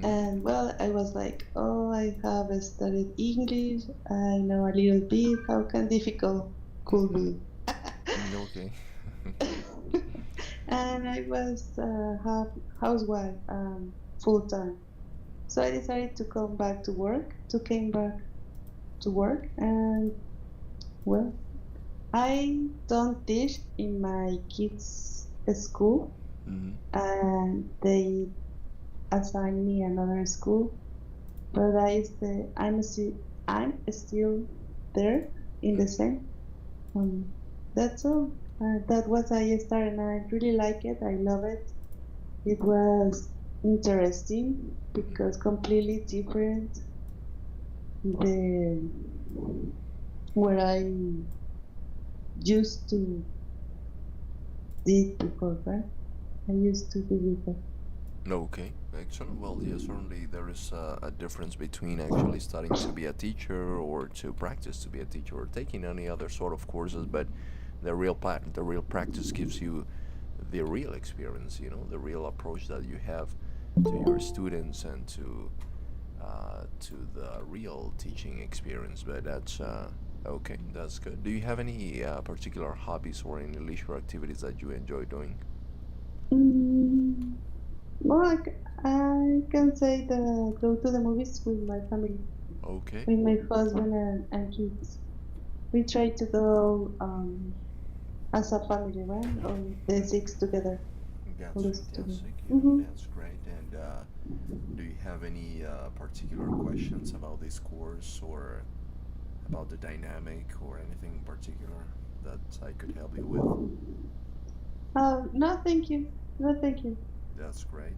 And well, I was like, oh, I have studied English. I know a little bit. How can difficult could be? Okay. And I was half housewife, full time. So I decided to come back to work. To came back to work, and well, I don't teach in my kids' school, Hmm. and they assigned me another school. But I'm still there in the Hmm. same. Um, that's all. That was I started, and I really like it. I love it. It was interesting Hmm. because completely different the where I used to did before, right? I used to do before. Okay, excellent. Well, yeah, certainly there is a difference between actually studying to be a teacher or to practice to be a teacher or taking any other sort of courses, but the real practice gives you the real experience, the real approach that you have to your students and to the real teaching experience. But that's okay. That's good. Do you have any particular hobbies or any leisure activities that you enjoy doing? Mm, well, I can say that go to the movies with my family, Okay, with my husband and kids. We try to go as a family, right? All the six together, all that's the six together. fantastic. Hmm. That's great. And do you have any particular questions about this course or about the dynamic or anything in particular that I could help you with? No, thank you. No, thank you. That's great.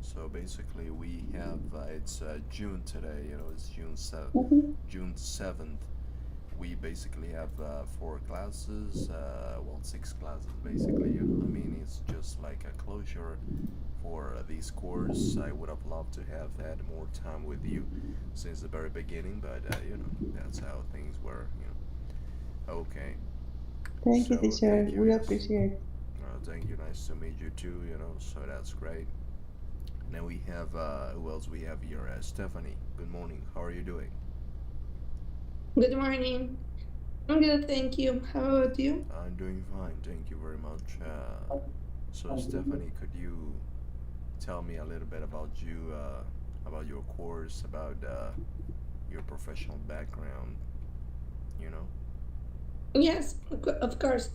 So basically, we have it's June today. It's Hmm. June 7th. We basically have four classes. Well, six classes basically. I mean, it's just like a closure for this course. I would have loved to have had more time with you since the very beginning, but that's how things were. Okay. Thank you, So teacher. thank you. We Yes. appreciate. Thank you. Nice to meet you too. So that's great. Now we have who else we have here? Stephanie. Good morning. How are you doing? Good morning. I'm good, thank you. How about you? I'm doing fine. Thank you very much. So Stephanie, could you tell me a little bit about your course, about your professional background? You know. Yes, of course.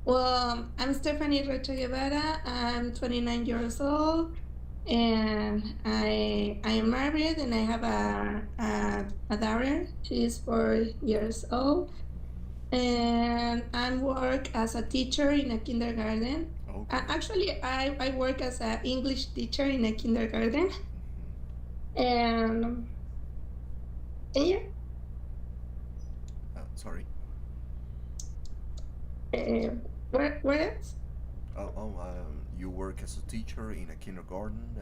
Well, I'm Stephanie Rocha Guevara. I'm 29 years old, and I am married, and I have a daughter. She's 4 years old, and I work as a teacher in a kindergarten. Okay. Actually, I work as an English teacher in a kindergarten, Mm-hmm. and, and yeah. Sorry. Uh, where else? You work as a teacher in a kindergarten.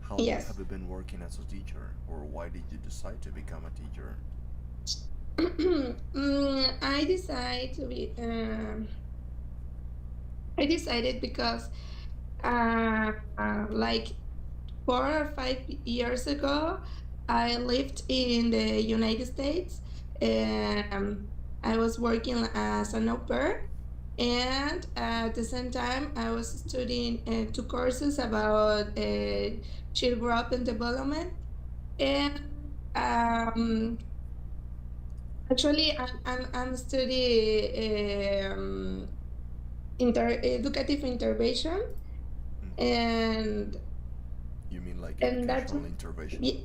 How long have Yes. you been working as a teacher, or why did you decide to become a teacher? I decided to be. I decided because, like 4 or 5 years ago, I lived in the United States. I was working as an au pair, and at the same time, I was studying two courses about child growth and development. And actually, I'm studying educative intervention, Mm-hmm. and You mean like that's educational intervention? y-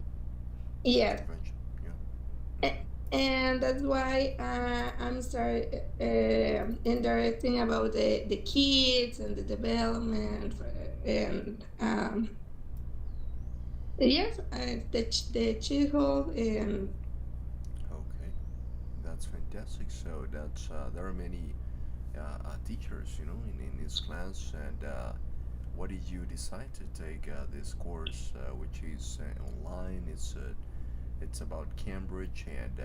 yes. Intervention. Yeah. A- Mm-hmm. And that's why I'm start interesting about the kids and the development and yes, the childhood and Okay, that's fantastic. So that's there are many teachers, in this class. And what did you decide to take this course, which is online? It's about Cambridge, and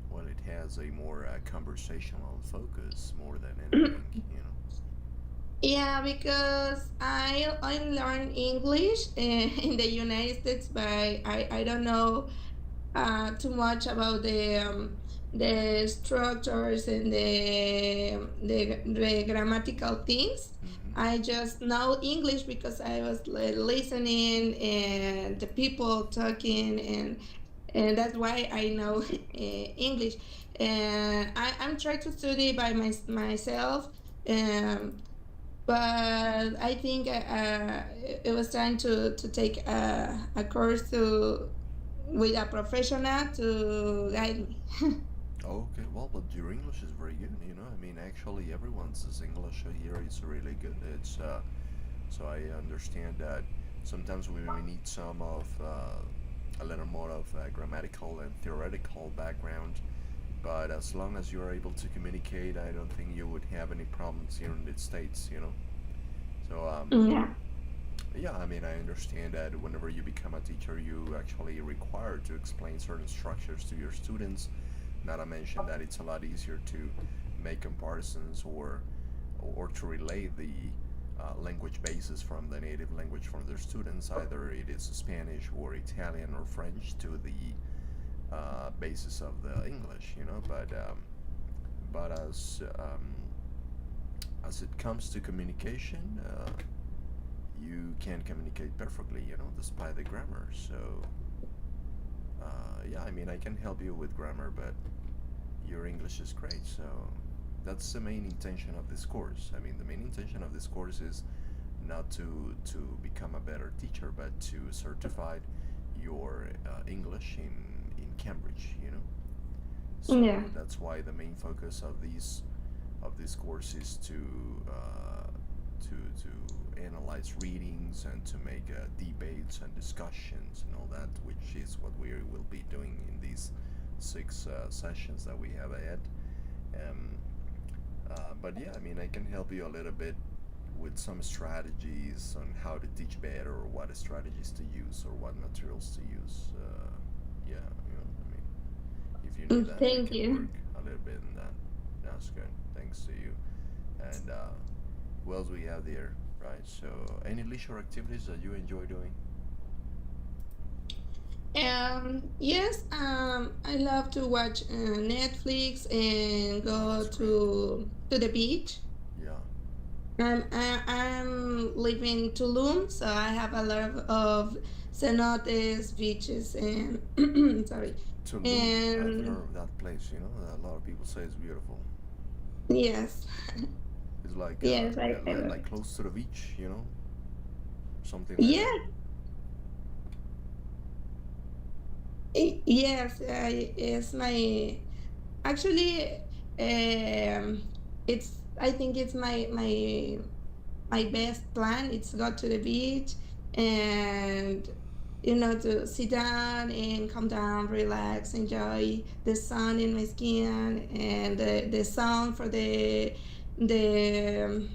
well, it has a more conversational focus more than anything. Yeah, because I learned English in the United States, but I don't know too much about the structures and the grammatical things. Mm-hmm. I just know English because I was listening and the people talking, and that's why I know English. And I'm trying to study by myself. Um, but I think it was time to take a course to with a professional to guide me. Okay, well, but your English is very good. I mean, actually, everyone's English here is really good. It's So I understand that sometimes we may need some of a little more of grammatical and theoretical background, but as long as you are able to communicate, I don't think you would have any problems here in the States. So Yeah. yeah, I mean, I understand that whenever you become a teacher, you actually require to explain certain structures to your students. Not to mention that it's a lot easier to make comparisons or to relay the language basis from the native language from their students, either it is Spanish or Italian or French, to the basis of the English. But as it comes to communication, you can communicate perfectly, despite the grammar. So yeah, I mean, I can help you with grammar, but your English is great. So that's the main intention of this course. I mean, the main intention of this course is not to become a better teacher, but to certify your English in Cambridge. Yeah. So that's why the main focus of this course is to analyze readings and to make debates and discussions and all that, which is what we will be doing in these six sessions that we have ahead. Um, but yeah, I mean, I can help you a little bit with some strategies on how to teach better, or what strategies to use, or what materials to use. Yeah, I mean, if you need that, we Thank can you. work a little bit on that. That's good. Thanks to you. And what else we have there, right? So, any leisure activities that you enjoy doing? Yes, I love to watch Netflix and Oh, go that's great. to the beach. Yeah. I'm living Tulum, so I have a lot of cenotes, beaches, and sorry, Tulum. I've and heard of that place. A lot of people say it's beautiful. yes, It's like yes, I love like it. close to the beach, something like that. Yes, yes, it's my actually, it's I think it's my best plan. It's go to the beach and to sit down and calm down, relax, enjoy the sun in my skin and the sound for the the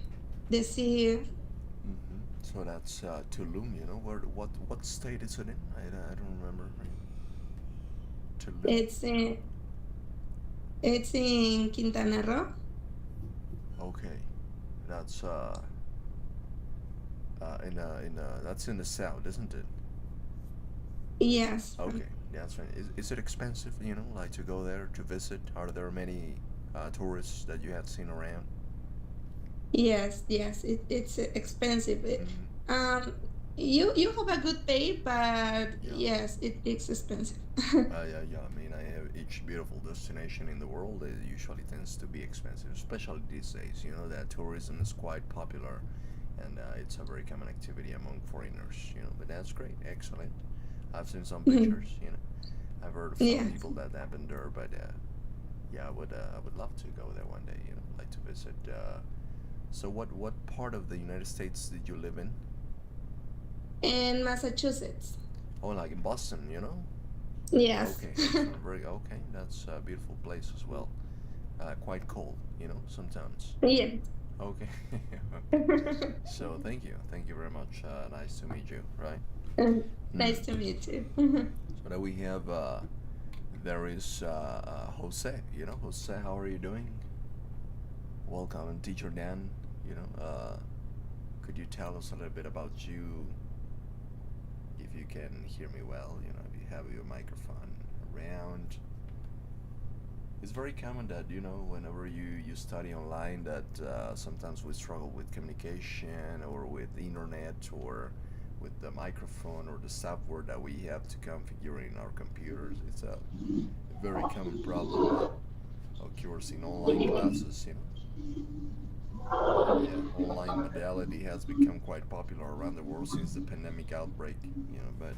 sea. So that's Tulum. Where what state is it in? I don't remember. Tulum. It's in it's in Quintana Roo. Okay, that's that's in the south, isn't it? Yes. Okay, yeah, that's right. Is it expensive? Like to go there to visit? Are there many tourists that you had seen around? Yes, yes, it's expensive. Mm-hmm. Um, you have a good pay, but Yeah. yes, it's expensive. Yeah, yeah. I mean, I have each beautiful destination in the world. It usually tends to be expensive, especially these days. That tourism is quite popular, and it's a very common activity among foreigners. But that's great, excellent. I've seen some Mhm. pictures. I've heard of some Yeah. people that have been there, but yeah, I would love to go there one day. Like to visit. So what part of the United States did you live in? In Massachusetts. Oh, like in Boston. Yes. Okay, excellent. Very okay. That's a beautiful place as well. Quite cold, sometimes. Yes. Okay, okay. So thank you very much. Nice to meet you. Right. Nice Mm. to meet you. So now we have there is Jose. Jose, how are you doing? Welcome, and teacher Dan. You know, uh, could you tell us a little bit about you, if you can hear me well, if you have your microphone around? It's very common that, whenever you study online, that sometimes we struggle with communication or with internet or with the microphone or the software that we have to configure in our computers. It's a very common problem that occurs in online classes. And yeah, online modality has become quite popular around the world since the pandemic outbreak. But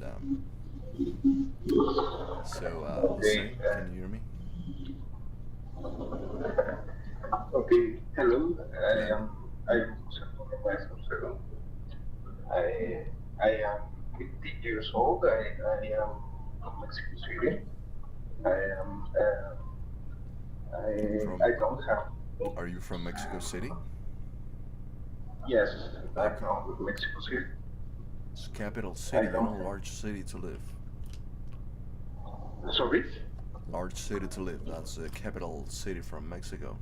so Okay. Jose, can you hear me? Okay. Hello. Hello. I'm Jose Antonio Maestro. I I am 50 years old. I am from Mexico City. I am. I From don't have. Are you from Mexico City? Yes, I'm Okay. from Mexico City. It's capital I city, don't have. large city to live. Sorry. Large city to live. That's the capital city from Mexico.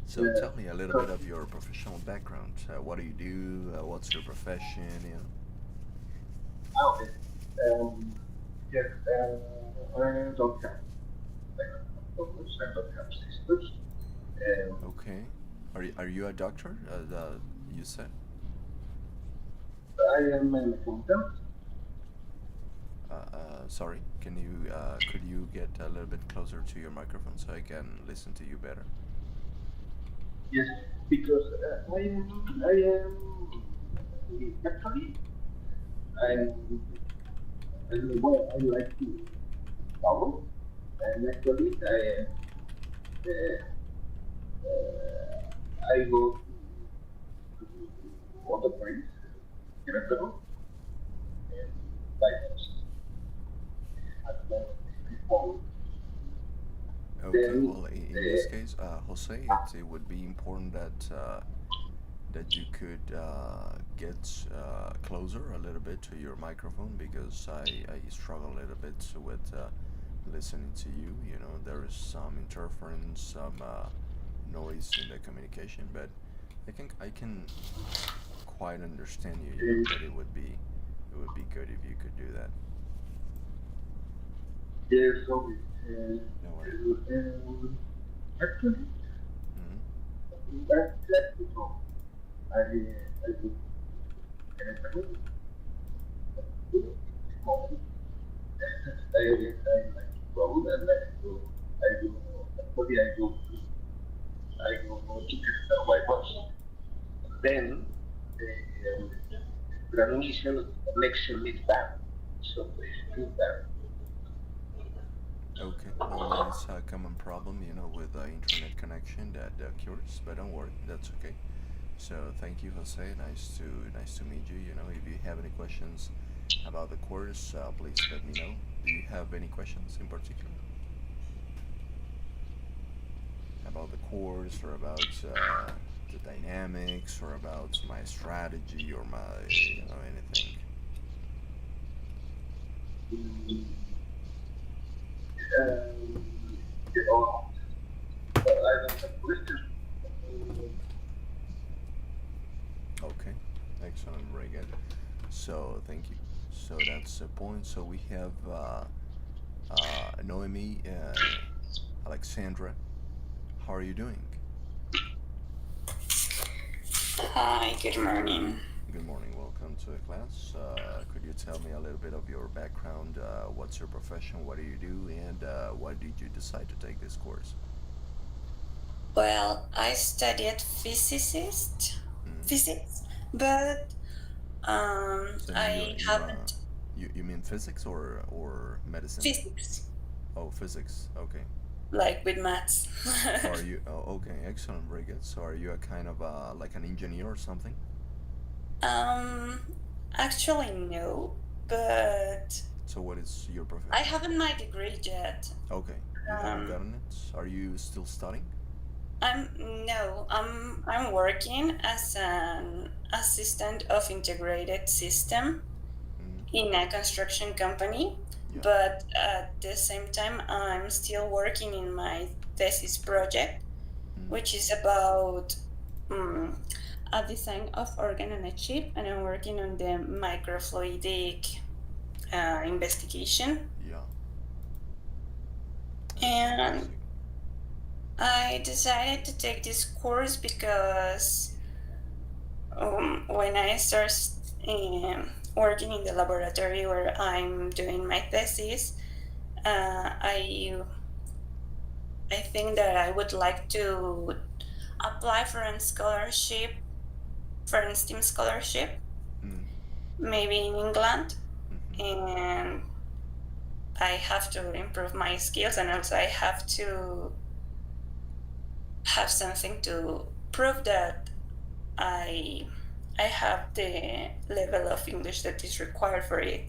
So tell me a little bit So, of your professional background. What do you do? What's your profession? okay. Um, yes. I don't have. I don't have sisters. Okay. Are you a doctor? You said. I am an accountant. Sorry. Could you get a little bit closer to your microphone so I can listen to you better? Yes, because I am actually I'm, well, I like to travel, and actually I go to other places, Querétaro, and like at the before. Okay. Then Well, in this case, Jose, it would be important that you could get closer a little bit to your microphone because I struggle a little bit with listening to you. There is some interference, some noise in the communication, but I can quite understand you. But it would be good if you could do that. yes, so No worry. actually Hmm. that's so I do Querétaro. I like to travel and I do actually I go to Querétaro by bus. Then the transmission connection is bad, so it's too bad. Okay. Well, that is a common problem, with internet connection that occurs. But don't worry, that's okay. So thank you, Jose. Nice to meet you. If you have any questions about the course, please let me know. Do you have any questions in particular about the course or about the dynamics or about my strategy or my anything? Mm, oh, I don't have questions. Okay. Excellent. Very good. So thank you. So that's the point. So we have Noemi, Alexandra. How are you doing? Hi, good morning. Good morning. Welcome to the class. Could you tell me a little bit of your background? What's your profession? What do you do? And why did you decide to take this course? Well, I studied Hmm. physics, but So I haven't you mean physics or medicine? physics Oh, physics. Okay. like with maths. So are you? Oh, okay. Excellent. Very good. So are you a kind of like an engineer or something? um, Actually no, but So what is your I profession? haven't my degree yet. Okay. You haven't Um, gotten it. Are you still studying? I'm no, I'm working as an assistant of integrated system Hmm. in a construction company, Yeah. but at the same time, I'm still working in my thesis project. which is about um, a design of organ on a chip, and I'm working on the microfluidic investigation. Yeah. That's And fantastic. I decided to take this course because when I start working in the laboratory where I'm doing my thesis, I think that I would like to apply for a scholarship, for a STEAM scholarship, Mm. maybe in England, Mm-hmm. and I have to improve my skills, and also I have to have something to prove that I I have the level of English that is required for it.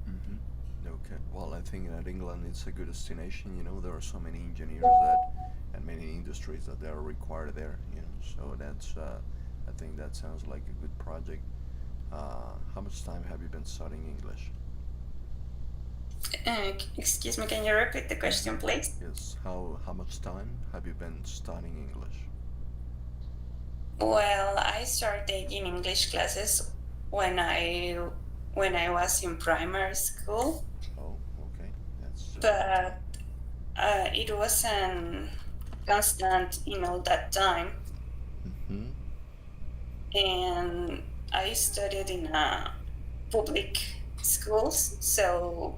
Mm-hmm. Okay. Well, I think that England is a good destination. You know, there are so many engineers that, and many industries that they are required there. You know, so that's. I think that sounds like a good project. How much time have you been studying English? Excuse me, can you repeat the question, please? Yes. How much time have you been studying English? Well, I started taking English classes when I was in primary school, Oh, okay. That's a long but time. it wasn't constant in all that time. Mm-hmm. And I studied in public schools, so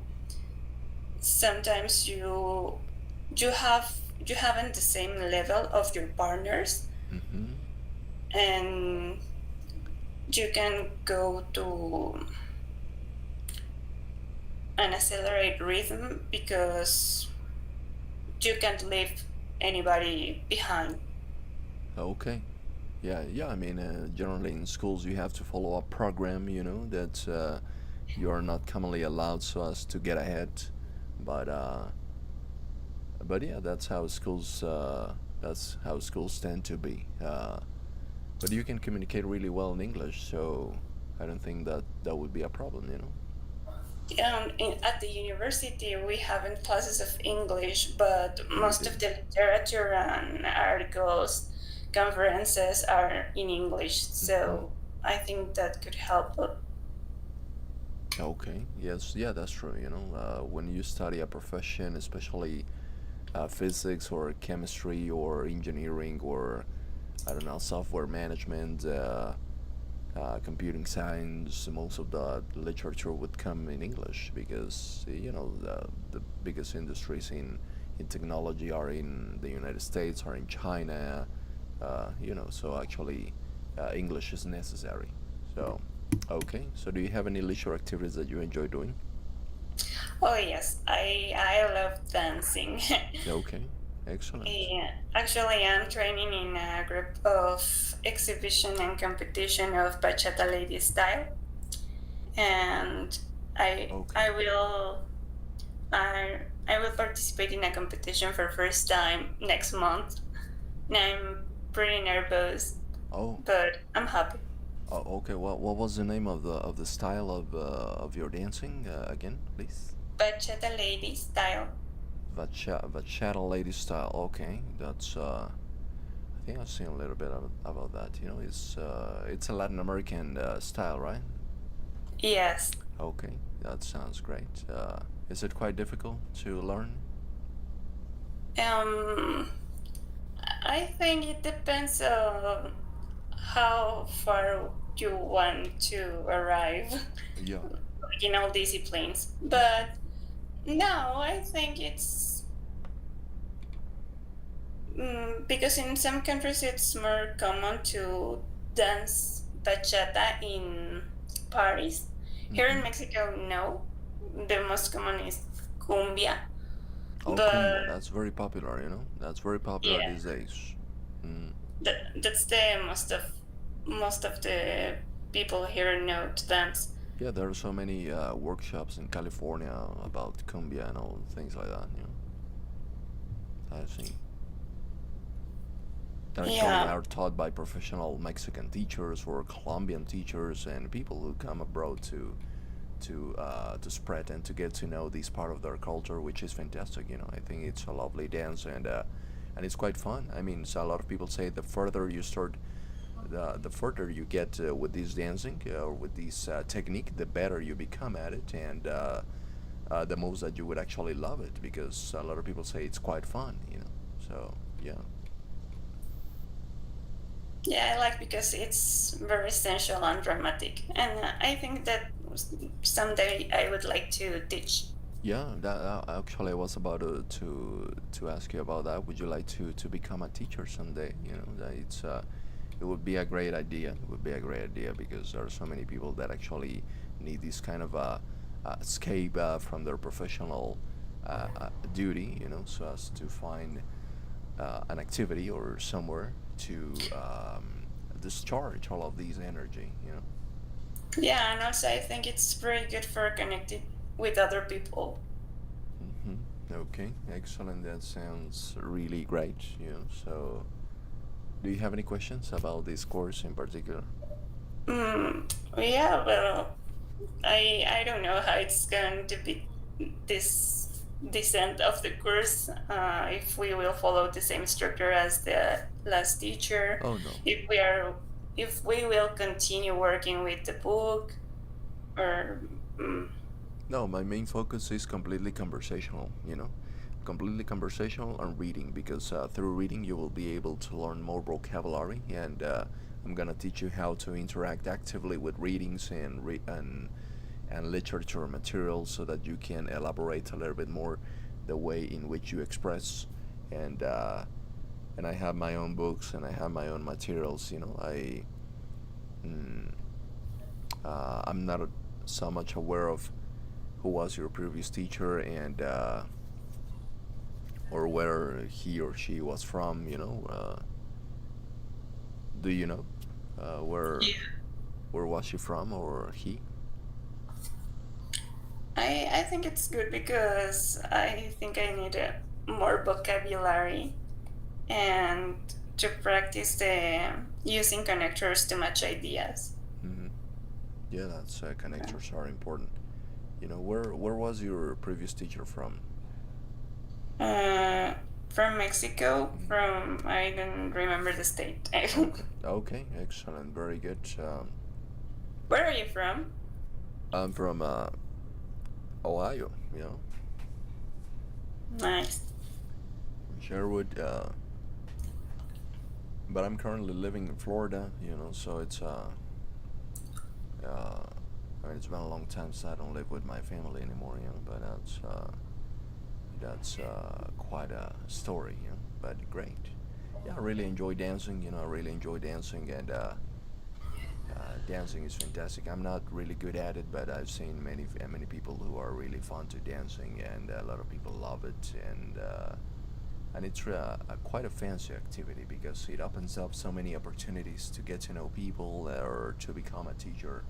sometimes you haven't the same level of your partners, Mm-hmm. and you can go to an accelerated rhythm because you can't leave anybody behind. Okay. Yeah, yeah. I mean, generally in schools you have to follow a program, you know, that you are not commonly allowed so as to get ahead. But yeah, that's how schools tend to be. But you can communicate really well in English, so I don't think that that would be a problem, you know. At the university, we haven't classes of English, but Oh, you most of didn't. the literature and articles, conferences are in English. Mm-hmm. So I think that could help. Okay. Yes. Yeah, that's true. You know, when you study a profession, especially physics or chemistry or engineering or I don't know, software management, computing science, most of the literature would come in English because you know the biggest industries in technology are in the United States or in China. You know, so actually, English is necessary. So, okay. So, do you have any leisure activities that you enjoy doing? Oh yes, I love dancing. Okay, excellent. Yeah, actually, I'm training in a group of exhibition and competition of bachata lady style, and I Okay. I will I will participate in a competition for first time next month. And I'm pretty nervous, Oh, but I'm happy. okay. What was the name of the style of your dancing again, please? Bachata lady style. Vachata lady style. Okay, that's I think I've seen a little bit about that. You know, it's a Latin American style, right? Yes. Okay, that sounds great. Is it quite difficult to learn? Um, I think it depends on how far you want to arrive Yeah. in all disciplines. Mm-hmm. But no, I think it's because in some countries it's more common to dance bachata in parties. Here Mm-hmm. in Mexico, no. The most common is cumbia, Oh, but cumbia. That's very popular. You know, that's very popular yeah, these days. Mm. that's the most of the people here know to dance. Yeah, there are so many workshops in California about cumbia and all things like that. You know, I think that actually Yeah, are taught by professional Mexican teachers or Colombian teachers and people who come abroad to spread and to get to know this part of their culture, which is fantastic. You know, I think it's a lovely dance, and and it's quite fun. I mean, so a lot of people say the further you start, the further you get with this dancing or with this technique, the better you become at it, and the most that you would actually love it, because a lot of people say it's quite fun, you know. So yeah. Yeah, I like because it's very sensual and dramatic, and I think that someday I would like to teach. Yeah, that actually I was about to ask you about that. Would you like to become a teacher someday? You know, that it would be a great idea. It would be a great idea because there are so many people that actually need this kind of escape from their professional duty. You know, so as to find an activity or somewhere to discharge all of these energy. You know. Yeah, and also I think it's very good for connecting with other people. Okay, excellent. That sounds really great. You know, so do you have any questions about this course in particular? Yeah, well, I don't know how it's going to be this end of the course. If we will follow the same structure as the last teacher, Oh no. if we will continue working with the book, or No, my main focus is completely conversational, you know, completely conversational and reading, because through reading you will be able to learn more vocabulary, and I'm gonna teach you how to interact actively with readings and literature materials so that you can elaborate a little bit more the way in which you express, and and I have my own books and I have my own materials. You know, mm, I'm not so much aware of who was your previous teacher and or where he or she was from. You know, do you know where was she from or he? I think it's good because I think I need more vocabulary and to practice the using connectors to match ideas. Hmm. Yeah, that's connectors are important. You know, where was your previous teacher from? Uh, from Mexico, from I don't remember the state. Okay, okay, excellent, very good. Where are you from? I'm from Ohio. You know, Nice. Sherwood. But I'm currently living in Florida. You know, so it's I mean, it's been a long time since I don't live with my family anymore. You know, but that's quite a story. You know, but great. Yeah, I really enjoy dancing. You know, I really enjoy dancing, and dancing is fantastic. I'm not really good at it, but I've seen many people who are really fond to dancing, and a lot of people love it, and it's quite a fancy activity because it opens up so many opportunities to get to know people or to become a teacher,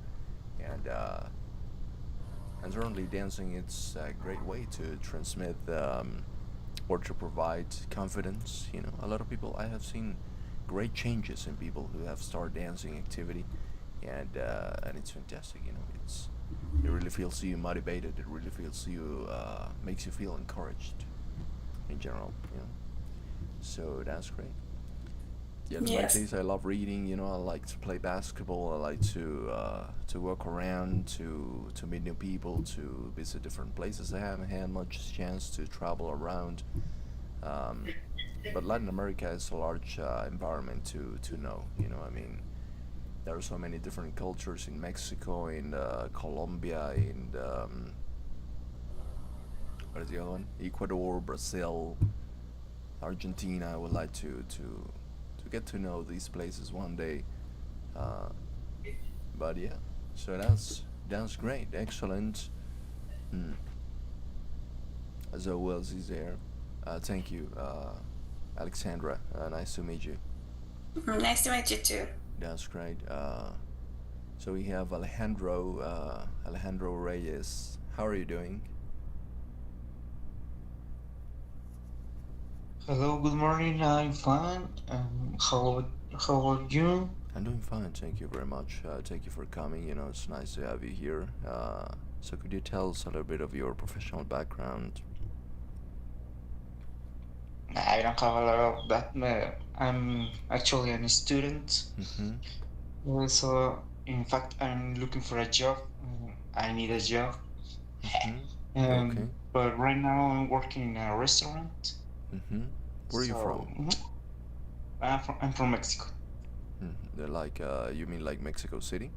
and certainly dancing it's a great way to transmit or to provide confidence. You know, a lot of people I have seen great changes in people who have started dancing activity, and it's fantastic. You know, it really feels you motivated. It really feels you makes you feel encouraged in general. You know, so that's great. Yeah, in my Yes. case, I love reading. You know, I like to play basketball. I like to walk around, to meet new people, to visit different places. I haven't had much chance to travel around, um, but Latin America is a large environment to know. You know, I mean, there are so many different cultures in Mexico, in Colombia, in what is the other one? Ecuador, Brazil, Argentina. I would like to get to know these places one day. Uh, but yeah, so that's great, excellent. Mm. So who else is there? Thank you, Alexandra. Nice to meet you. Nice to meet you too. That's great. So we have Alejandro Reyes. How are you doing? Hello, good morning. I'm fine. How are you? I'm doing fine. Thank you very much. Thank you for coming. You know, it's nice to have you here. So could you tell us a little bit of your professional background? I don't have a lot of that. I'm actually a student, Mm-hmm. so in fact, I'm looking for a job. I need a job. Mm-hmm. Okay. But right now I'm working in a restaurant. Mm-hmm. Where are you So from? I'm from Mexico. Like, you mean like Mexico City?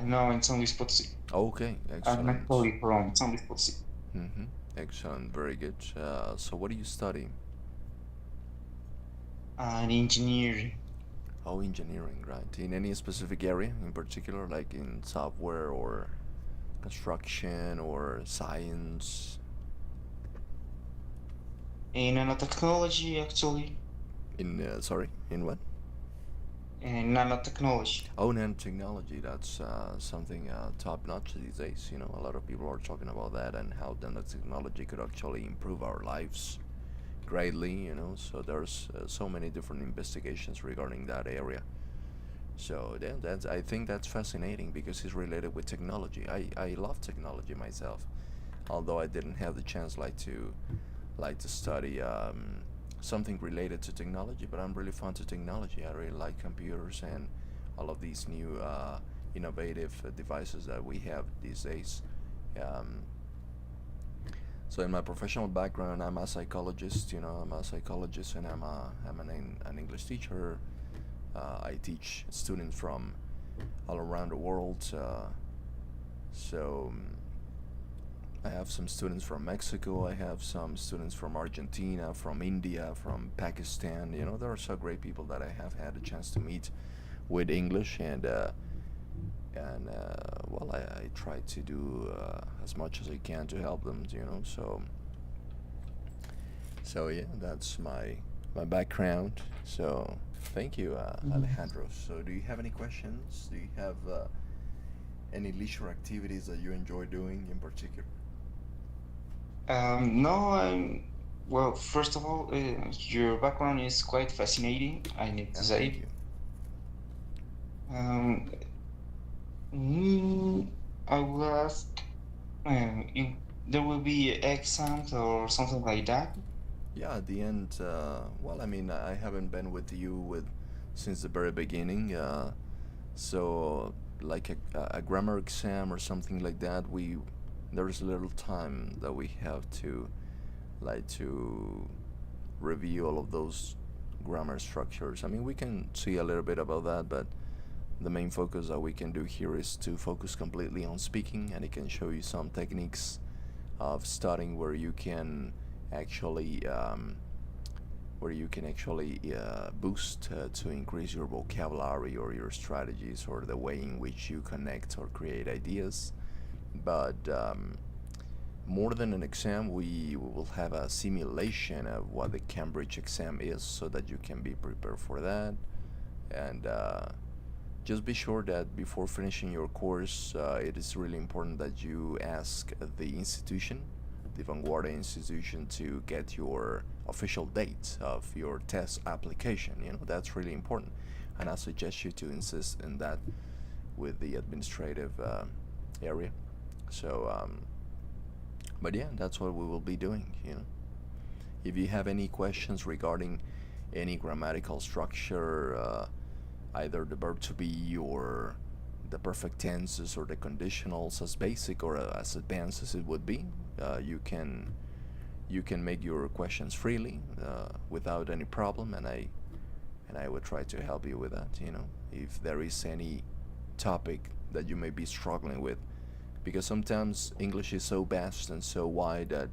No, in San Luis Potosí. Okay, I'm excellent. actually from San Luis Potosí. Mm-hmm. Excellent, very good. So what do you study? An engineering. Oh, engineering, right? In any specific area in particular, like in software or construction or science? In nanotechnology, actually. Sorry, in what? In nanotechnology. Oh, nanotechnology. That's something top notch these days. You know, a lot of people are talking about that and how nanotechnology could actually improve our lives greatly. You know, so there's so many different investigations regarding that area. So that's I think that's fascinating because it's related with technology. I love technology myself, although I didn't have the chance like to study something related to technology. But I'm really fond of technology. I really like computers and all of these new innovative devices that we have these days. Um, so in my professional background, I'm a psychologist. You know, I'm a psychologist and an English teacher. I teach students from all around the world. So I have some students from Mexico. I have some students from Argentina, from India, from Pakistan. You know, there are so great people that I have had a chance to meet with English, and well, I try to do as much as I can to help them. You know, so yeah, that's my background. So thank you, Mhm. Alejandro. So do you have any questions? Do you have any leisure activities that you enjoy doing in particular? No, well, first of all, your background is quite fascinating, I need to Thank you. say. Um, I will ask, if there will be exams or something like that. Yeah, at the end, well, I mean, I haven't been with you with since the very beginning. So like a grammar exam or something like that, we there's little time that we have to like to review all of those grammar structures. I mean, we can see a little bit about that, but the main focus that we can do here is to focus completely on speaking, and it can show you some techniques of studying actually where you can actually boost to increase your vocabulary or your strategies or the way in which you connect or create ideas. But more than an exam, we will have a simulation of what the Cambridge exam is so that you can be prepared for that. And just be sure that before finishing your course, it is really important that you ask the institution, the Vanguardia institution, to get your official date of your test application. You know, that's really important. And I suggest you to insist in that with the administrative area. So, but yeah, that's what we will be doing, you know. If you have any questions regarding any grammatical structure, either the verb to be or the perfect tenses or the conditionals, as basic or as advanced as it would be, you can make your questions freely without any problem, and I would try to help you with that. You know, if there is any topic that you may be struggling with, because sometimes English is so vast and so wide that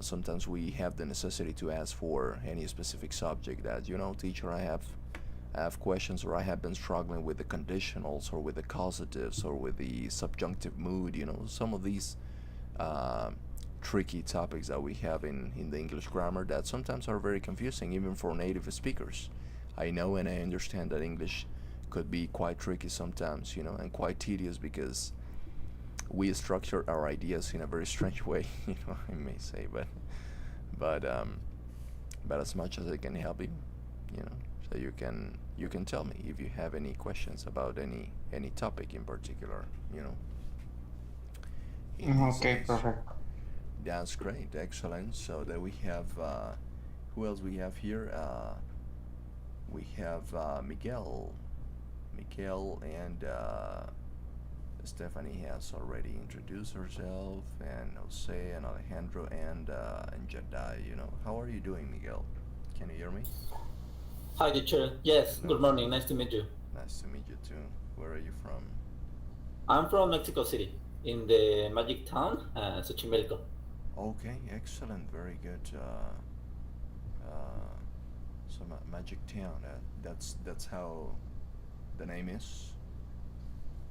sometimes we have the necessity to ask for any specific subject that, you know, teacher, I have questions, or I have been struggling with the conditionals or with the causatives or with the subjunctive mood, you know, some of these uh, tricky topics that we have in the English grammar that sometimes are very confusing even for native speakers. I know and I understand that English could be quite tricky sometimes, you know, and quite tedious because we structure our ideas in a very strange way, you know, I may say, but but as much as I can help you, you know, so you can tell me if you have any questions about any topic in particular, you know, in these Okay, days. perfect. That's great, excellent. So that we have, who else we have here? We have Miguel. Miguel and Stephanie has already introduced herself, and Jose and Alejandro and Jedi. You know, how are you doing, Miguel? Can you hear me? Hi, teacher. Yes, No. good morning. Nice to meet you. Nice to meet you too. Where are you from? I'm from Mexico City, in the magic town, Xochimilco. Okay, excellent, very good. So Magic Town. That's how the name is.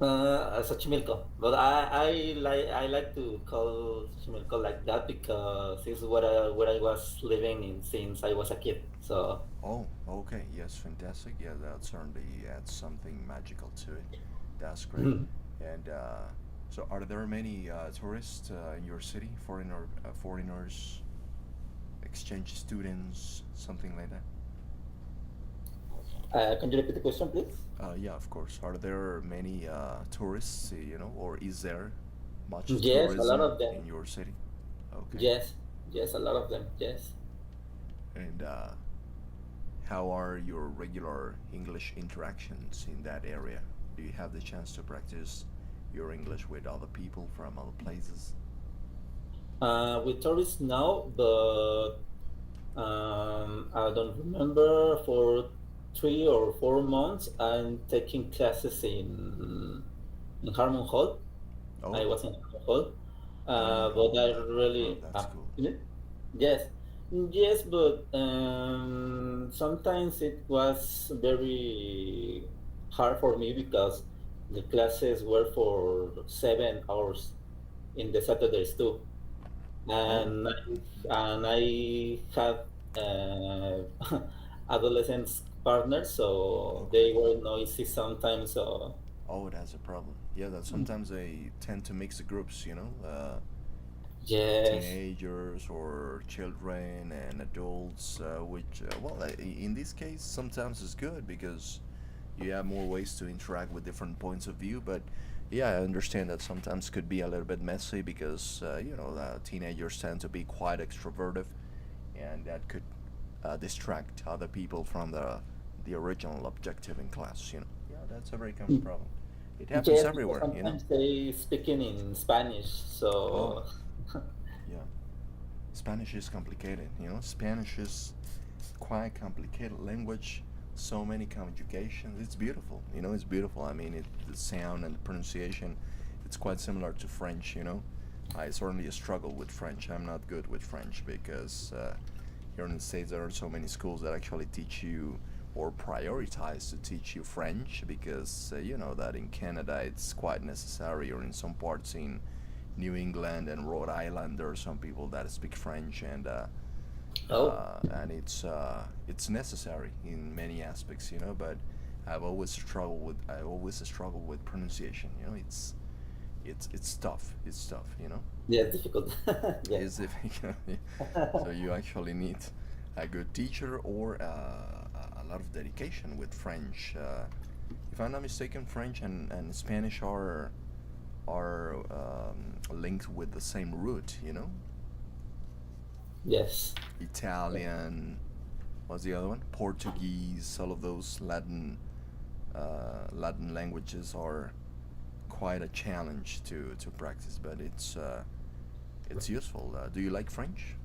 Xochimilco. But I like to call Xochimilco like that because it's where I was living in since I was a kid. So Oh, okay. Yes, fantastic. Yeah, that certainly adds something magical to it. That's great. And so, are there many tourists in your city? Foreigners, exchange students, something like that. can you repeat the question, please? Yeah, of course. Are there many tourists? Or is there much Yes, a lot tourism of them. in your city? Okay. Yes, yes, a lot of them. Yes. And how are your regular English interactions in that area? Do you have the chance to practice your English with other people from other places? With tourists now, but I don't remember for 3 or 4 months. I'm taking classes in Harmon Hall. Oh, I was in Harmon Hall, Harmon but I Hall. really That's cool. yes, yes, but sometimes it was very hard for me because the classes were for 7 hours in the Saturdays too, and I have adolescent partners, so they were noisy sometimes. So Oh, that's a problem. Yeah, that sometimes they tend to mix the groups, yes, teenagers or children and adults, which, in this case, sometimes is good because you have more ways to interact with different points of view. But yeah, I understand that sometimes could be a little bit messy because, teenagers tend to be quite extroverted, and that could distract other people from the original objective in class. Yeah, that's a very common problem. It happens yes, because everywhere. sometimes they speaking in Spanish, Oh, so yeah. Spanish is complicated. Spanish is quite complicated language. So many conjugations. It's beautiful. It's beautiful. I mean, the sound and the pronunciation. It's quite similar to French. I certainly struggle with French. I'm not good with French because here in the States there are so many schools that actually teach you or prioritize to teach you French because you know that in Canada it's quite necessary, or in some parts in New England and Rhode Island there are some people that speak French, oh, and it's necessary in many aspects, But I always struggle with pronunciation. It's tough. It's tough. yeah, difficult. Yes. Is if so you actually need a good teacher or a lot of dedication with French. If I'm not mistaken, French and Spanish are linked with the same root. Yes. Italian. What's the other one? Portuguese. All of those Latin languages are quite a challenge to practice, but it's useful. Do you like French?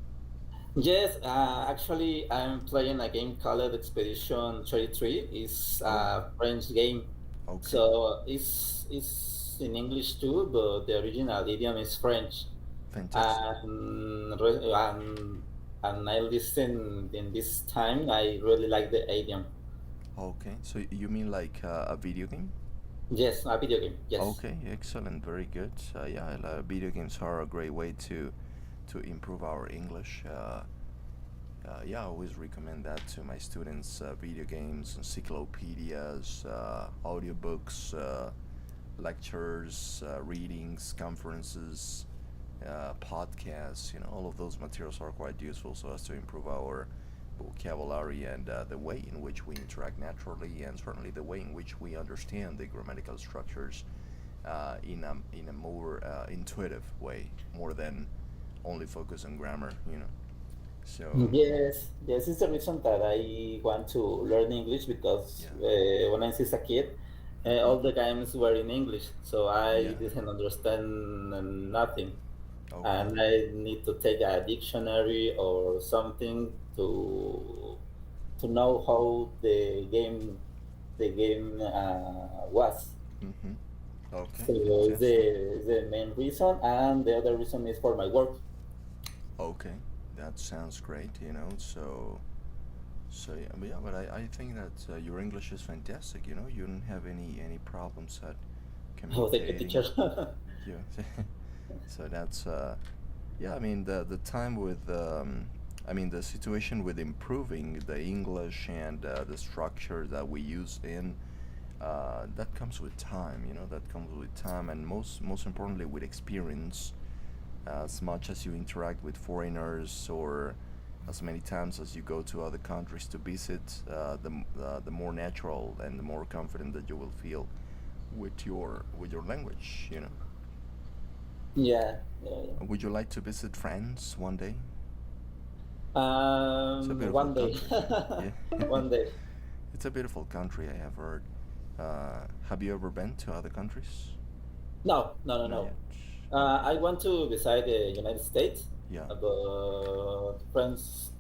Yes, actually, I'm playing a game called Expedition 33. It's Oh, a French game, okay, so it's in English too, but the original idiom is French. fantastic. And I listen in this time. I really like the idiom. Okay, so you mean like a video game? Yes, a video game. Yes. Okay, excellent, very good. Yeah, video games are a great way to improve our English. Yeah, I always recommend that to my students. Video games, encyclopedias, audiobooks, lectures, readings, conferences, podcasts. All of those materials are quite useful so as to improve our vocabulary and the way in which we interact naturally, and certainly the way in which we understand the grammatical structures in a more intuitive way, more than only focus on grammar, you know. So Yes, yes, it's the reason that I want to learn English because yeah. when I was a kid, Hmm. all the games were in English, so I Yeah. didn't understand nothing, Okay. and I need to take a dictionary or something to know how the game was. Hmm. Okay. So Fantastic. the main reason, and the other reason is for my work. Okay, that sounds great. You know, so yeah, but I think that your English is fantastic. You know, you don't have any problems at Oh, thank you, communicating. teacher. Yeah. So that's yeah. I mean the time with I mean the situation with improving the English and the structure that we use in that comes with time. You know, that comes with time, and most importantly with experience. As much as you interact with foreigners or as many times as you go to other countries to visit, the more natural and the more confident that you will feel with your language. You know, Yeah, yeah, would you like to visit France one day? yeah. It's a beautiful One day, country. Yeah, one day. it's a beautiful country. I have heard. Have you ever been to other countries? No, no, no, Not no. yet. Okay. I want to visit the United States, Yeah. but France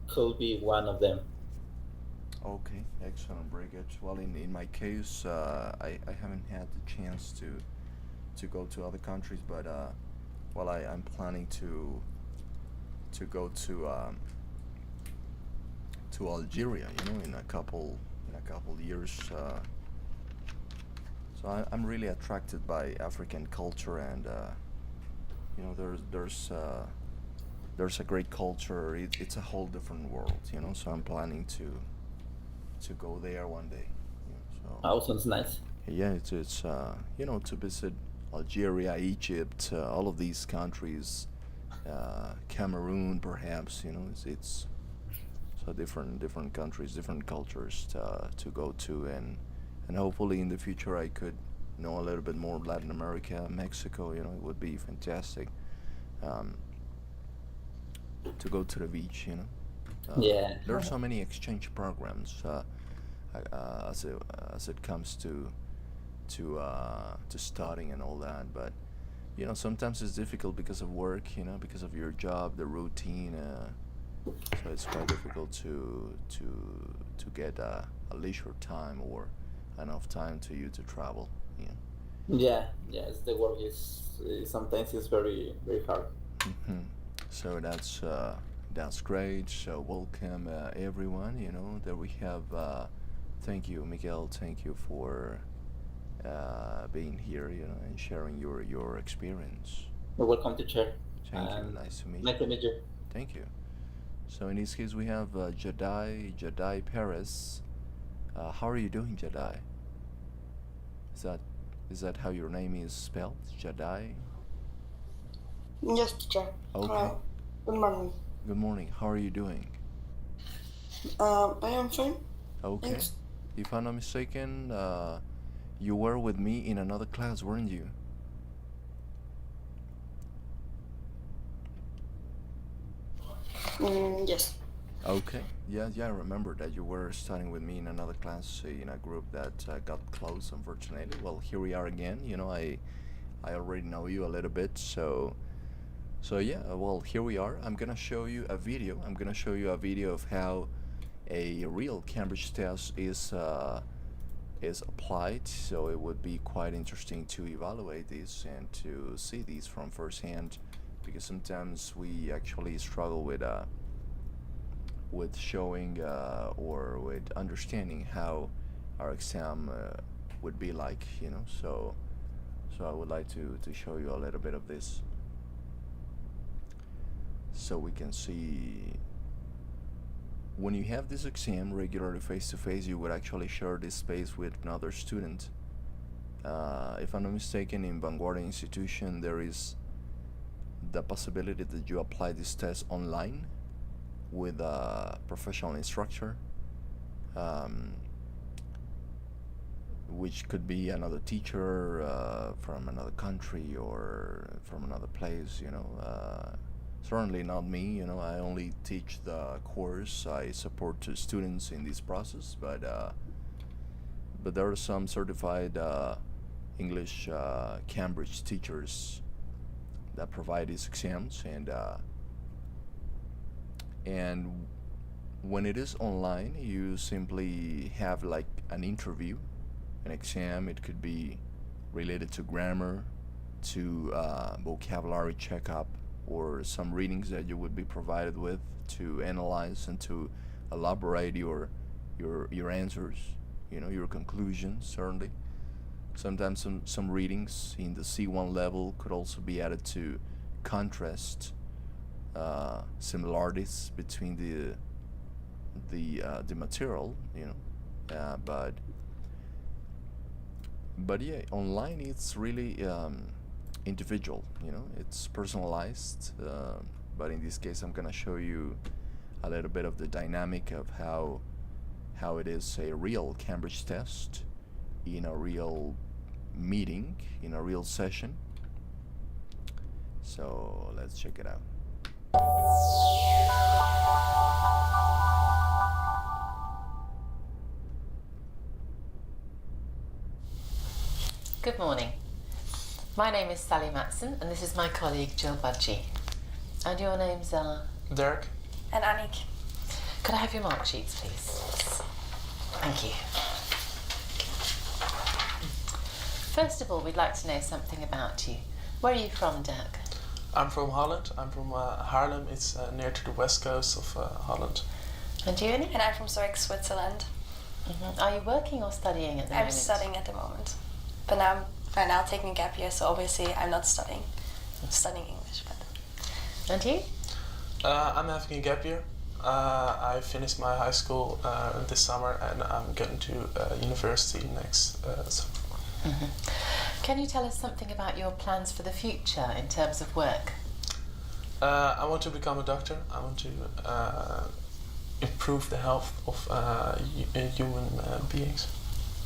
could be one of them. Okay. Excellent. Very good. Well, in my case, I haven't had the chance to go to other countries, but well, I'm planning to go to Algeria. You know, in a couple years. So I'm really attracted by African culture, and you know, there's a great culture. It's a whole different world. You know, so I'm planning to go there one day. You know, so Oh, sounds nice. yeah, it's you know, to visit Algeria, Egypt, all of these countries, Cameroon, perhaps. You know, it's so different countries, different cultures to go to, and hopefully in the future I could know a little bit more of Latin America, Mexico. You know, it would be fantastic um, to go to the beach. You know, Yeah, there are so many exchange programs as it comes to studying and all that, but you know sometimes it's difficult because of work. You know, because of your job, the routine. So it's quite difficult to get a leisure time or enough time to you to travel. Yeah. yeah, yes. The work is sometimes is very hard. Hmm. So that's great. So welcome everyone. You know that we have. Thank you, Miguel. Thank you for being here. You know and sharing your experience. You're welcome, teacher, Thank you. and Nice to meet nice you. to meet you. Thank you. So in this case, we have Jedi Perez. How are you doing, Jedi? Is that is that how your name is spelled, Jedi? Yes, teacher. Okay. Good morning. Good morning. How are you doing? I am fine. Okay. Thanks. If I'm not mistaken, you were with me in another class, weren't you? Yes. Okay. Yeah, yeah. I remember that you were studying with me in another class in a group that got close, unfortunately. Well, here we are again. You know, I already know you a little bit, so yeah, well, here we are. I'm gonna show you a video. I'm gonna show you a video of how a real Cambridge test is applied. So it would be quite interesting to evaluate this and to see these from first hand, because sometimes we actually struggle with showing or with understanding how our exam would be like. You know, so I would like to show you a little bit of this so we can see when you have this exam regularly face to face, you would actually share this space with another student. If I'm not mistaken, in Vanguardia Institution, there is the possibility that you apply this test online with a professional instructor. which could be another teacher from another country or from another place, you know. Certainly not me, you know. I only teach the course. I support the students in this process, but there are some certified English Cambridge teachers that provide these exams, and when it is online, you simply have like an interview, an exam. It could be related to grammar, to vocabulary checkup, or some readings that you would be provided with to analyze and to elaborate your answers, you know, your conclusions. Certainly, sometimes some readings in the C1 level could also be added to contrast similarities between the material, you know. But yeah, online it's really individual, you know. It's personalized, but in this case I'm gonna show you a little bit of the dynamic of how it is a real Cambridge test in a real meeting, in a real session. So let's check it out. Good morning. My name is Sally Matson, and this is my colleague Jill Budgie. And your names are? Dirk. And Annick. Could I have your mark sheets, please? Thank you. First of all, we'd like to know something about you. Where are you from, Dirk? I'm from Holland. I'm from Haarlem. It's near to the west coast of Holland. And you, Annie? And I'm from Zurich, Switzerland. Mm-hmm. Are you working or studying at the moment? I'm studying at the moment. But now I'm right now taking a gap year, so obviously I'm not studying. I'm studying English, but... And you? I'm having a gap year. I finished my high school this summer, and I'm going to university next summer. Mm-hmm. Can you tell us something about your plans for the future in terms of work? I want to become a doctor. I want to improve the health of human beings.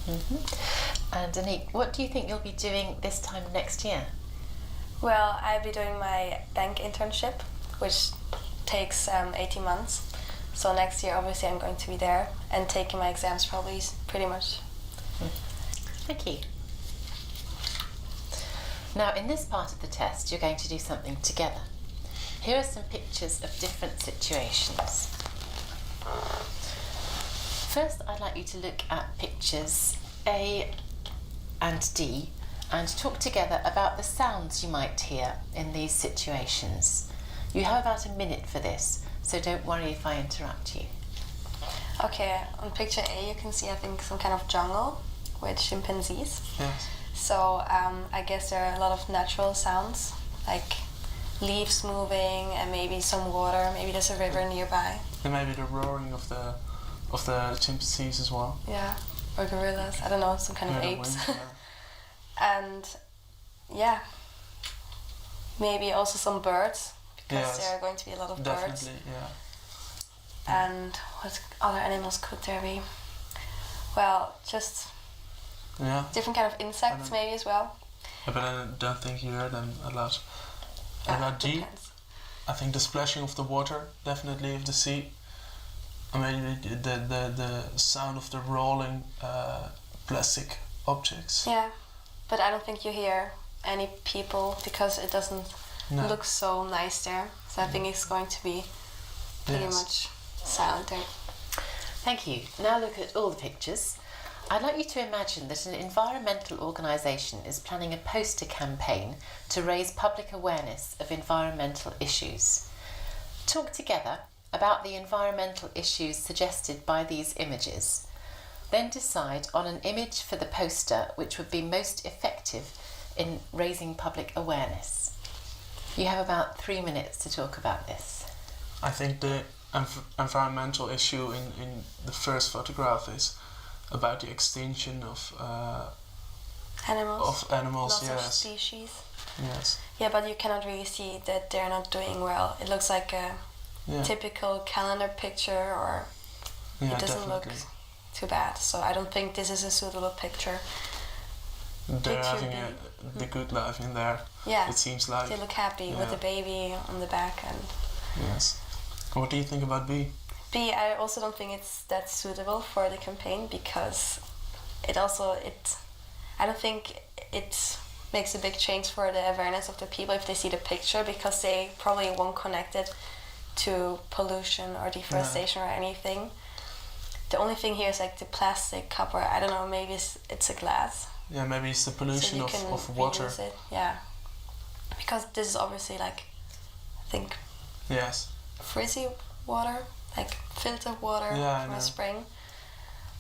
Mm-hmm. And Annick, what do you think you'll be doing this time next year? Well, I'll be doing my bank internship, which takes 18 months. So next year, obviously, I'm going to be there and taking my exams probably pretty much. Thank you. Now, in this part of the test, you're going to do something together. Here are some pictures of different situations. First, I'd like you to look at pictures A and D and talk together about the sounds you might hear in these situations. You have about a minute for this, so don't worry if I interrupt you. Okay, on picture A you can see, I think, some kind of jungle with chimpanzees. Yes. So I guess there are a lot of natural sounds, like leaves moving and maybe some water, maybe there's a river nearby. And maybe the roaring of the chimpanzees as well. Yeah, or gorillas, I don't know, some kind of Yeah, apes. yeah. And yeah, maybe also some birds, because Yes, there are going to be a lot of definitely, birds. yeah. And what other animals could there be? Well, just Yeah. different kind of insects maybe as well. Yeah, but I don't think you hear them a lot. Yeah, About D, depends. I think the splashing of the water, definitely of the sea. I mean the sound of the rolling plastic objects. Yeah, but I don't think you hear any people because it doesn't No. look so nice there. So I think it's going to be pretty Yes. much silent there. Thank you. Now look at all the pictures. I'd like you to imagine that an environmental organisation is planning a poster campaign to raise public awareness of environmental issues. Talk together about the environmental issues suggested by these images. Then decide on an image for the poster which would be most effective in raising public awareness. You have about 3 minutes to talk about this. I think the environmental issue in the first photograph is about the extinction of Animals. animals. Lots of Yes, species. yes, Yeah, but you cannot really see that they're not doing well. It looks like a yeah, typical calendar picture, or yeah, it doesn't definitely. look too bad. So I don't think this is a suitable picture. They're It should having the good life in there. Yeah, It seems like. they look happy with Yeah. the baby on the back. And Yes. What do you think about B? B, I also don't think it's that suitable for the campaign because I don't think it makes a big change for the awareness of the people if they see the picture, because they probably won't connect it to pollution or deforestation or anything. The only thing here is like the plastic cup, or I don't know, maybe it's a glass. Yeah, maybe it's the So pollution you can of water. reuse it. Yeah, because this is obviously like, I think, Yes. frizzy water, like filtered water Yeah, I from a know. spring.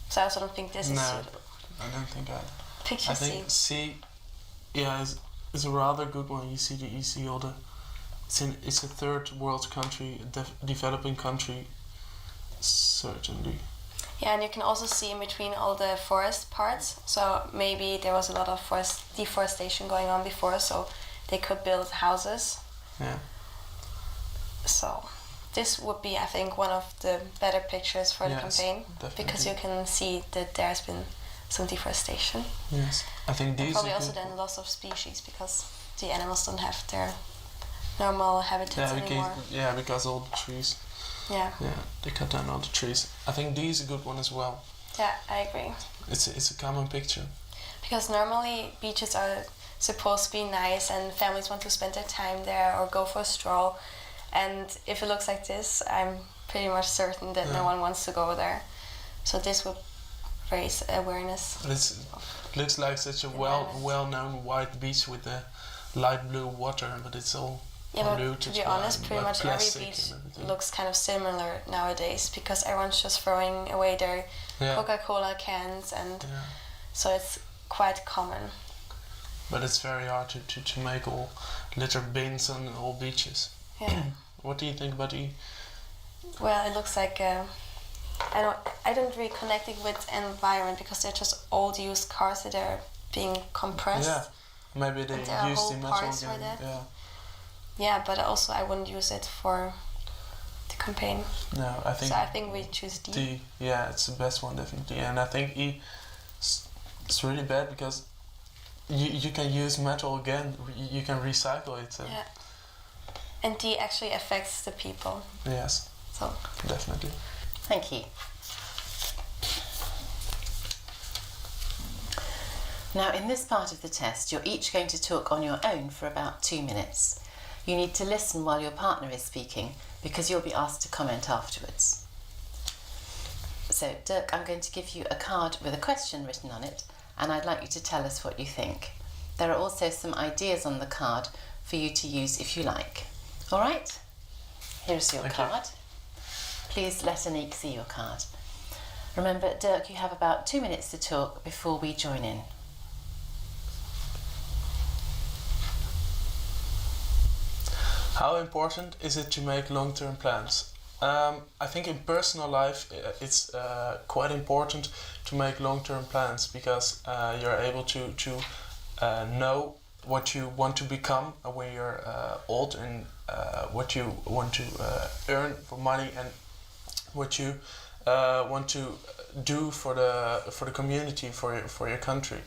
So I also don't think this is No, suitable. I don't think I. Picture I think C. C, yeah, is a rather good one. You see all the. It's a third world country, developing country. Certainly. Yeah, and you can also see in between all the forest parts. So maybe there was a lot of deforestation going on before, so they could build houses. Yeah. So this would be, I think, one of the better pictures for the Yes, campaign, because you definitely. can see that there's been some deforestation. Yes. I think And these probably are also good. then loss of species, because the animals don't have their normal habitats anymore. Because all the trees. Yeah, Yeah, they cut down all the trees. I think D is a good one as well. yeah, I agree. It's a common picture. Because normally beaches are supposed to be nice and families want to spend their time there or go for a stroll. And if it looks like this, I'm pretty much certain that no one wants to go there. So this would raise awareness. But it looks like such a Environment. well-known white beach with the light blue water, but it's all Yeah, but to polluted be by- honest, pretty by much every plastic beach and everything. looks kind of similar nowadays, because everyone's just throwing away their Yeah. Coca-Cola cans, and Yeah. so it's quite common. But it's very hard to make all litter bins on all beaches. Yeah. What do you think about E? Well, it looks like I don't really connect it with environment, because they're just old used cars that are being compressed. Yeah, maybe they And there are use whole the metal parks for again. that. Yeah. Yeah, but also I wouldn't use it for the campaign. No, I think So I think we choose D. D. Yeah, it's the best one definitely, and I think E. It's really bad because you can use metal again. You can recycle it. Yeah. And D actually affects the people. Yes, So definitely. Thank you. Now, in this part of the test, you're each going to talk on your own for about 2 minutes. You need to listen while your partner is speaking, because you'll be asked to comment afterwards. So, Dirk, I'm going to give you a card with a question written on it, and I'd like you to tell us what you think. There are also some ideas on the card for you to use if you like. All right? Here's your Thank you. card. Please let Anique see your card. Remember, Dirk, you have about 2 minutes to talk before we join in. How important is it to make long-term plans? I think in personal life it's quite important to make long-term plans, because you're able to know what you want to become when you're old, and what you want to earn for money, and what you want to do for the community, for your country.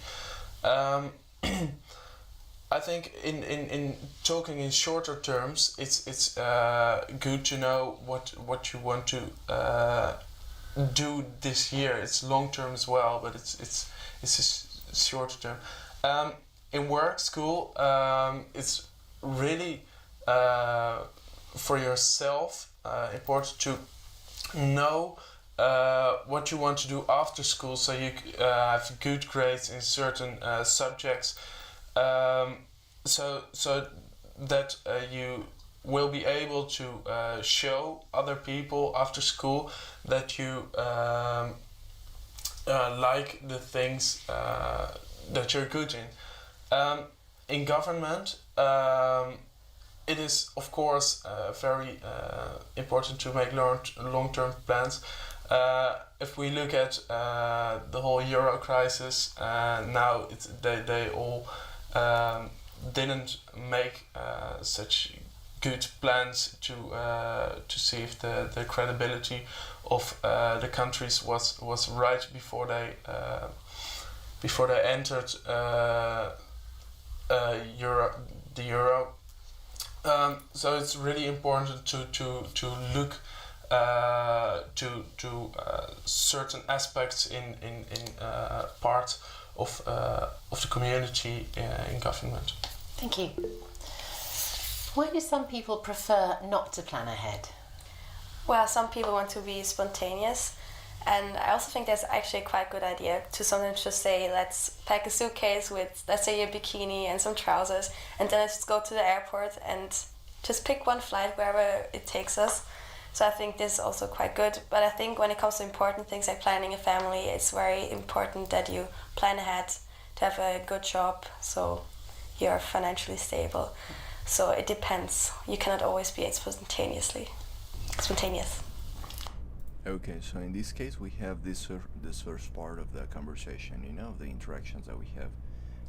I think in talking in shorter terms, it's good to know what you want to do this year. It's long term as well, but it's a shorter term. In work, school, it's really for yourself important to know what you want to do after school, so you have good grades in certain subjects. So that you will be able to show other people after school that you like the things that you're good in. In government, it is of course very important to make long-term plans. If we look at the whole Euro crisis, now they all didn't make such good plans to see if the credibility of the countries was right before they entered the euro. So it's really important to look to certain aspects in part of the community in government. Thank you. Why do some people prefer not to plan ahead? Well, some people want to be spontaneous, and I also think that's actually a quite good idea to sometimes just say, let's pack a suitcase with, let's say, a bikini and some trousers, and then let's just go to the airport and just pick one flight wherever it takes us. So I think this is also quite good. But I think when it comes to important things like planning a family, it's very important that you plan ahead to have a good job so you're financially stable. So it depends. You cannot always be spontaneous. Okay, so in this case we have this first part of the conversation, the interactions that we have.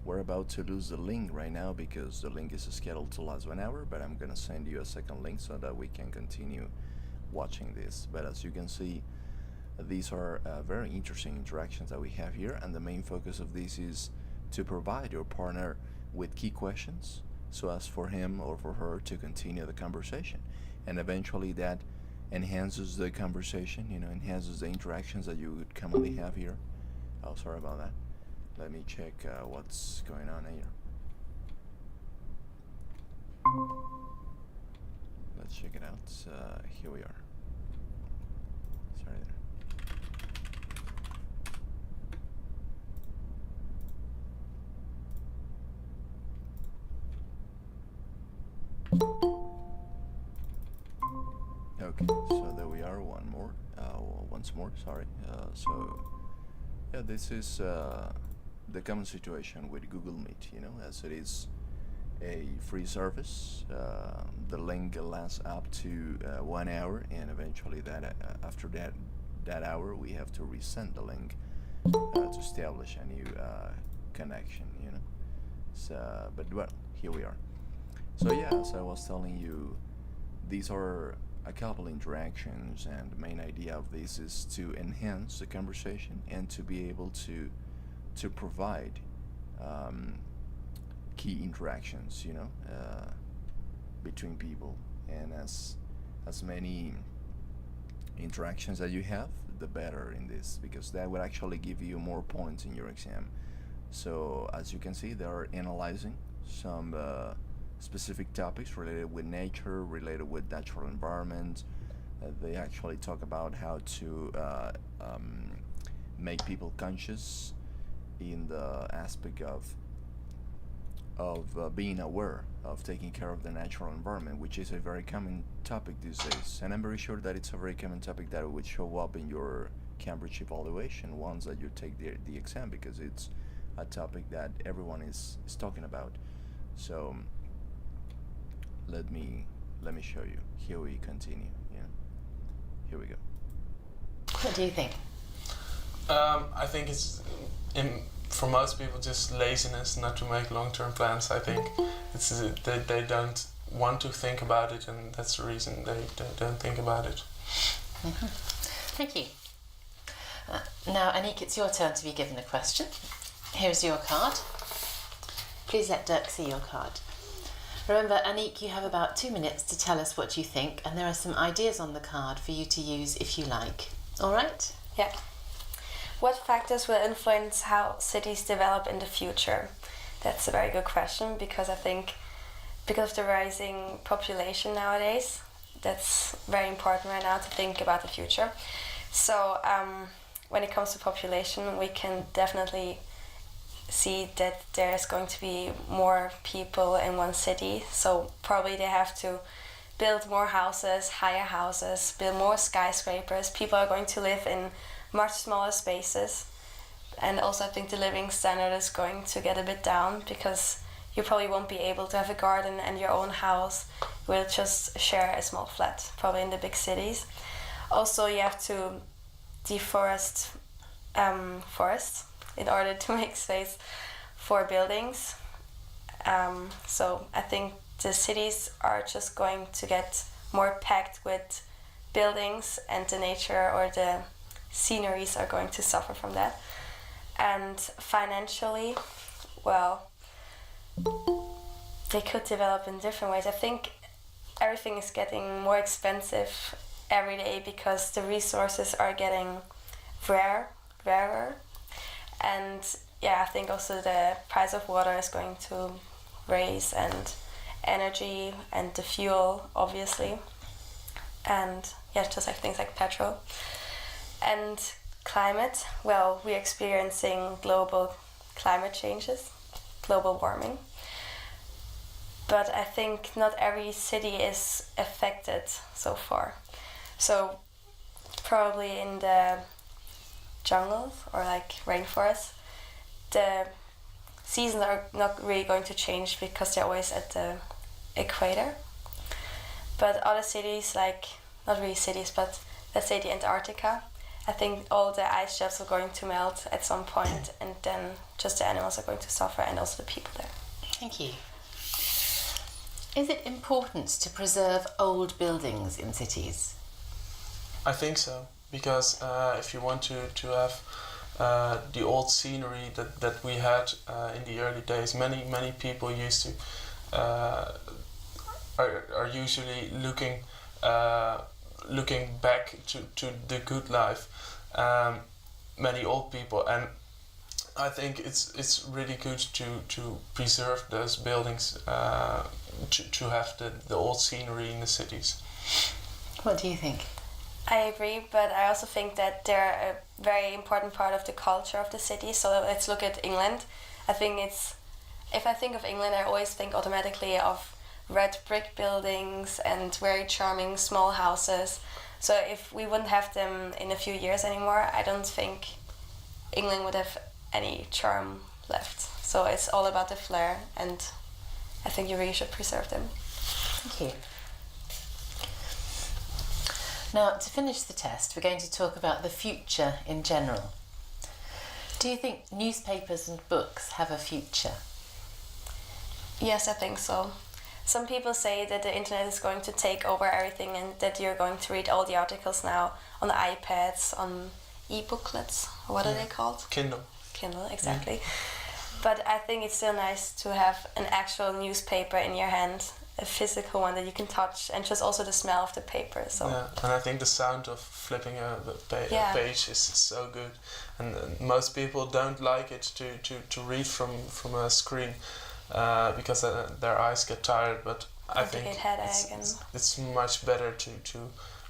We're about to lose the link right now because the link is scheduled to last 1 hour, but I'm gonna send you a second link so that we can continue watching this. But as you can see, these are very interesting interactions that we have here, and the main focus of this is to provide your partner with key questions so as for him or for her to continue the conversation, and eventually that enhances the conversation, enhances the interactions that you would commonly have here. Oh, sorry about that. Let me check what's going on here. Let's check it out. Here we are. Sorry there. Okay, so there we are. Once more. Sorry. So yeah, this is the common situation with Google Meet. As it is a free service. The link lasts up to 1 hour, and eventually after that hour we have to resend the link to establish a new connection. So, but well, here we are. So yeah, as I was telling you, these are a couple interactions, and the main idea of this is to enhance the conversation and to be able to provide key interactions, between people. And as many interactions that you have, the better in this, because that would actually give you more points in your exam. So as you can see, they are analyzing some specific topics related with nature, related with natural environment. They actually talk about how to make people conscious in the aspect of being aware of taking care of the natural environment, which is a very common topic these days. And I'm very sure that it's a very common topic that would show up in your Cambridge evaluation once that you take the exam, because it's a topic that everyone is talking about. So let me show you. Here we continue. Here we go. What do you think? I think it's for most people just laziness not to make long-term plans. I think it's they don't want to think about it, and that's the reason they don't think about it. Mm-hmm. Thank you. Now, Aniek, it's your turn to be given a question. Here's your card. Please let Dirk see your card. Remember, Aniek, you have about 2 minutes to tell us what you think, and there are some ideas on the card for you to use if you like. All right? Yeah. What factors will influence how cities develop in the future? That's a very good question, because I think because of the rising population nowadays, that's very important right now to think about the future. So when it comes to population, we can definitely see that there's going to be more people in one city, so probably they have to build more houses, higher houses, build more skyscrapers. People are going to live in much smaller spaces, and also I think the living standard is going to get a bit down, because you probably won't be able to have a garden and your own house. You will just share a small flat, probably in the big cities. Also, you have to deforest forests in order to make space for buildings. So I think the cities are just going to get more packed with buildings and the nature or the sceneries are going to suffer from that. And financially, well, they could develop in different ways. I think everything is getting more expensive every day because the resources are getting rarer. And yeah, I think also the price of water is going to raise, and energy and the fuel, obviously. And yeah, just like things like petrol. And climate, well, we're experiencing global climate changes, global warming. But I think not every city is affected so far. So probably in the jungles or like rainforests, the seasons are not really going to change because they're always at the equator. But other cities, like, not really cities, but let's say the Antarctica, I think all the ice shelves are going to melt at some point, and then just the animals are going to suffer, and also the people there. Thank you. Is it important to preserve old buildings in cities? I think so, because if you want to have the old scenery that we had in the early days, many people used to are usually looking back to the good life. Many old people, and I think it's really good to preserve those buildings, to have the old scenery in the cities. What do you think? I agree, but I also think that they're a very important part of the culture of the city. So let's look at England. If I think of England, I always think automatically of red brick buildings and very charming small houses. So if we wouldn't have them in a few years anymore, I don't think England would have any charm left. So it's all about the flair, and I think you really should preserve them. Thank you. Now, to finish the test, we're going to talk about the future in general. Do you think newspapers and books have a future? Yes, I think so. Some people say that the internet is going to take over everything, and that you're going to read all the articles now on the iPads, on e-booklets, or what are they called? Kindle, exactly. But I think it's still nice to have an actual newspaper in your hand, a physical one that you can touch, and just also the smell of the paper. So yeah, and I think the sound of flipping a page is so good, and most people don't like it to read from a screen because their eyes get tired. But I think it's much better to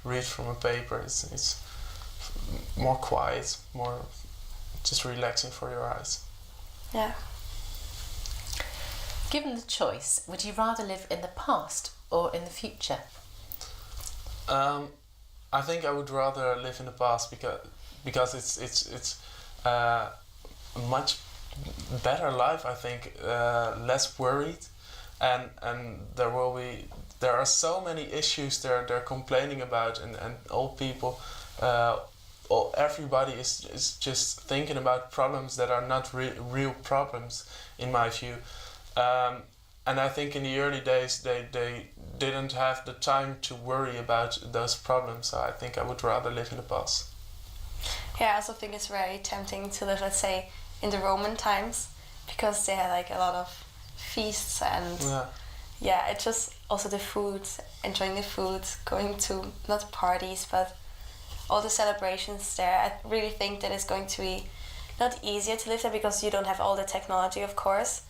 read from a paper. It's more quiet, more just relaxing for your eyes. Yeah. Given the choice, would you rather live in the past or in the future? I think I would rather live in the past because it's a much better life. I think less worried, and there are so many issues they're complaining about, and old people. Everybody is just thinking about problems that are not real problems, in my view. And I think in the early days they didn't have the time to worry about those problems. So I think I would rather live in the past. Yeah, I also think it's very tempting to live, let's say, in the Roman times, because they had like a lot of feasts, and yeah, it's just also the food, enjoying the food, going to not parties but all the celebrations there. I really think that it's going to be not easier to live there because you don't have all the technology, of course.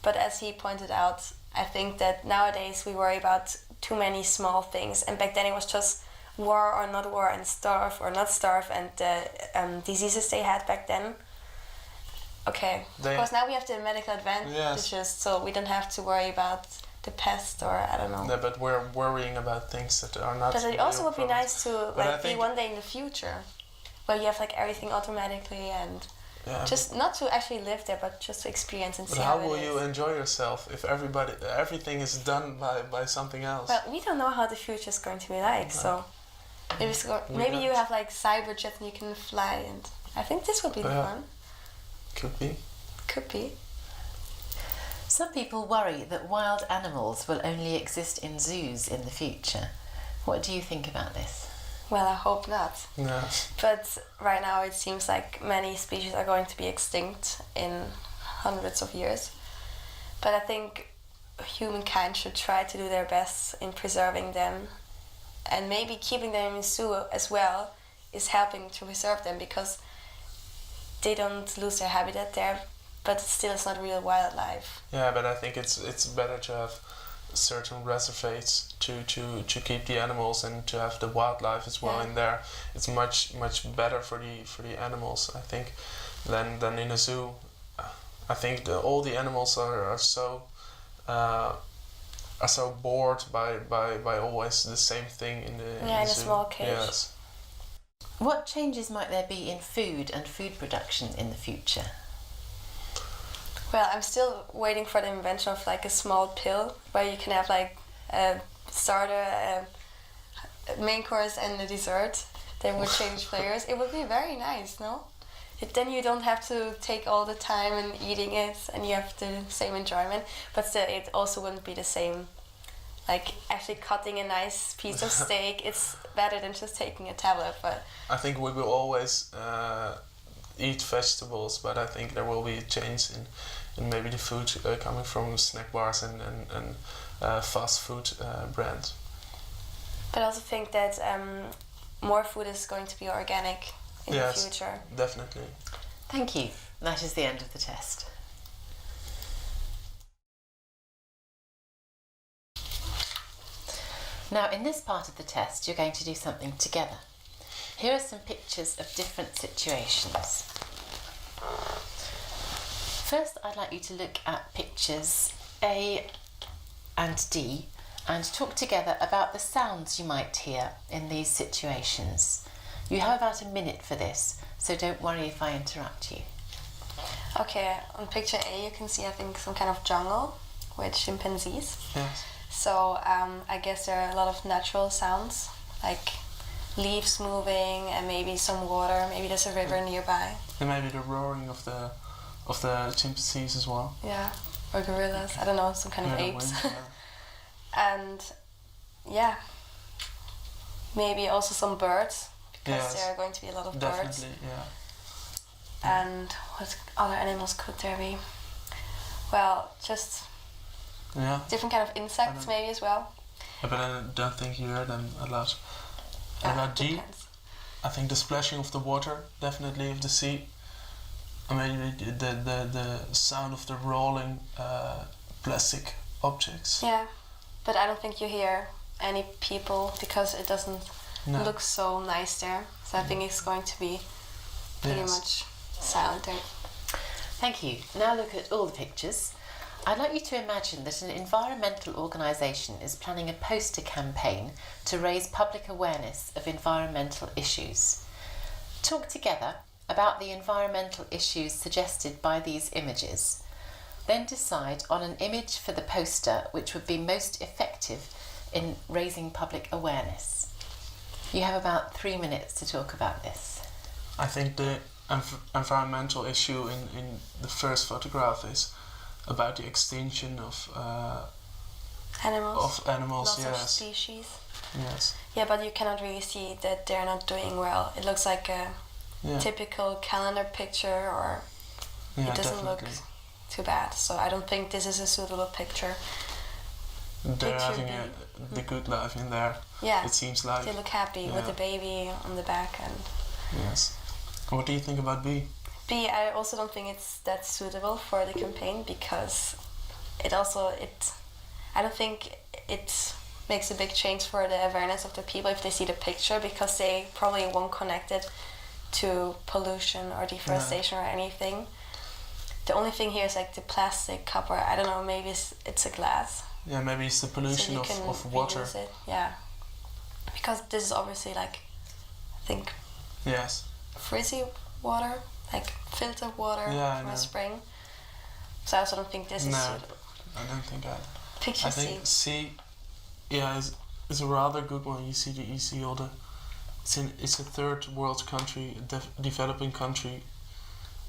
But as he pointed out, I think that nowadays we worry about too many small things, and back then it was just war or not war, and starve or not starve, and the diseases they had back then. Okay, of course now we have the medical advantages, so we don't have to worry about the pest, or I don't know. No, but we're worrying about things that are not. But it also would be nice to be one day in the future, where you have like everything automatically, and just not to actually live there, but just to experience and see how it is. How will you enjoy yourself if everything is done by something else? Well, we don't know how the future is going to be like, so maybe you have like cyber jets and you can fly, and I think this would be fun. Could be. Could be. Some people worry that wild animals will only exist in zoos in the future. What do you think about this? Well, I hope not. Yeah. But right now it seems like many species are going to be extinct in hundreds of years. But I think humankind should try to do their best in preserving them, and maybe keeping them in zoo as well is helping to preserve them, because they don't lose their habitat there, but still it's not real wildlife. Yeah, but I think it's better to have certain reservates to keep the animals and to have the wildlife as well in there. It's much better for the animals, I think, than in a zoo. I think all the animals are so bored by always the same thing in the in a zoo. small cage. Yes. What changes might there be in food and food production in the future? Well, I'm still waiting for the invention of like a small pill where you can have like a starter, a main course, and a dessert. They would change flavors. It would be very nice, no? Then you don't have to take all the time in eating it, and you have the same enjoyment. But still, it also wouldn't be the same. Like actually cutting a nice piece of steak, it's better than just taking a tablet. But I think we will always eat vegetables, but I think there will be a change in maybe the food coming from snack bars and fast food brands. But I also think that more food is going to be organic in the future. Definitely. Thank you. That is the end of the test. Now, in this part of the test, you're going to do something together. Here are some pictures of different situations. First, I'd like you to look at pictures A and D and talk together about the sounds you might hear in these situations. You have about a minute for this, so don't worry if I interrupt you. Okay, on picture A you can see, I think, some kind of jungle with chimpanzees. Yes. So I guess there are a lot of natural sounds, like leaves moving and maybe some water, maybe there's a river nearby. And maybe the roaring of the chimpanzees as well. Yeah, or gorillas, I don't know, some kind of Yeah, apes. yeah. And yeah, maybe also some birds, because Yes, there are going to be a lot of definitely, birds. yeah. And what other animals could there be? Well, just Yeah. different kind of insects maybe as well. Yeah, but I don't think you hear them a lot. And about D, Depends. I think the splashing of the water, definitely, of the sea. I mean, the sound of the rolling plastic objects. Yeah, but I don't think you hear any people because it doesn't No. look so nice there. So I think it's going to be pretty Yes. much silent there. Thank you. Now look at all the pictures. I'd like you to imagine that an environmental organisation is planning a poster campaign to raise public awareness of environmental issues. Talk together about the environmental issues suggested by these images. Then decide on an image for the poster which would be most effective in raising public awareness. You have about 3 minutes to talk about this. I think the environmental issue in the first photograph is about the extinction of Animals. animals. Lots of Yes, species. yes, Yeah, but you cannot really see that they're not doing well. It looks like a yeah, typical calendar picture, or yeah, it doesn't definitely. look too bad. So I don't think this is a suitable picture. They're Picture having the good life in there. Yeah, It seems like. they look happy with the Yeah. baby on the back. And Yes. What do you think about B? B, I also don't think it's that suitable for the campaign, because I don't think it makes a big change for the awareness of the people if they see the picture, because they probably won't connect it to pollution or deforestation or anything. The only thing here is like the plastic copper. I don't know, maybe it's a glass. Yeah, maybe it's the pollution so you of can water. reuse it. Yeah, because this is obviously like, I think, Yes. frizzy water, like filtered water Yeah, I from know. a spring. So I also don't think this is No, suitable. I don't think I. Picture I think C. C, yeah, is a rather good one. You see all the. It's a third world country, developing country.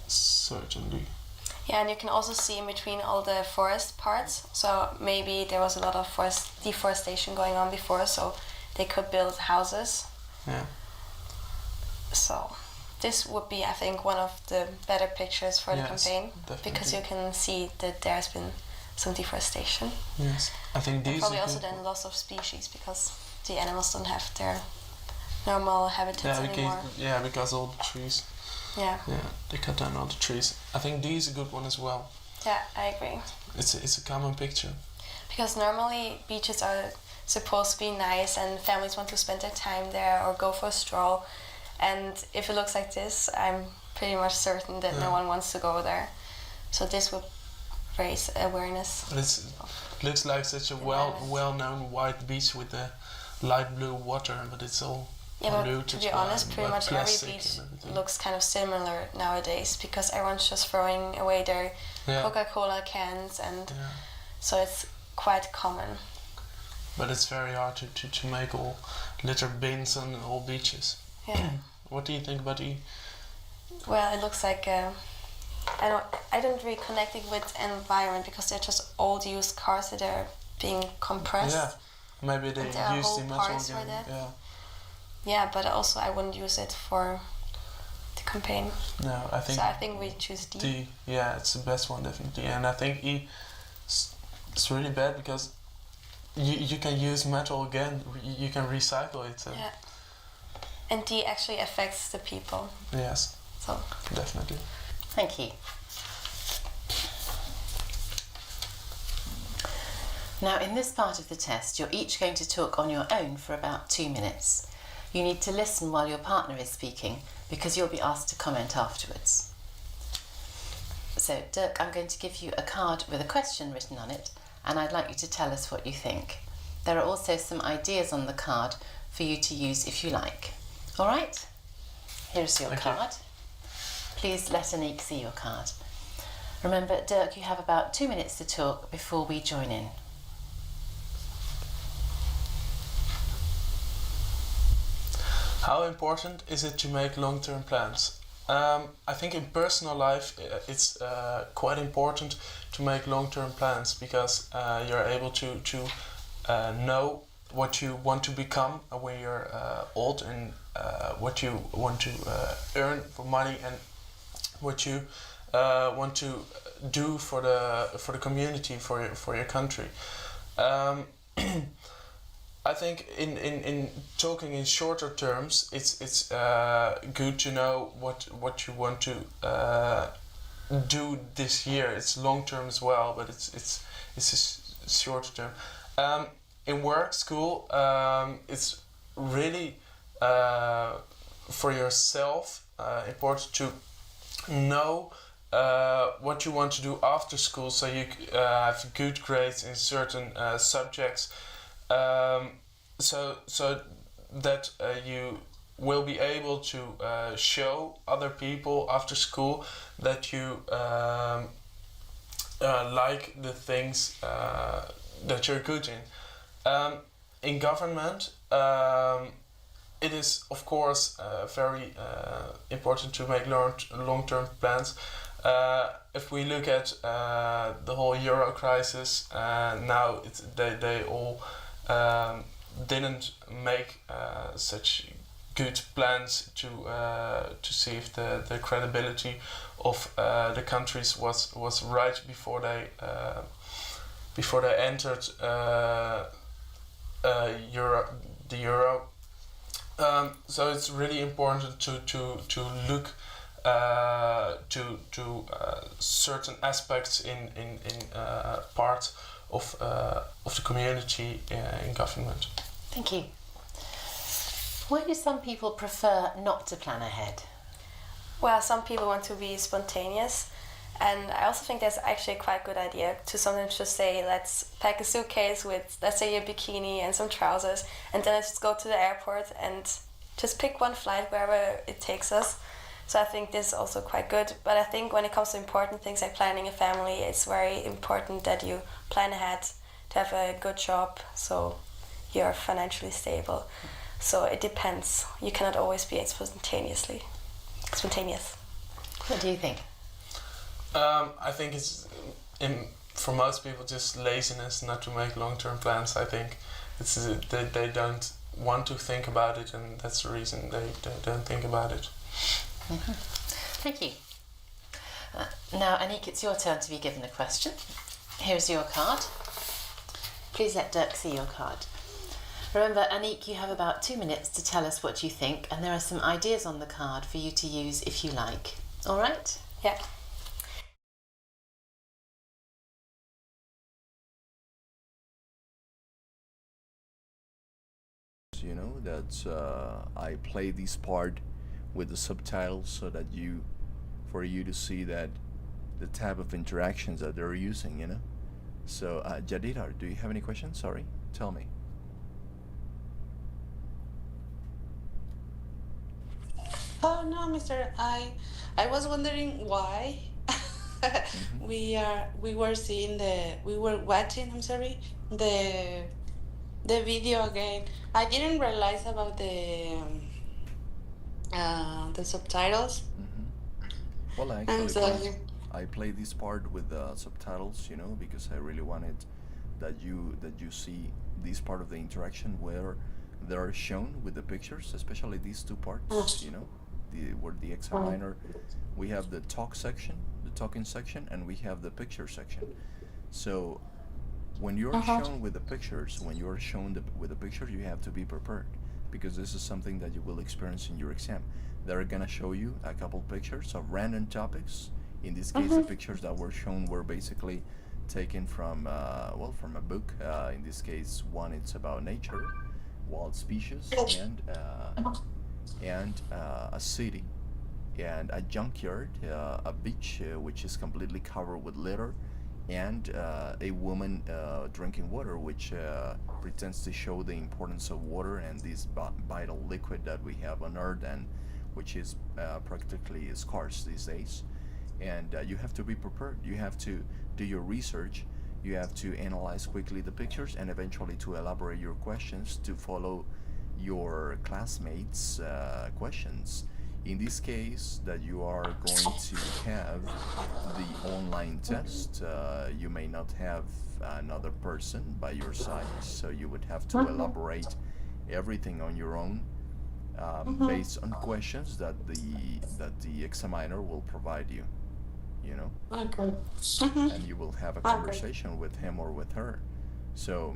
Certainly. Yeah, and you can also see in between all the forest parts. So maybe there was a lot of deforestation going on before, so they could build houses Yeah. So this would be, I think, one of the better pictures for the Yes, campaign, definitely. because you can see that there's been some deforestation. Yes. I think And these probably are also good. then loss of species, because the animals don't have their normal habitats anymore. Because all the trees. Yeah, Yeah, they cut down all the trees. I think D is a good one as well. yeah, I agree. It's a common picture. Because normally beaches are supposed to be nice and families want to spend their time there or go for a stroll. And if it looks like this, I'm pretty much certain that no one wants to go there. So this would raise awareness. It looks like such a Environment. well-known white beach with the light blue water, but it's all Yeah, but to polluted be by- honest, by pretty much every plastic beach and everything. looks kind of similar nowadays, because everyone's just throwing away their Yeah. Coca-Cola cans, and Yeah. so it's quite common. But it's very hard to make all litter bins on all beaches. Yeah. What do you think about E? Well, it looks like I don't really connect it with environment, because they're just old used cars that are being compressed. Yeah, maybe they And there are use the whole metal parts for again. that. Yeah. Yeah, but also I wouldn't use it for the campaign. No, I think So I think we choose D. D. Yeah, it's the best one definitely. And I think E, it's really bad because you can use metal again. You can recycle it. Yeah. And D actually affects the people. Yes, So definitely. Thank you. Now, in this part of the test, you're each going to talk on your own for about 2 minutes. You need to listen while your partner is speaking, because you'll be asked to comment afterwards. So, Dirk, I'm going to give you a card with a question written on it, and I'd like you to tell us what you think. There are also some ideas on the card for you to use if you like. All right? Here's your Thank you. card. Please let Anique see your card. Remember, Dirk, you have about 2 minutes to talk before we join in. How important is it to make long-term plans? I think in personal life it's quite important to make long-term plans, because you're able to know what you want to become when you're old, and what you want to earn for money, and what you want to do for the community, for your country. I think in talking in shorter terms, it's good to know what you want to do this year. It's long term as well, but it's a shorter term. In work, school, it's really for yourself important to know what you want to do after school, so you have good grades in certain subjects. So that you will be able to show other people after school that you like the things that you're good in. In government, it is of course very important to make long-term plans. If we look at the whole Euro crisis, now they all didn't make such good plans to see if the credibility of the countries was right before they entered the euro. So it's really important to look to certain aspects in parts of the community in government. Thank you. Why do some people prefer not to plan ahead? Well, some people want to be spontaneous, and I also think that's actually a quite good idea to sometimes just say, let's pack a suitcase with, let's say, a bikini and some trousers, and then let's just go to the airport and just pick one flight wherever it takes us. So I think this is also quite good. But I think when it comes to important things like planning a family, it's very important that you plan ahead to have a good job, so you're financially stable. So it depends. You cannot always be spontaneous. What do you think? I think it's for most people just laziness not to make long-term plans. I think it's they don't want to think about it, and that's the reason they don't think about it. Thank you. Now, Anique, it's your turn to be given a question. Here's your card. Please let Dirk see your card. Remember, Anique, you have about 2 minutes to tell us what you think, and there are some ideas on the card for you to use if you like. All right? Yeah. You know that I play this part with the subtitles so that for you to see that the type of interactions that they're using, you know. So Jadida, do you have any questions? Sorry, tell me. Oh no, Mr. I was wondering why we were watching, I'm sorry, the video again. I didn't realize about the subtitles. Well, I I'm actually sorry. I play this part with subtitles, you know, because I really wanted that you see this part of the interaction where they're shown with the pictures, especially these two parts, you know, where the examiner, we have the talking section, and we have the picture section. So when you're shown with the pictures, you have to be prepared, because this is something that you will experience in your exam. They're gonna show you a couple pictures of random topics. In this case, the pictures that were shown were basically taken from from a book. In this case, one it's about nature, wild species, and a city, and a junkyard, a beach which is completely covered with litter, and a woman drinking water, which pretends to show the importance of water and this vital liquid that we have on Earth, and which is practically scarce these days. And you have to be prepared. You have to do your research. You have to analyze quickly the pictures, and eventually to elaborate your questions to follow your classmates' questions. In this case, that you are going to have the online test, you may not have another person by your side, so you would have to elaborate everything on your own, based on questions that the examiner will provide you. You know, Okay. and you will have a conversation with him or with her. So,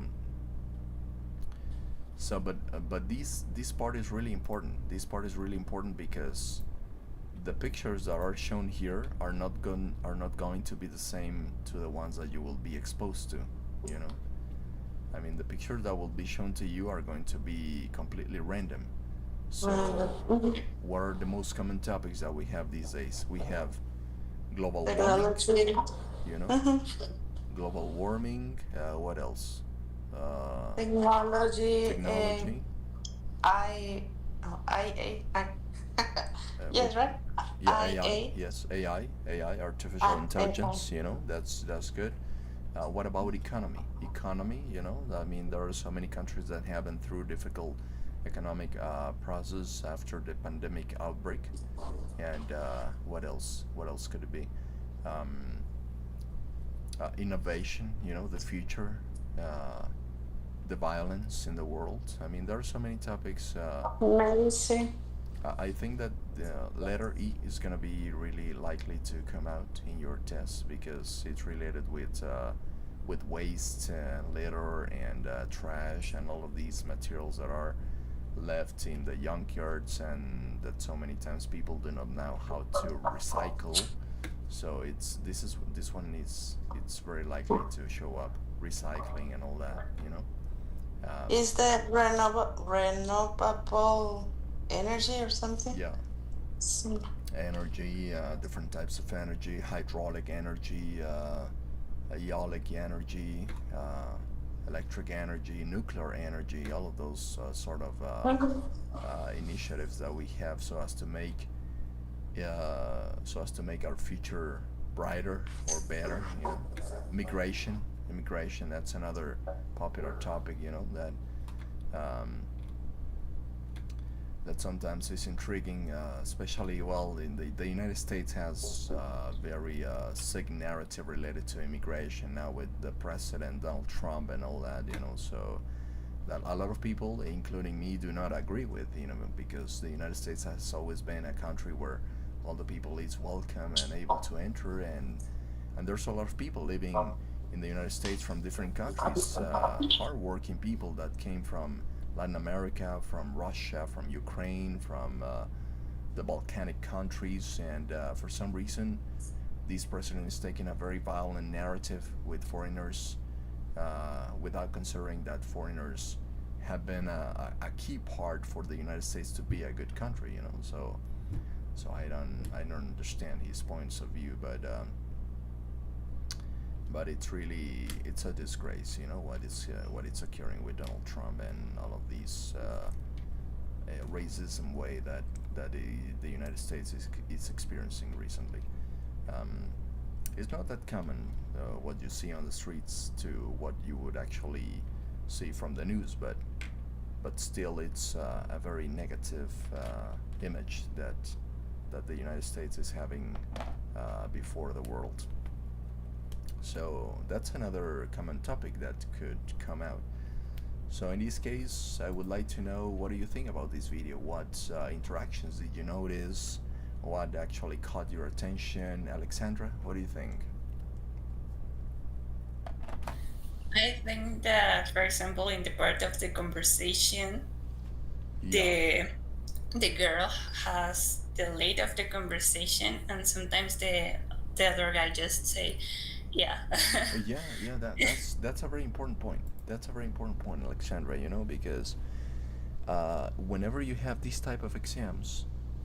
but this part is really important. This part is really important because the pictures that are shown here are not going to be the same to the ones that you will be exposed to. You know, I mean, the pictures that will be shown to you are going to be completely random. So, what are the most common topics that we have these days? We have global warming, Technology. you know, global warming. What else? Technology. Technology. I. Yes, right. Yeah, AI. IA. Yes, AI, artificial intelligence. You know, that's good. What about economy? Economy. You know, I mean, there are so many countries that have been through difficult economic process after the pandemic outbreak. And what else? What else could it be? Innovation, you know, the future, the violence in the world. I mean, there are so many topics. Medicine. I think that the letter E is going to be really likely to come out in your test because it's related with waste and litter and trash and all of these materials that are left in the junkyards, and that so many times people do not know how to recycle. So it's very likely to show up, recycling and all that, you know. Is that renewable energy or something? Yeah, energy, different types of energy, hydraulic energy, eolic energy, electric energy, nuclear energy, all of those sort of initiatives that we have so as to make our future brighter or better. You know, immigration. That's another popular topic. You know, that sometimes is intriguing, especially in the United States has a very sick narrative related to immigration now with the president Donald Trump and all that, you know. So that a lot of people, including me, do not agree with. Because the United States has always been a country where all the people is welcome and able to enter, and there's a lot of people living in the United States from different countries, hardworking people that came from Latin America, from Russia, from Ukraine, from the Balkanic countries, and for some reason, this president is taking a very violent narrative with foreigners, without considering that foreigners have been a key part for the United States to be a good country. So I don't understand his points of view, but it's a disgrace, what is occurring with Donald Trump and all of these racism way that the United States is experiencing recently. It's not that common what you see on the streets to what you would actually see from the news, but still it's a very negative image that the United States is having before the world. So that's another common topic that could come out. So in this case, I would like to know, what do you think about this video? What interactions did you notice? What actually caught your attention? Alexandra, what do you think? I think that, for example, in the part of the conversation, the girl has the lead of the conversation, and sometimes the other guy just say, yeah. That's a very important point. That's a very important point, Alexandra, because whenever you have these type of exams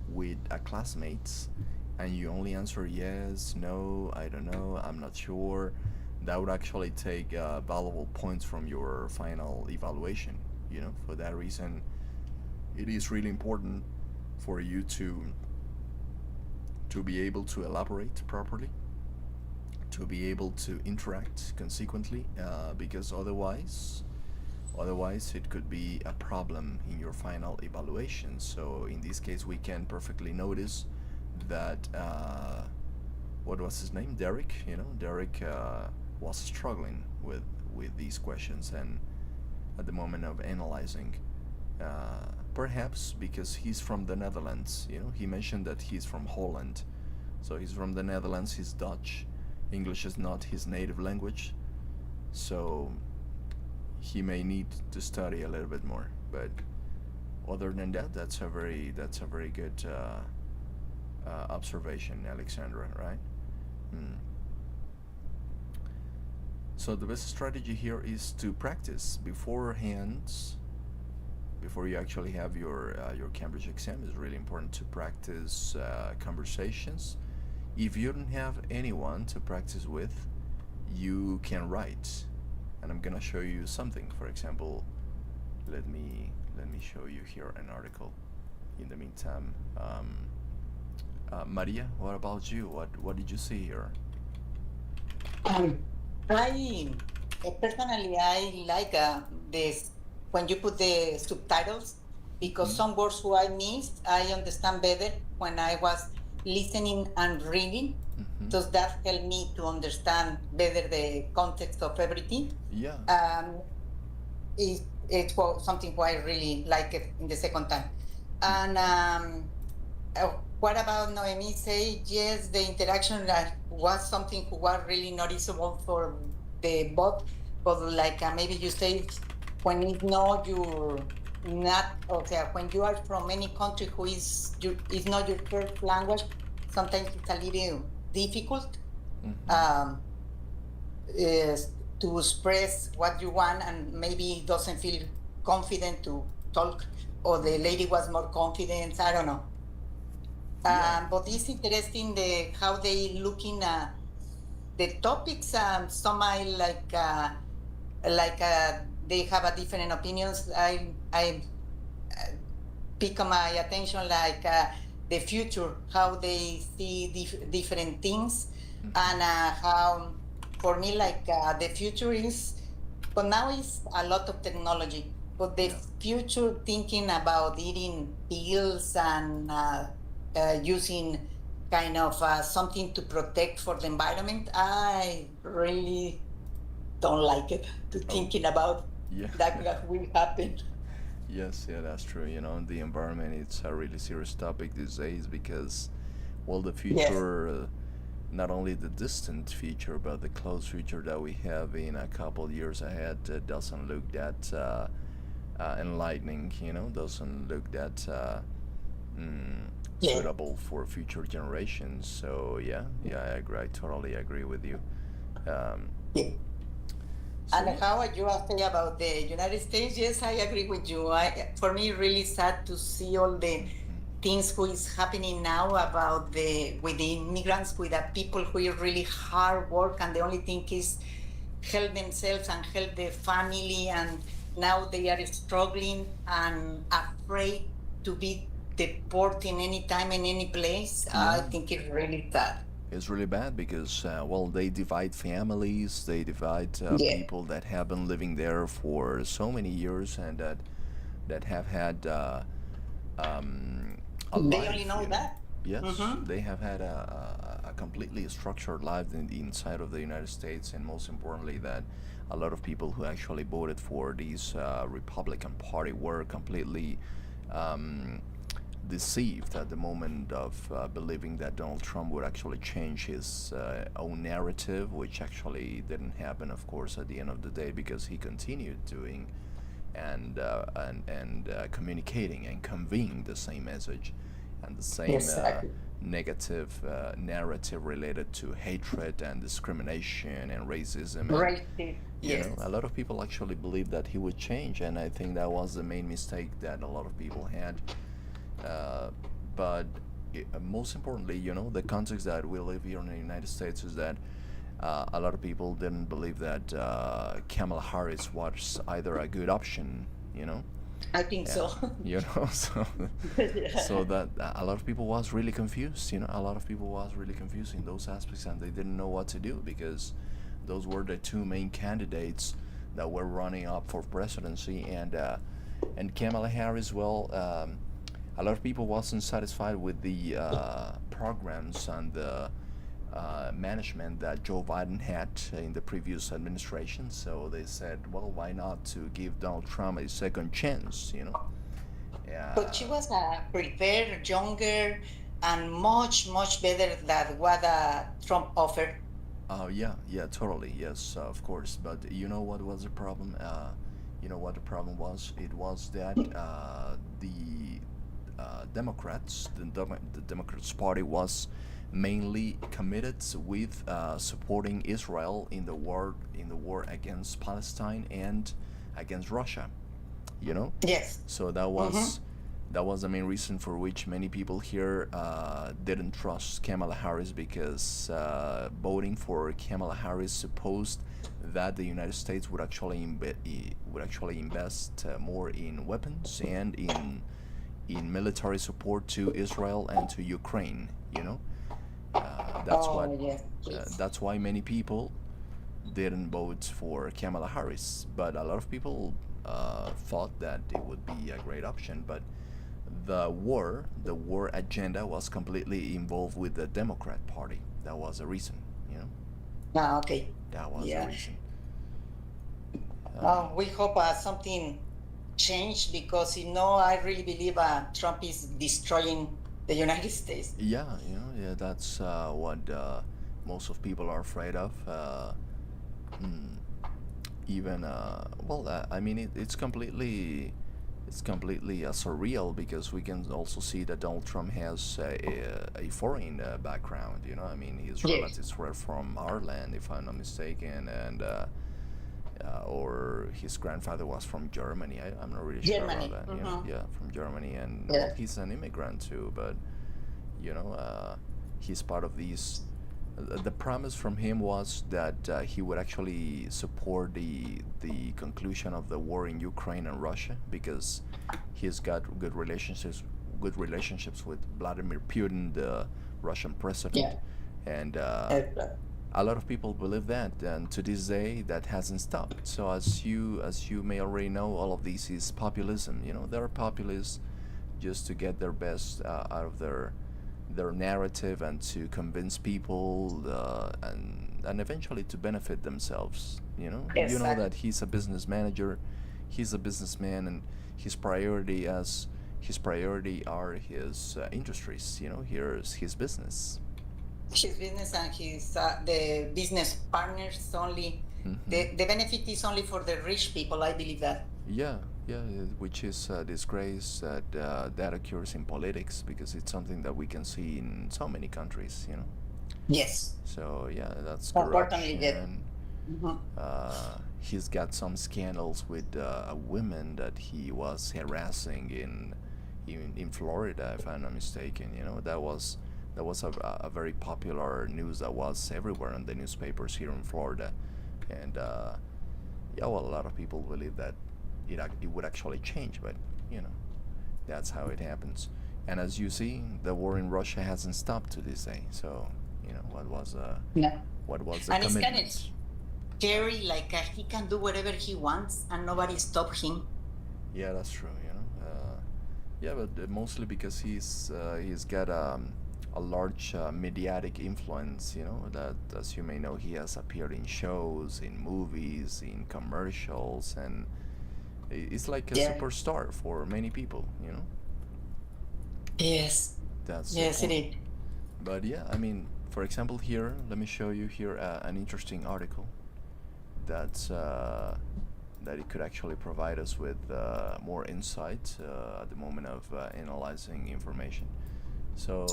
with classmates and you only answer yes, no, I don't know, I'm not sure, that would actually take valuable points from your final evaluation. For that reason, it is really important for you to be able to elaborate properly, to be able to interact consequently, because otherwise it could be a problem in your final evaluation. So in this case, we can perfectly notice that what was his name, Derek? Derek was struggling with these questions, and at the moment of analyzing, perhaps because he's from the Netherlands. He mentioned that he's from Holland, so he's from the Netherlands. He's Dutch. English is not his native language, so he may need to study a little bit more. But other than that, that's a very good observation, Alexandra, right? So the best strategy here is to practice beforehand. Before you actually have your Cambridge exam, it's really important to practice conversations. If you don't have anyone to practice with, you can write, and I'm gonna show you something. For example, let me show you here an article. In the meantime, Maria, what about you? What did you see here? I personally like this when you put the subtitles, because some words who I missed, I understand better when I was listening and reading. Does that help me to understand better the context of everything? Yeah. It's something who I really like it in the second time. And what about Noemi say? Yes, the interaction was something who was really noticeable for the both, but like maybe you say, when you know you're not, okay, when you are from any country who is not your first language, sometimes it's a little difficult to express what you want, and maybe doesn't feel confident to talk, or the lady was more confident, I don't know. But it's interesting how they looking at the topics. Some I like they have a different opinions. I pick my attention the future, how they see different things, and how for me the future is, but now is a lot of technology, but the future thinking about eating pills and using kind of something to protect for the environment, I really don't like it, thinking about Yeah. that will happen. Yes, yeah, that's true. You know, the environment, it's a really serious topic these days because, well, the Yes. future, not only the distant future, but the close future that we have in a couple years ahead doesn't look that enlightening, you know, doesn't look that mm, Yeah. suitable for future generations. So, yeah, I agree. I totally agree with you. Um, Yeah. so, And yeah. how you are saying about the United States? Yes, I agree with you. For me, really sad to see all the things who is happening now about with the immigrants, with the people who are really hard work, and the only thing is help themselves and help their family, and now they are struggling and afraid to be deported in any time in any place. I Yeah. think it's really sad. It's really bad because, well, they divide families, they divide Yeah. people that have been living there for so many years and that have had a They life, only know you know. that. Yes, Mhm. they have had a completely structured life inside of the United States, and most importantly, that a lot of people who actually voted for this Republican Party were completely um, deceived at the moment of believing that Donald Trump would actually change his own narrative, which actually didn't happen, of course, at the end of the day, because he continued doing and communicating and conveying the same message and the same Exactly. negative narrative related to hatred and discrimination and racism. And, Racist. you Yes. know, a lot of people actually believed that he would change, and I think that was the main mistake that a lot of people had. But most importantly, you know, the context that we live here in the United States is that a lot of people didn't believe that Kamala Harris was either a good option, you know. I think so. You know, so Yeah. so that a lot of people was really confused. You know, a lot of people was really confused in those aspects, and they didn't know what to do because those were the two main candidates that were running up for presidency, and Kamala Harris. Well, a lot of people wasn't satisfied with the programs and the management that Joe Biden had in the previous administration. So they said, well, why not to give Donald Trump a second chance, you know? But she was prepared, younger, and much, much better than what Trump offered. Yeah, totally. Yes, of course. But you know what was the problem? You know what the problem was? It was that the Democrats, the Democrats Party was mainly committed with supporting Israel in the war against Palestine and against Russia. You know. Yes. So that was the main reason for which many people here didn't trust Kamala Harris, because voting for Kamala Harris supposed that the United States would actually invest more in weapons and in military support to Israel and to Ukraine. You know, Yes. that's why many people didn't vote for Kamala Harris, but a lot of people thought that it would be a great option. But the war agenda was completely involved with the Democrat Party. That was the reason, you know. Okay. That was the reason. We hope something changed, because I really believe Trump is destroying the United States. Yeah, you know, yeah, that's what most of people are afraid of. Even well, I mean, it's completely surreal, because we can also see that Donald Trump has a foreign background. You know, I mean, his Yes. relatives were from Ireland, if I'm not mistaken, and or his grandfather was from Germany. I'm not really sure Germany, about that. You know? Yeah, from Germany, and Yeah. well, he's an immigrant too. But you know, he's part of these. The promise from him was that he would actually support the conclusion of the war in Ukraine and Russia, because he's got good relationships with Vladimir Putin, the Russian president, and a lot of people believe that, and to this day that hasn't stopped. So as you may already know, all of this is populism. You know, they're populists just to get their best out of their narrative and to convince people, and and eventually to benefit themselves. You know Exactly. that he's a business manager, he's a businessman, and his priority are his industries. Here's his business. His business and his the business partners only. Hmm. The benefit is only for the rich people. I believe that. Yeah, which is a disgrace that occurs in politics, because it's something that we can see in so many countries. Yes. So yeah, that's Unfortunately, yes. corruption. Mhm. He's got some scandals with a woman that he was harassing in Florida, if I'm not mistaken. That was a very popular news that was everywhere in the newspapers here in Florida, and yeah, well, a lot of people believe that it would actually change, but that's how it happens. And as you see, the war in Russia hasn't stopped to this day. So what was No. the And it's kind of commitment? scary. Like he can do whatever he wants, and nobody stop him. Yeah, that's true. Yeah, but mostly because he's got a large mediatic influence. That, as you may know, he has appeared in shows, in movies, in commercials, and it's like a Yeah. superstar for many people. Yes. That's Yes, the it point. is. But yeah, I mean, for example, here, let me show you here an interesting article that's that it could actually provide us with more insight at the moment of analyzing information. So,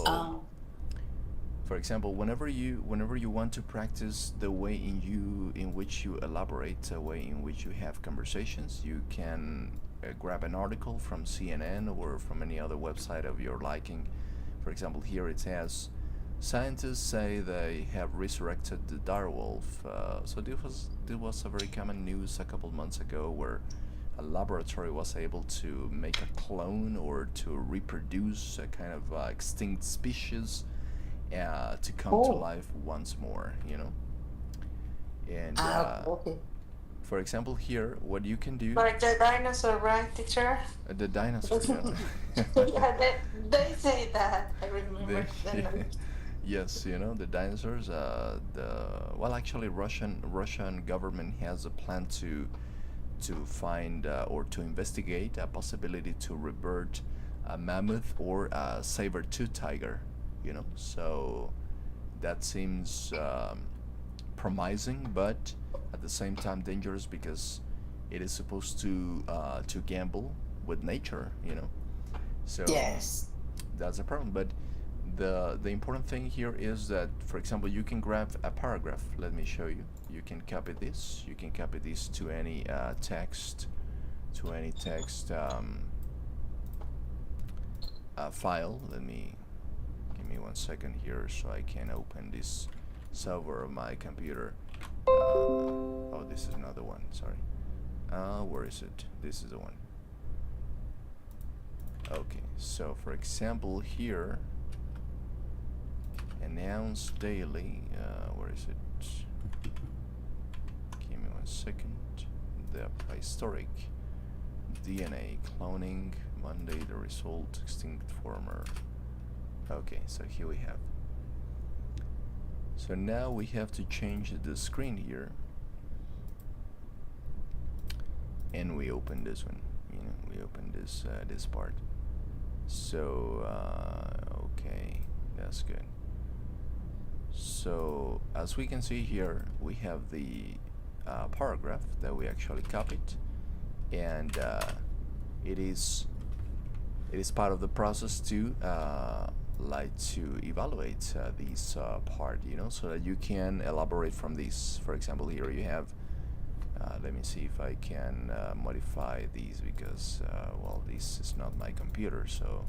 for example, whenever you want to practice the way in which you elaborate, the way in which you have conversations, you can grab an article from CNN or from any other website of your liking. For example, here it says, scientists say they have resurrected the direwolf. So this was a very common news a couple months ago, where a laboratory was able to make a clone or to reproduce a kind of extinct species to come to life once more. And Okay. for example, here, what you can do, Like the dinosaur, right, teacher? the dinosaur. Yeah, they say that. I remember. The- yes, the dinosaurs. Actually, Russian government has a plan to find or to investigate a possibility to rebirth a mammoth or a saber-tooth tiger. So that seems promising, but at the same time dangerous, because it is supposed to gamble with nature. So Yes. that's a problem. But the important thing here is that, for example, you can grab a paragraph. Let me show you. You can copy this. You can copy this to any text, file. Give me 1 second here so I can open this software of my computer. Oh, this is another one. Sorry. Where is it? This is the one. Okay. So, for example, here, announce daily. Where is it? Give me 1 second. The prehistoric DNA cloning. Monday, the result, extinct former. Okay, so here we have. So now we have to change the screen here, and we open this one. We open this part. So okay, that's good. So as we can see here, we have the paragraph that we actually copied, and it is part of the process to evaluate this part, so that you can elaborate from this. For example, here you have, let me see if I can modify these, because this is not my computer, so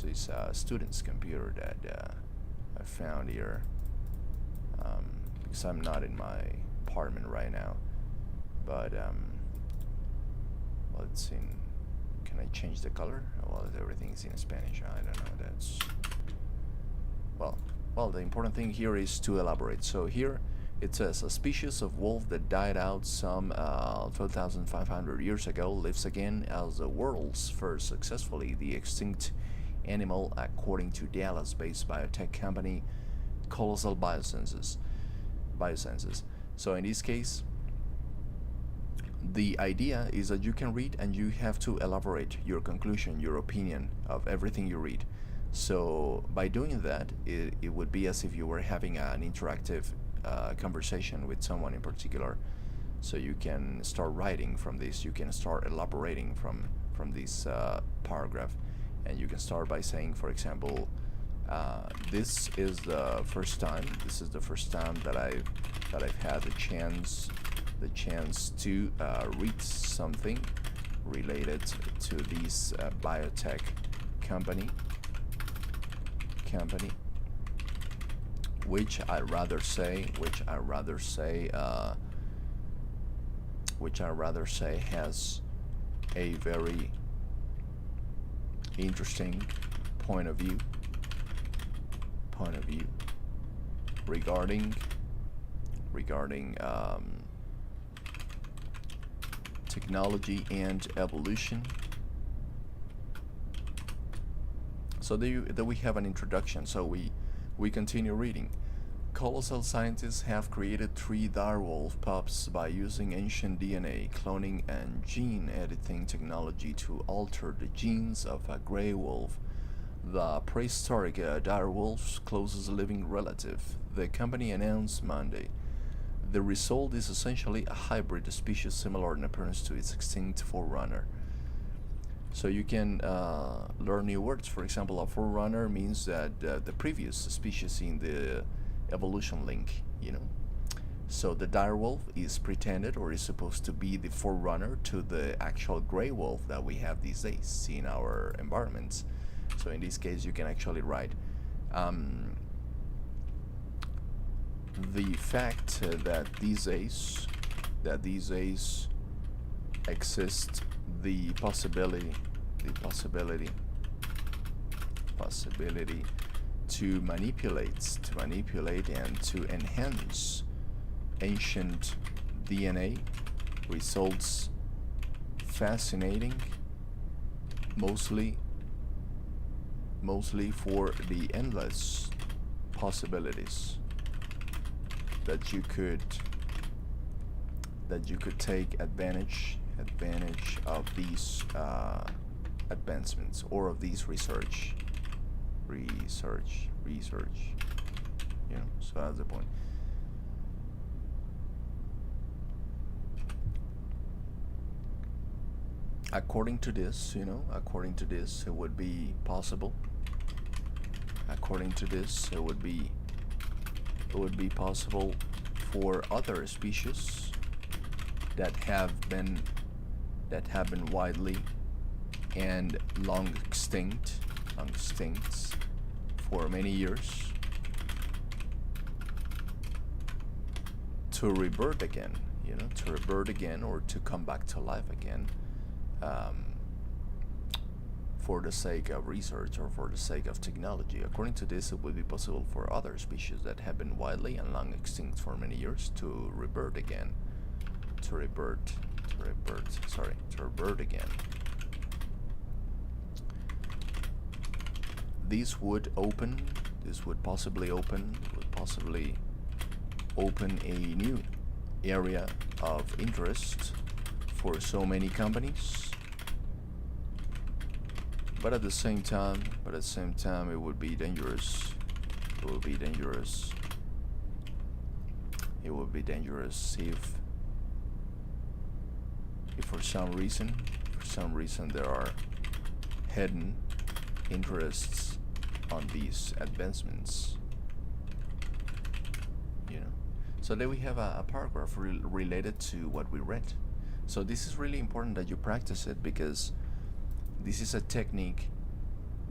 it's a student's computer that I found here, because I'm not in my apartment right now. But it's in. Can I change the color? Well, everything's in Spanish. I don't know. That's well. The important thing here is to elaborate. So here it says, a species of wolf that died out some 12,500 years ago lives again as the world's first successfully the extinct animal, according to Dallas-based biotech company Colossal Biosciences. biosciences. So in this case, the idea is that you can read and you have to elaborate your conclusion, your opinion of everything you read. So by doing that, it would be as if you were having an interactive conversation with someone in particular. So you can start writing from this, you can start elaborating from this paragraph, and you can start by saying, for example, this is the first time that I've had the chance to read something related to this biotech company, which I rather say has a very interesting point of view regarding technology and evolution. So there we have an introduction. So we continue reading. Colossal scientists have created 3 direwolf pups by using ancient DNA, cloning, and gene editing technology to alter the genes of a gray wolf, the prehistoric direwolf's closest living relative, the company announced Monday. The result is essentially a hybrid species similar in appearance to its extinct forerunner. So you can learn new words. For example, a forerunner means that the previous species in the evolution link, So the direwolf is pretended or is supposed to be the forerunner to the actual gray wolf that we have these days in our environments. So in this case, you can actually write the fact that these days exist the possibility to manipulate and to enhance ancient DNA results fascinating, mostly for the endless possibilities that you could take advantage of these advancements or of these research. So that's the point. According to this, it would be possible. According to this, it would be possible for other species that have been widely and long extinct for many years to revert again, or to come back to life again, for the sake of research or for the sake of technology. According to this, it would be possible for other species that have been widely and long extinct for many years to revert again. To revert again. This would possibly open a new area of interest for so many companies. But at the same time, it would be dangerous. It would be dangerous if for some reason there are hidden interests on these advancements. So there we have a paragraph related to what we read. So this is really important that you practice it, because this is a technique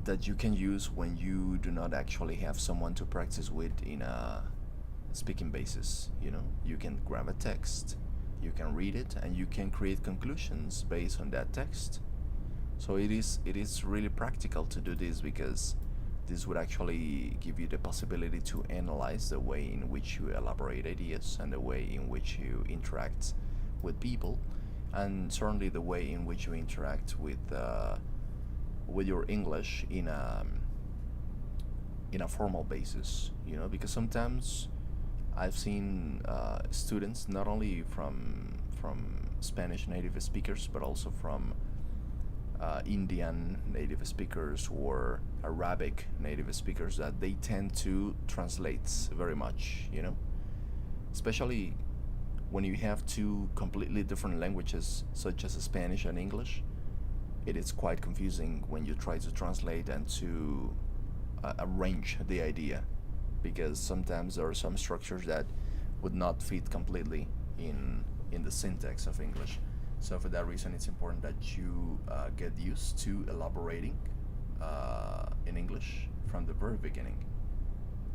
that you can use when you do not actually have someone to practice with in a speaking basis. You can grab a text, you can read it, and you can create conclusions based on that text. So it is really practical to do this, because this would actually give you the possibility to analyze the way in which you elaborate ideas and the way in which you interact with people, and certainly the way in which you interact with your English in a formal basis. Because sometimes I've seen students not only from Spanish native speakers, but also from Indian native speakers or Arabic native speakers, that they tend to translate very much, you know, especially when you have two completely different languages such as Spanish and English. It is quite confusing when you try to translate and to arrange the idea, because sometimes there are some structures that would not fit completely in the syntax of English. So for that reason, it's important that you get used to elaborating in English from the very beginning.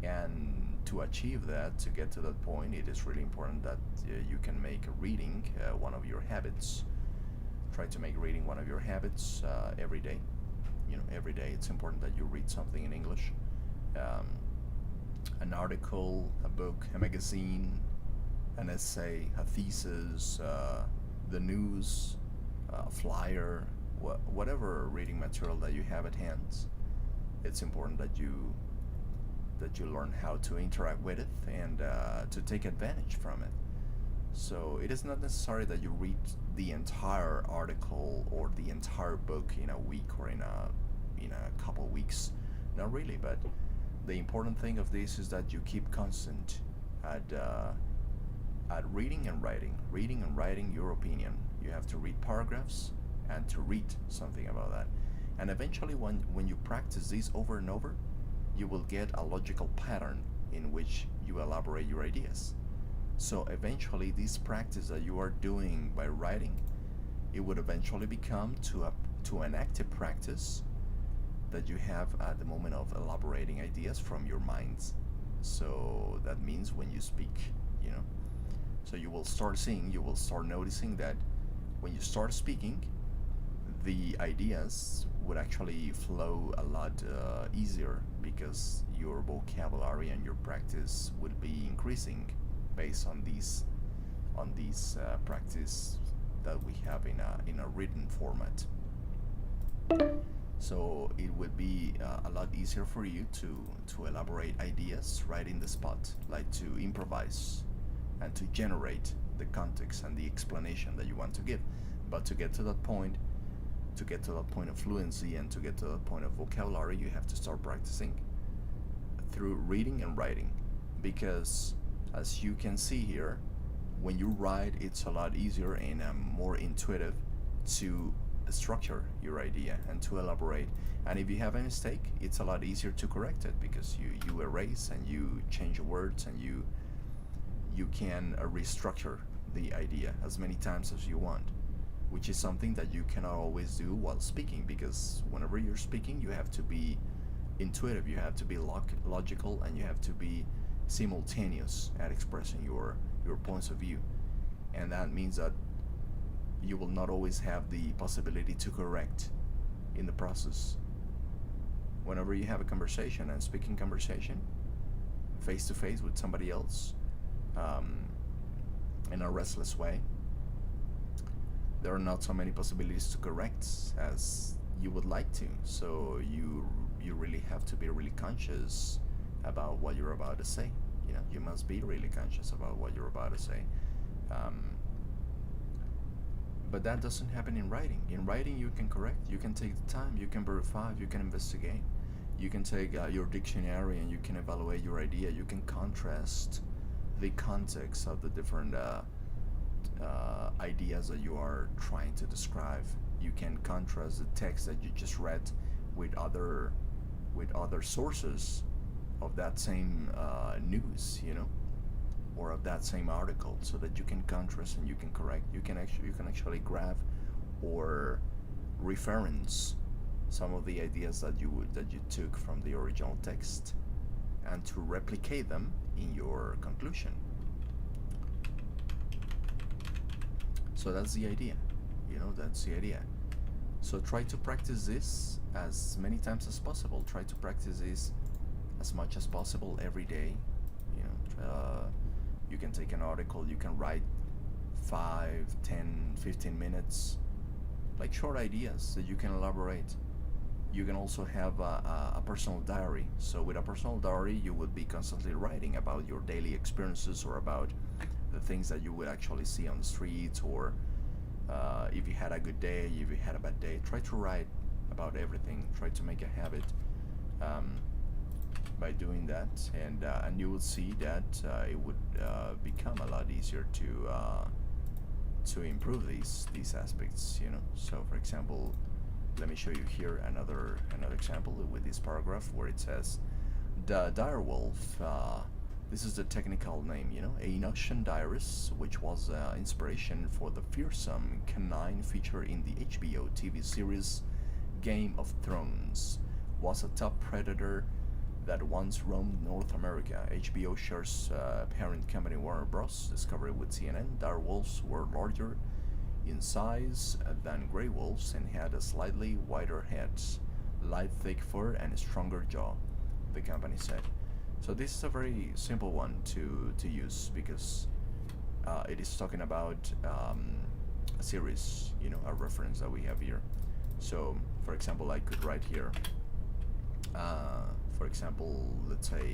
And to achieve that, to get to that point, it is really important that you can make reading one of your habits. Try to make reading one of your habits every day. You know, every day it's important that you read something in English. An article, a book, a magazine, an essay, a thesis, the news, a flyer, whatever reading material that you have at hand. It's important that you learn how to interact with it and to take advantage from it. So it is not necessary that you read the entire article or the entire book in a week or in a couple weeks. Not really, but the important thing of this is that you keep constant at reading and writing your opinion. You have to read paragraphs and to read something about that. And eventually when you practice this over and over, you will get a logical pattern in which you elaborate your ideas. So eventually this practice that you are doing by writing, it would eventually become to an active practice that you have at the moment of elaborating ideas from your minds. So that means when you speak, you know, so you will start noticing that when you start speaking, the ideas would actually flow a lot easier, because your vocabulary and your practice would be increasing based on these practice that we have in a written format. So it would be a lot easier for you to elaborate ideas right in the spot, like to improvise and to generate the context and the explanation that you want to give. But to get to that point of fluency and to get to that point of vocabulary, you have to start practicing through reading and writing, because as you can see here, when you write, it's a lot easier and more intuitive to structure your idea and to elaborate. And if you have a mistake, it's a lot easier to correct it, because you erase and you change words and you can restructure the idea as many times as you want, which is something that you cannot always do while speaking, because whenever you're speaking, you have to be intuitive, you have to be logical, and you have to be simultaneous at expressing your points of view. And that means that you will not always have the possibility to correct in the process. Whenever you have a conversation and speaking conversation face to face with somebody else, in a restless way, there are not so many possibilities to correct as you would like to. So you really have to be really conscious about what you're about to say. You know, you must be really conscious about what you're about to say. But that doesn't happen in writing. In writing, you can correct, you can take the time, you can verify, you can investigate, you can take your dictionary and you can evaluate your idea, you can contrast the context of the different ideas that you are trying to describe. You can contrast the text that you just read with other sources of that same news, you know, or of that same article, so that you can contrast and you can correct. You can actually grab or reference some of the ideas that you took from the original text and to replicate them in your conclusion. So that's the idea, you know, that's the idea. So try to practice this as many times as possible. Try to practice this as much as possible every day. You know, you can take an article, you can write 5, 10, 15 minutes, like short ideas that you can elaborate. you can also have a personal diary. So with a personal diary, you would be constantly writing about your daily experiences or about the things that you would actually see on the streets, or if you had a good day, if you had a bad day. Try to write about everything. Try to make a habit by doing that, and you will see that it would become a lot easier to improve these aspects. So for example, let me show you here another example with this paragraph where it says the direwolf. This is the technical name, a Notion Diaries, which was inspiration for the fearsome canine feature in the HBO TV series Game of Thrones, was a top predator that once roamed North America. HBO shares parent company Warner Bros. Discovery with CNN. Direwolves were larger in size than gray wolves and had a slightly wider heads, light thick fur, and a stronger jaw, the company said. So this is a very simple one to use because it is talking about a series, a reference that we have here. So for example, I could write here, for example, let's say,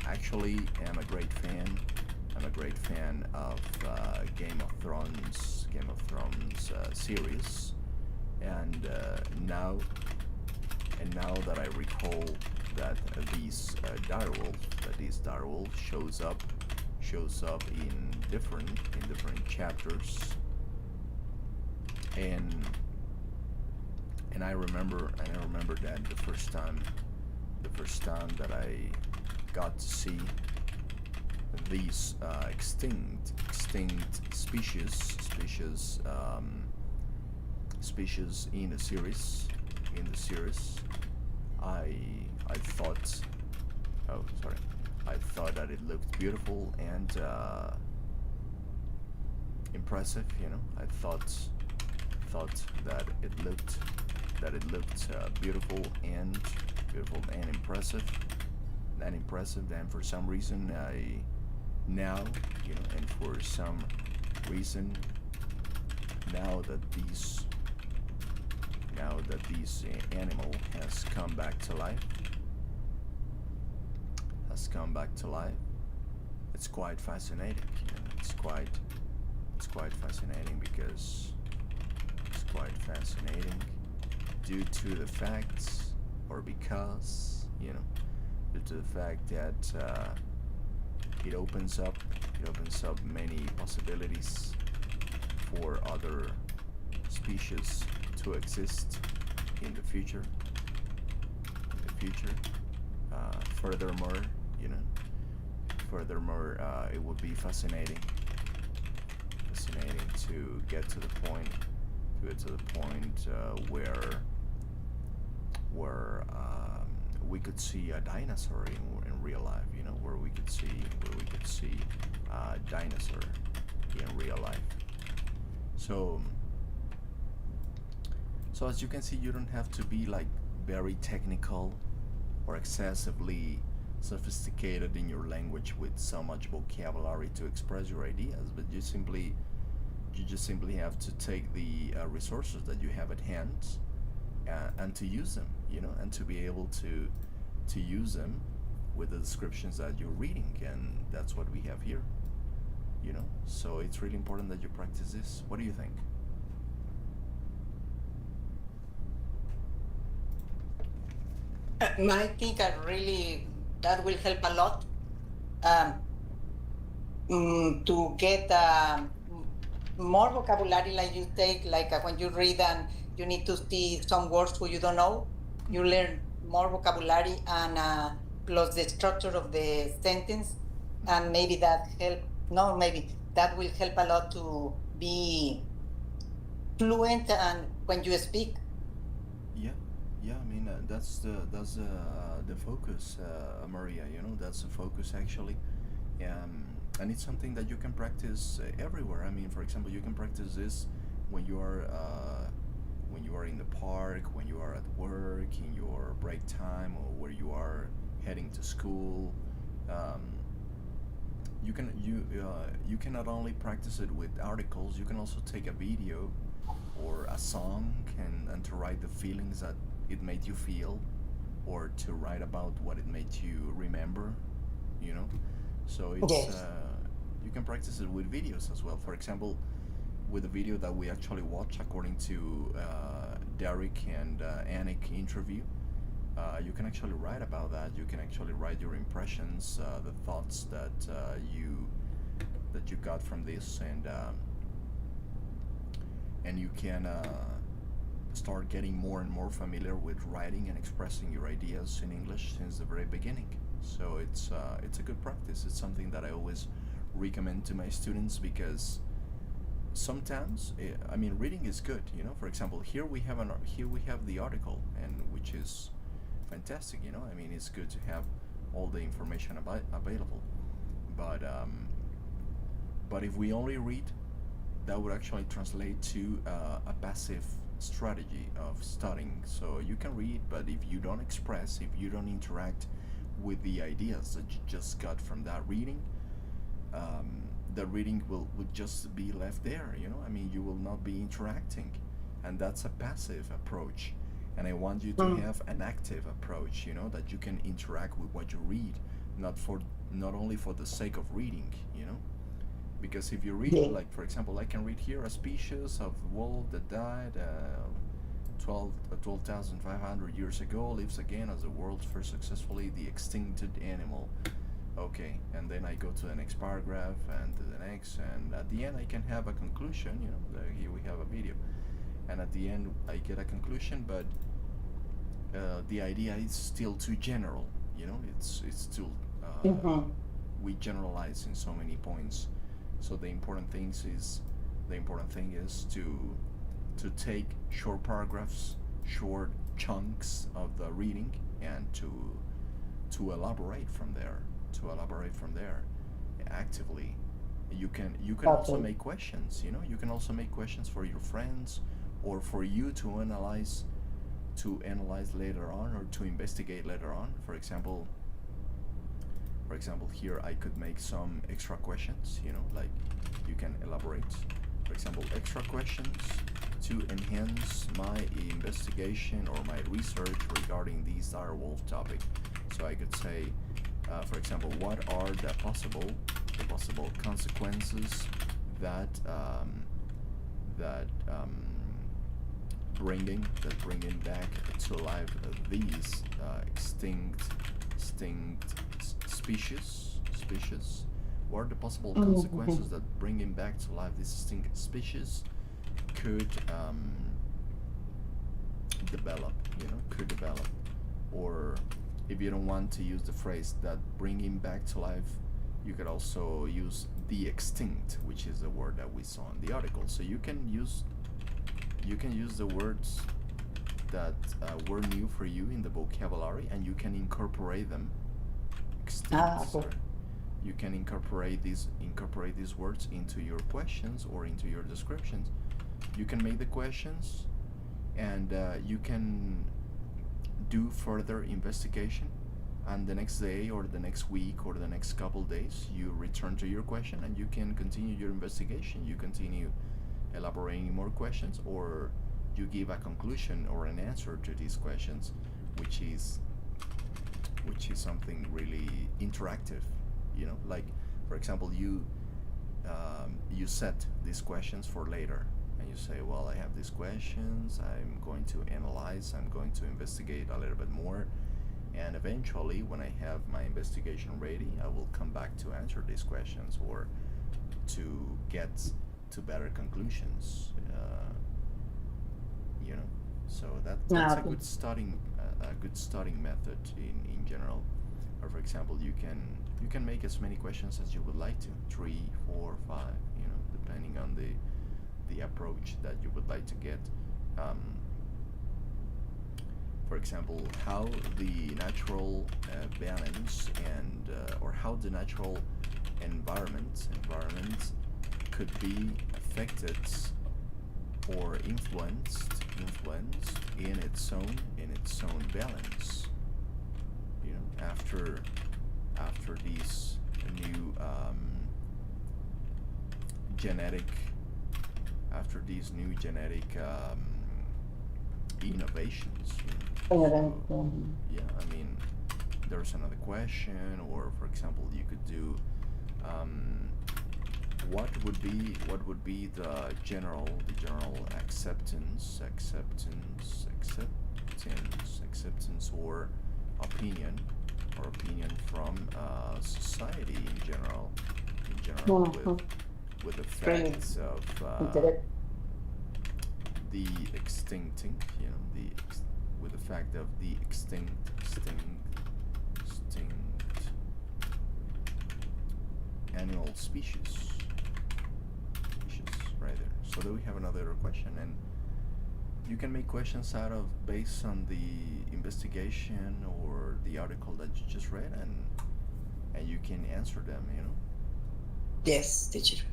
actually I'm a great fan of Game of Thrones series, and now that I recall that this direwolf shows up in different chapters, and I remember that the first time that I got to see these extinct species in the series, I thought that it looked beautiful and impressive. I thought that it looked beautiful and impressive. And for some reason, now that this animal has come back to life, it's quite fascinating. It's quite fascinating because due to the facts, or because due to the fact that it opens up many possibilities for other species to exist in the future. Furthermore, it would be fascinating to get to the point where we could see a dinosaur in real life. Where we could see a dinosaur in real life. So as you can see, you don't have to be like very technical or excessively sophisticated in your language with so much vocabulary to express your ideas, but you just simply have to take the resources that you have at hand and to use them, and to be able to use them with the descriptions that you're reading, and that's what we have here. So it's really important that you practice this. What do you think? I think that will help a lot to get more vocabulary. Like you take, when you read and you need to see some words who you don't know, you learn more vocabulary, and plus the structure of the sentence, and maybe that will help a lot to be fluent and when you speak. Yeah, I mean that's the focus, Maria. That's the focus actually, and it's something that you can practice everywhere. I mean, for example, you can practice this when you are in the park, when you are at work, in your break time, or where you are heading to school. You can not only practice it with articles, you can also take a video or a song and to write the feelings it made you feel, or to write about what it made you remember, you know. So it's Yes. you can practice it with videos as well. For example, with the video that we actually watch according to Derek and Anik interview, you can actually write about that. You can actually write your impressions, the thoughts that you got from this, and you can start getting more and more familiar with writing and expressing your ideas in English since the very beginning. So it's a good practice. It's something that I always recommend to my students, because sometimes I mean, reading is good, you know. For example, here we have the article, and which is fantastic, you know. I mean, it's good to have all the information available, but if we only read, that would actually translate to a passive strategy of studying. So you can read, but if you don't express, if you don't interact with the ideas that you just got from that reading, the reading will just be left there, you know. I mean, you will not be interacting, and that's a passive approach. And I want you to have an active approach, you know, that you can interact with what you read, not only for the sake of reading, you know. Because if you read, like for example, I can read here a species of wolf that died 12,500 years ago lives again as the world's first successfully the extincted animal. Okay, and then I go to the next paragraph and to the next, and at the end I can have a conclusion, you know. Here we have a video, and at the end I get a conclusion, but the idea is still too general, you know. It's still we generalize in so many points. So the important thing is to take short paragraphs, short chunks of the reading, and to elaborate from there. Actively. You can also make questions, you know. You can also make questions for your friends, or for you to analyze later on, or to investigate later on. For example, here I could make some extra questions, you know, like you can elaborate. For example, extra questions to enhance my investigation or my research regarding this direwolf topic. So I could say, for example, what are the possible consequences that bringing back to life these extinct species. What are the possible consequences that bringing back to life these extinct species could develop, you know, or if you don't want to use the phrase that bringing back to life, you could also use the extinct, which is the word that we saw in the article. So you can use the words that were new for you in the vocabulary, and you can incorporate them. Extinct, sorry. You can incorporate these words into your questions or into your descriptions. You can make the questions, and you can do further investigation, and the next day or the next week or the next couple days you return to your question, and you can continue your investigation. You continue elaborating more questions, or you give a conclusion or an answer to these questions, which is something really interactive, you know. Like for example, you set these questions for later, and you say, well, I have these questions, I'm going to analyze, I'm going to investigate a little bit more, and eventually when I have my investigation ready, I will come back to answer these questions or to get to better conclusions, you know. So that's a good starting method in general. Or for example, you can make as many questions as you would like to, 3, 4, 5, you know, depending on the approach that you would like to get. For example, how the natural balance and or how the natural environment could be affected or influenced in its own balance, you know, after these new genetic innovations. Yeah, I mean, there's another question, or for example, you could do what would be the general acceptance or opinion from society in general with the facts of the extincting, with the fact of the extinct animal species right there. So then we have another question, and you can make questions out of based on the investigation or the article that you just read, and you can answer them, Yes, teacher.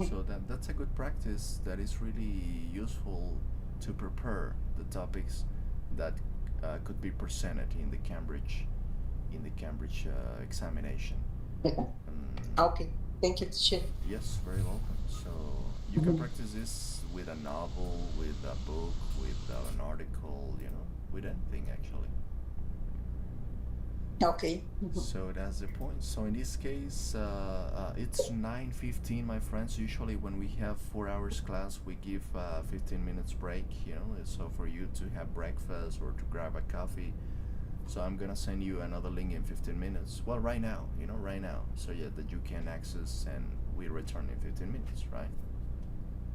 So that's a good practice that is really useful to prepare the topics that could be presented in the Cambridge examination. Okay, thank you, teacher. Yes, very welcome. So you can practice this with a novel, with a book, with an article, with anything actually. Okay. So that's the point. So in this case, it's 9:15, my friends. Usually when we have 4 hours class, we give 15 minutes break, so for you to have breakfast or to grab a coffee. So I'm gonna send you another link in 15 minutes. Well, right now, so that you can access, and we return in 15 minutes, right?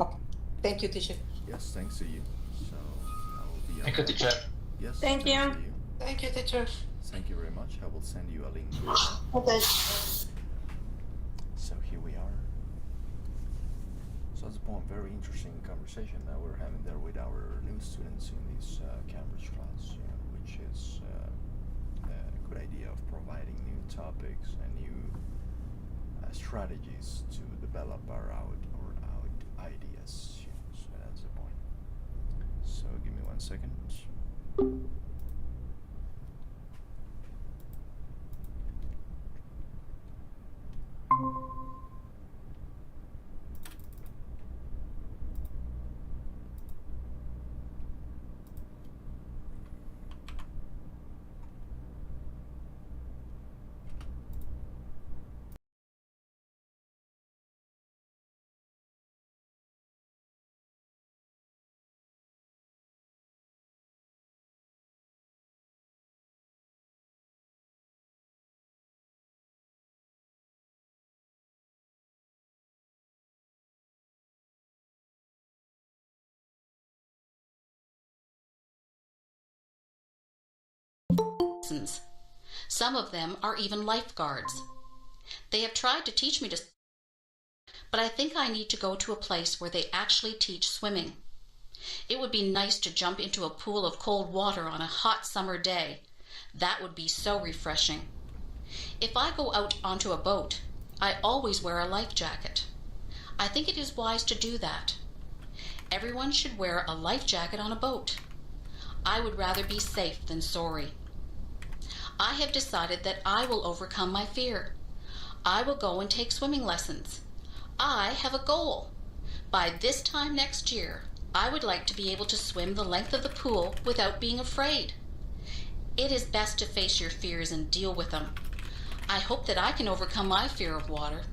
Okay. Thank you, teacher. Yes, thanks to you. So I will be. Thank you, teacher. Yes. Thank thanks you. to you. Thank you, teacher. Thank you very much. I will send you a link. Okay. So here we are. So that's a point, very interesting conversation that we're having there with our new students in this Cambridge class, which is a good idea of providing new topics and new strategies to develop our ideas. So that's the point. So give me 1 second. Some of them are even lifeguards. They have tried to teach me to, but I think I need to go to a place where they actually teach swimming. It would be nice to jump into a pool of cold water on a hot summer day. That would be so refreshing. If I go out onto a boat, I always wear a life jacket. I think it is wise to do that. Everyone should wear a life jacket on a boat. I would rather be safe than sorry. I have decided that I will overcome my fear. I will go and take swimming lessons. I have a goal. By this time next year, I would like to be able to swim the length of the pool without being afraid. It is best to face your fears and deal with them. I hope that I can overcome my fear of water.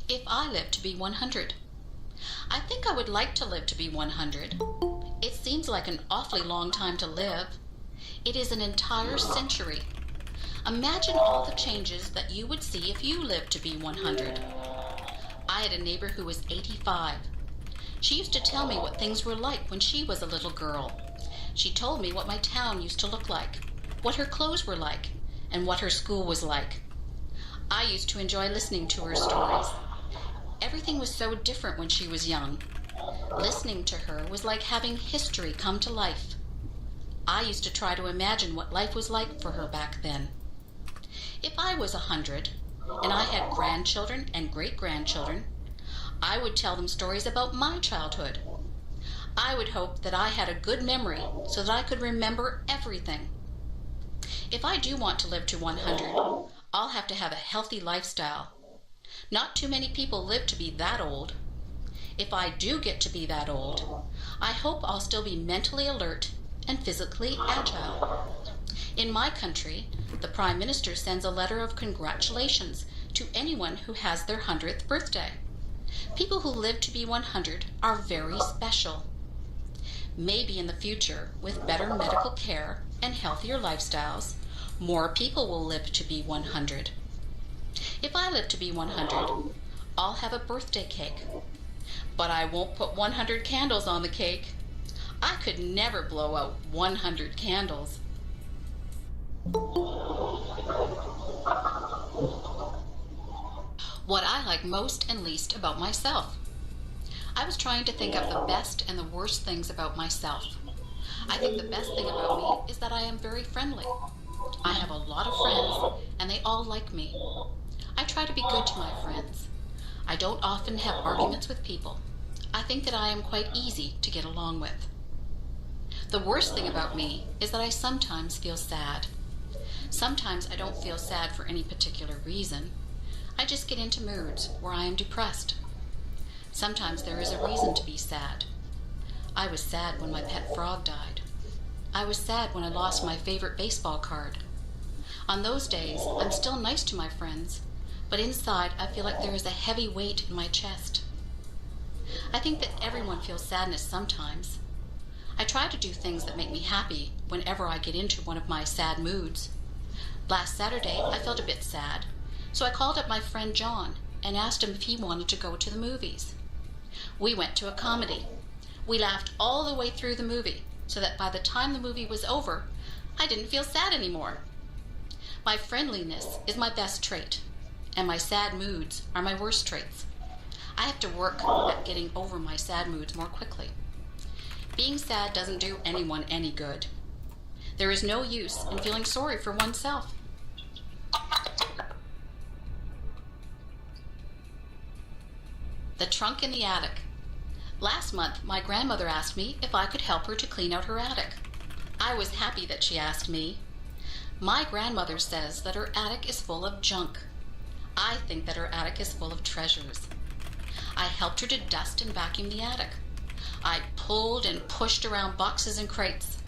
If I live to be 100, I think I would like to live to be 100. It seems like an awfully long time to live. It is an entire century. Imagine all the changes that you would see if you lived to be 100. I had a neighbor who was 85. She used to tell me what things were like when she was a little girl. She told me what my town used to look like, what her clothes were like, and what her school was like. I used to enjoy listening to her stories. Everything was so different when she was young. Listening to her was like having history come to life. I used to try to imagine what life was like for her back then. If I was 100, and I had grandchildren and great-grandchildren, I would tell them stories about my childhood. I would hope that I had a good memory so that I could remember everything. If I do want to live to 100, I'll have to have a healthy lifestyle. Not too many people live to be that old. If I do get to be that old, I hope I'll still be mentally alert and physically agile. In my country, the Prime Minister sends a letter of congratulations to anyone who has their 100th birthday. People who live to be 100 are very special. Maybe in the future, with better medical care and healthier lifestyles, more people will live to be 100. If I live to be 100, I'll have a birthday cake. But I won't put 100 candles on the cake. I could never blow out 100 candles. What I like most and least about myself. I was trying to think of the best and the worst things about myself. I think the best thing about me is that I am very friendly. I have a lot of friends, and they all like me. I try to be good to my friends. I don't often have arguments with people. I think that I am quite easy to get along with. The worst thing about me is that I sometimes feel sad. Sometimes I don't feel sad for any particular reason. I just get into moods where I am depressed. Sometimes there is a reason to be sad. I was sad when my pet frog died. I was sad when I lost my favorite baseball card. On those days, I'm still nice to my friends, but inside I feel like there is a heavy weight in my chest. I think that everyone feels sadness sometimes. I try to do things that make me happy whenever I get into one of my sad moods. Last Saturday, I felt a bit sad, so I called up my friend John and asked him if he wanted to go to the movies. We went to a comedy. We laughed all the way through the movie, so that by the time the movie was over, I didn't feel sad anymore. My friendliness is my best trait, and my sad moods are my worst traits. I have to work at getting over my sad moods more quickly. Being sad doesn't do anyone any good. There is no use in feeling sorry for oneself. The trunk in the attic. Last month, my grandmother asked me if I could help her to clean out her attic. I was happy that she asked me. My grandmother says that her attic is full of junk. I think that her attic is full of treasures. I helped her to dust and vacuum the attic. I pulled and pushed around boxes and crates.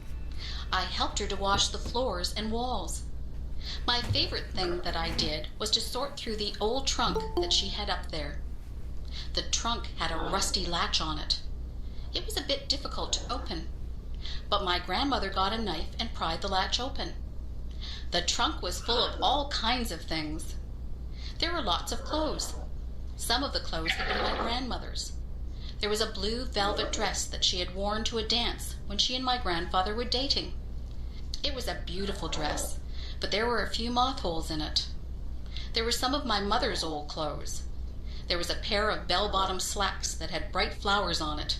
I helped her to wash the floors and walls. My favorite thing that I did was to sort through the old trunk that she had up there. The trunk had a rusty latch on it. It was a bit difficult to open, but my grandmother got a knife and pried the latch open. The trunk was full of all kinds of things. There were lots of clothes. Some of the clothes had been my grandmother's. There was a blue velvet dress that she had worn to a dance when she and my grandfather were dating. It was a beautiful dress, but there were a few moth holes in it. There were some of my mother's old clothes. There was a pair of bell-bottom slacks that had bright flowers on it.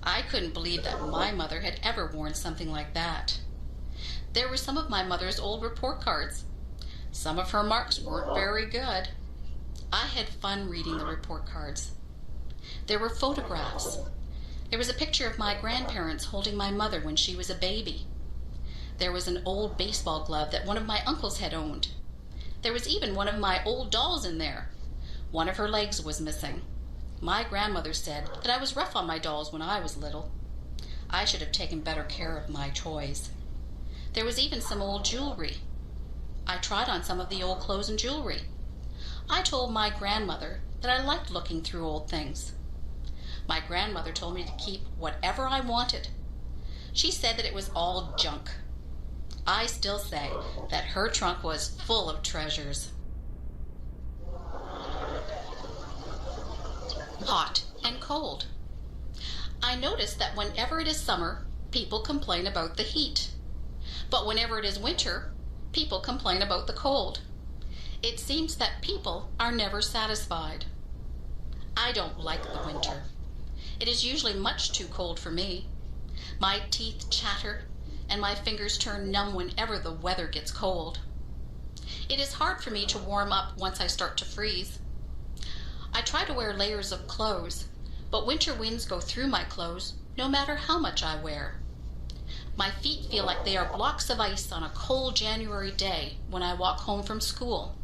I couldn't believe that my mother had ever worn something like that. There were some of my mother's old report cards. Some of her marks weren't very good. I had fun reading the report cards. There were photographs. There was a picture of my grandparents holding my mother when she was a baby. There was an old baseball glove that one of my uncles had owned. There was even one of my old dolls in there. One of her legs was missing. My grandmother said that I was rough on my dolls when I was little. I should have taken better care of my toys. There was even some old jewelry. I tried on some of the old clothes and jewelry. I told my grandmother that I liked looking through old things. My grandmother told me to keep whatever I wanted. She said that it was all junk. I still say that her trunk was full of treasures. Hot and cold. I notice that whenever it is summer, people complain about the heat. But whenever it is winter, people complain about the cold. It seems that people are never satisfied. I don't like the winter. It is usually much too cold for me. My teeth chatter and my fingers turn numb whenever the weather gets cold. It is hard for me to warm up once I start to freeze. I try to wear layers of clothes, but winter winds go through my clothes no matter how much I wear. My feet feel like they are blocks of ice on a cold January day when I walk home from school.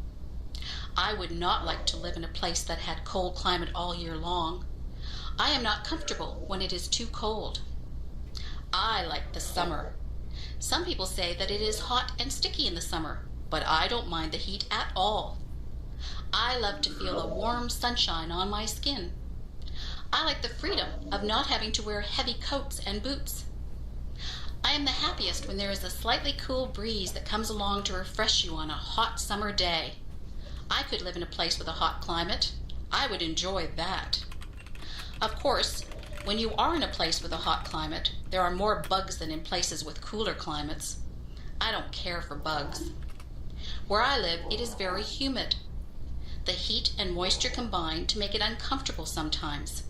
I would not like to live in a place that had cold climate all year long. I am not comfortable when it is too cold. I like the summer. Some people say that it is hot and sticky in the summer, but I don't mind the heat at all. I love to feel the warm sunshine on my skin. I like the freedom of not having to wear heavy coats and boots. I am the happiest when there is a slightly cool breeze that comes along to refresh you on a hot summer day. I could live in a place with a hot climate. I would enjoy that. Of course, when you are in a place with a hot climate, there are more bugs than in places with cooler climates. I don't care for bugs. Where I live, it is very humid. The heat and moisture combine to make it uncomfortable sometimes.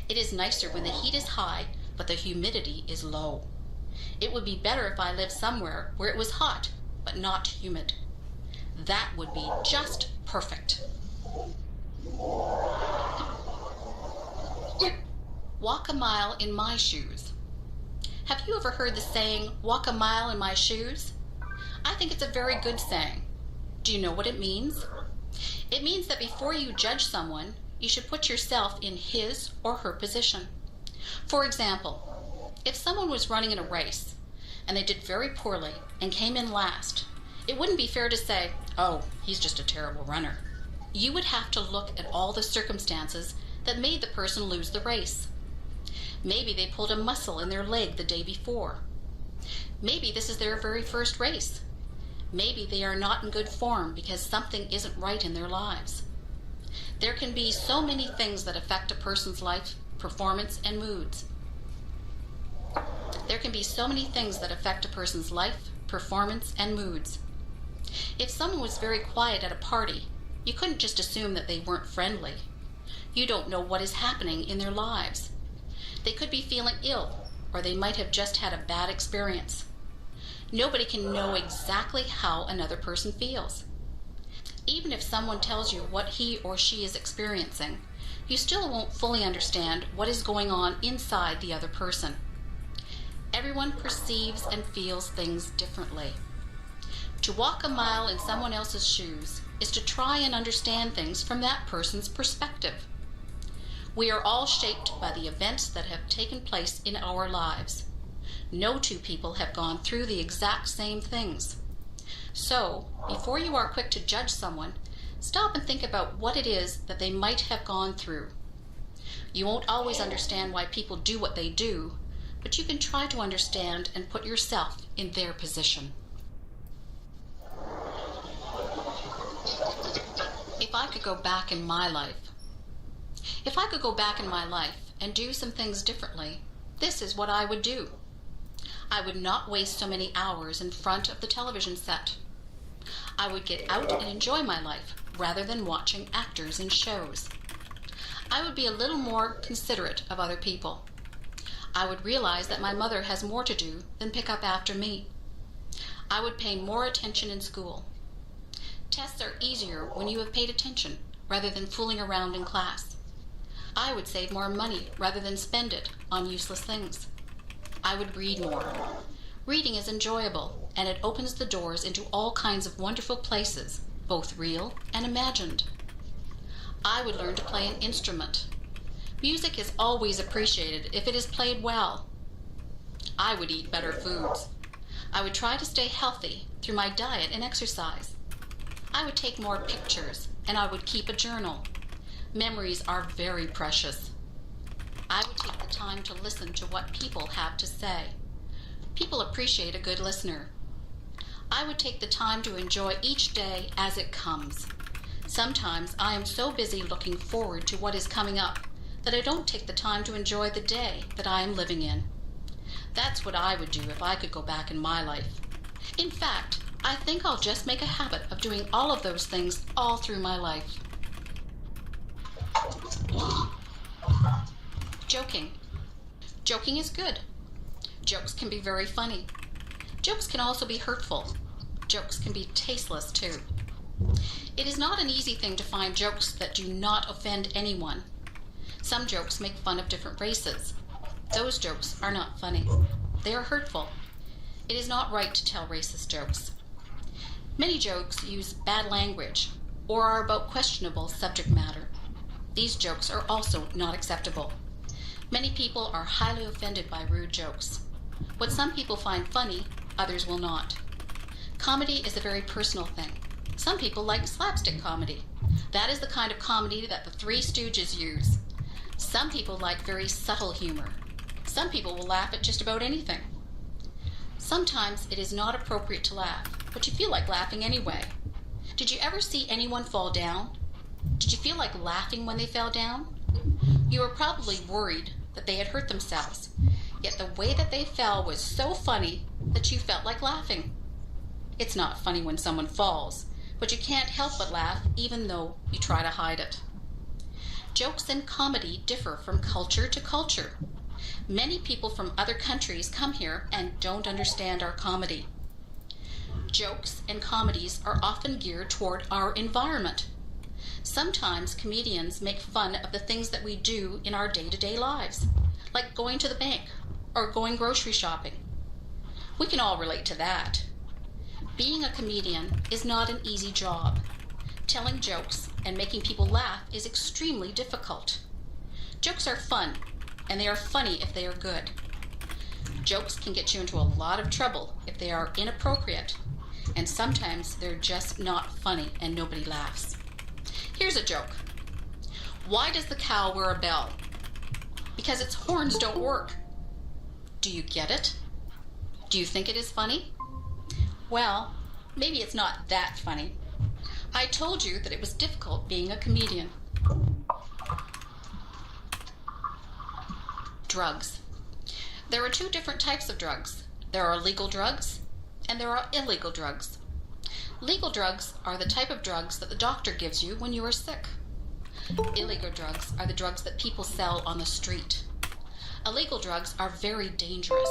It is nicer when the heat is high, but the humidity is low. It would be better if I lived somewhere where it was hot, but not humid. That would be just perfect. Walk a mile in my shoes. Have you ever heard the saying, walk a mile in my shoes? I think it's a very good saying. Do you know what it means? It means that before you judge someone, you should put yourself in his or her position. For example, if someone was running in a race and they did very poorly and came in last, it wouldn't be fair to say, oh, he's just a terrible runner. You would have to look at all the circumstances that made the person lose the race. Maybe they pulled a muscle in their leg the day before. Maybe this is their very first race. Maybe they are not in good form because something isn't right in their lives. There can be so many things that affect a person's life, performance, and moods. There can be so many things that affect a person's life, performance, and moods. If someone was very quiet at a party, you couldn't just assume that they weren't friendly. You don't know what is happening in their lives. They could be feeling ill, or they might have just had a bad experience. Nobody can know exactly how another person feels. Even if someone tells you what he or she is experiencing, you still won't fully understand what is going on inside the other person. Everyone perceives and feels things differently. To walk a mile in someone else's shoes is to try and understand things from that person's perspective. We are all shaped by the events that have taken place in our lives. No two people have gone through the exact same things. So, before you are quick to judge someone, stop and think about what it is that they might have gone through. You won't always understand why people do what they do, but you can try to understand and put yourself in their position. If I could go back in my life, and do some things differently, this is what I would do. I would not waste so many hours in front of the television set. I would get out and enjoy my life rather than watching actors in shows. I would be a little more considerate of other people. I would realize that my mother has more to do than pick up after me. I would pay more attention in school. Tests are easier when you have paid attention rather than fooling around in class. I would save more money rather than spend it on useless things. I would read more. Reading is enjoyable, and it opens the doors into all kinds of wonderful places, both real and imagined. I would learn to play an instrument. Music is always appreciated if it is played well. I would eat better foods. I would try to stay healthy through my diet and exercise. I would take more pictures, and I would keep a journal. Memories are very precious. I would take the time to listen to what people have to say. People appreciate a good listener. I would take the time to enjoy each day as it comes. Sometimes I am so busy looking forward to what is coming up that I don't take the time to enjoy the day that I am living in. That's what I would do if I could go back in my life. In fact, I think I'll just make a habit of doing all of those things all through my life. Joking. Joking is good. Jokes can be very funny. Jokes can also be hurtful. Jokes can be tasteless too. It is not an easy thing to find jokes that do not offend anyone. Some jokes make fun of different races. Those jokes are not funny. They are hurtful. It is not right to tell racist jokes. Many jokes use bad language or are about questionable subject matter. These jokes are also not acceptable. Many people are highly offended by rude jokes. What some people find funny, others will not. Comedy is a very personal thing. Some people like slapstick comedy. That is the kind of comedy that the Three Stooges use. Some people like very subtle humor. Some people will laugh at just about anything. Sometimes it is not appropriate to laugh, but you feel like laughing anyway. Did you ever see anyone fall down? Did you feel like laughing when they fell down? You were probably worried that they had hurt themselves, yet the way that they fell was so funny that you felt like laughing. It's not funny when someone falls, but you can't help but laugh even though you try to hide it. Jokes and comedy differ from culture to culture. Many people from other countries come here and don't understand our comedy. Jokes and comedies are often geared toward our environment. Sometimes comedians make fun of the things that we do in our day-to-day lives, like going to the bank or going grocery shopping. We can all relate to that. Being a comedian is not an easy job. Telling jokes and making people laugh is extremely difficult. Jokes are fun, and they are funny if they are good. Jokes can get you into a lot of trouble if they are inappropriate, and sometimes they're just not funny and nobody laughs. Here's a joke. Why does the cow wear a bell? Because its horns don't work. Do you get it? Do you think it is funny? Well, maybe it's not that funny. I told you that it was difficult being a comedian. Drugs. There are two different types of drugs. There are legal drugs and there are illegal drugs. Legal drugs are the type of drugs that the doctor gives you when you are sick. Illegal drugs are the drugs that people sell on the street. Illegal drugs are very dangerous.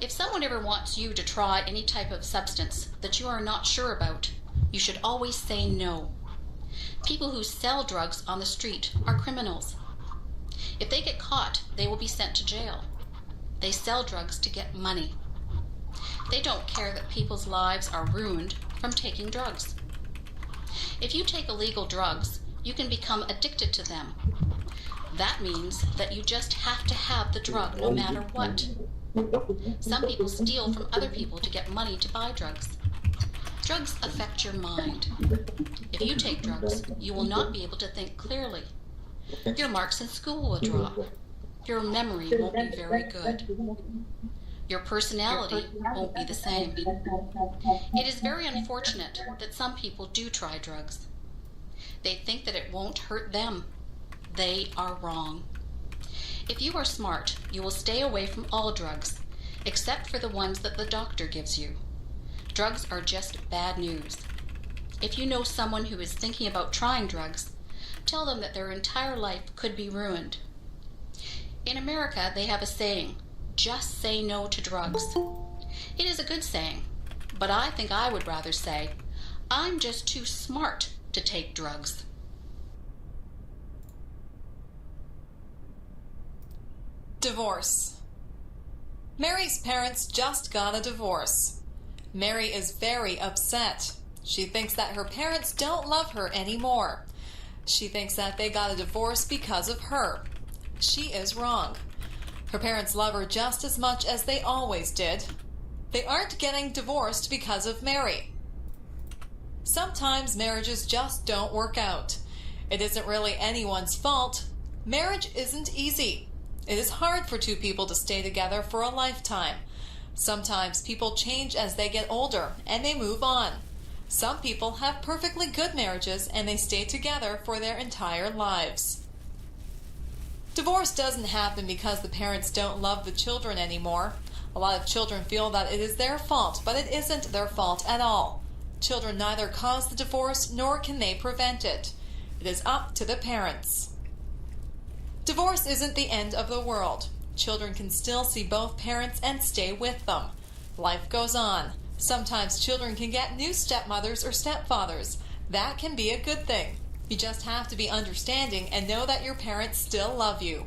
If someone ever wants you to try any type of substance that you are not sure about, you should always say no. People who sell drugs on the street are criminals. If they get caught, they will be sent to jail. They sell drugs to get money. They don't care that people's lives are ruined from taking drugs. If you take illegal drugs, you can become addicted to them. That means that you just have to have the drug no matter what. Some people steal from other people to get money to buy drugs. Drugs affect your mind. If you take drugs, you will not be able to think clearly. Your marks in school will drop. Your memory won't be very good. Your personality won't be the same. It is very unfortunate that some people do try drugs. They think that it won't hurt them. They are wrong. If you are smart, you will stay away from all drugs, except for the ones that the doctor gives you. Drugs are just bad news. If you know someone who is thinking about trying drugs, tell them that their entire life could be ruined. In America, they have a saying, just say no to drugs. It is a good saying, but I think I would rather say, I'm just too smart to take drugs. Divorce. Mary's parents just got a divorce. Mary is very upset. She thinks that her parents don't love her anymore. She thinks that they got a divorce because of her. She is wrong. Her parents love her just as much as they always did. They aren't getting divorced because of Mary. Sometimes marriages just don't work out. It isn't really anyone's fault. Marriage isn't easy. It is hard for two people to stay together for a lifetime. Sometimes people change as they get older and they move on. Some people have perfectly good marriages and they stay together for their entire lives. Divorce doesn't happen because the parents don't love the children anymore. A lot of children feel that it is their fault, but it isn't their fault at all. Children neither cause the divorce nor can they prevent it. It is up to the parents. Divorce isn't the end of the world. Children can still see both parents and stay with them. Life goes on. Sometimes children can get new stepmothers or stepfathers. That can be a good thing. You just have to be understanding and know that your parents still love you.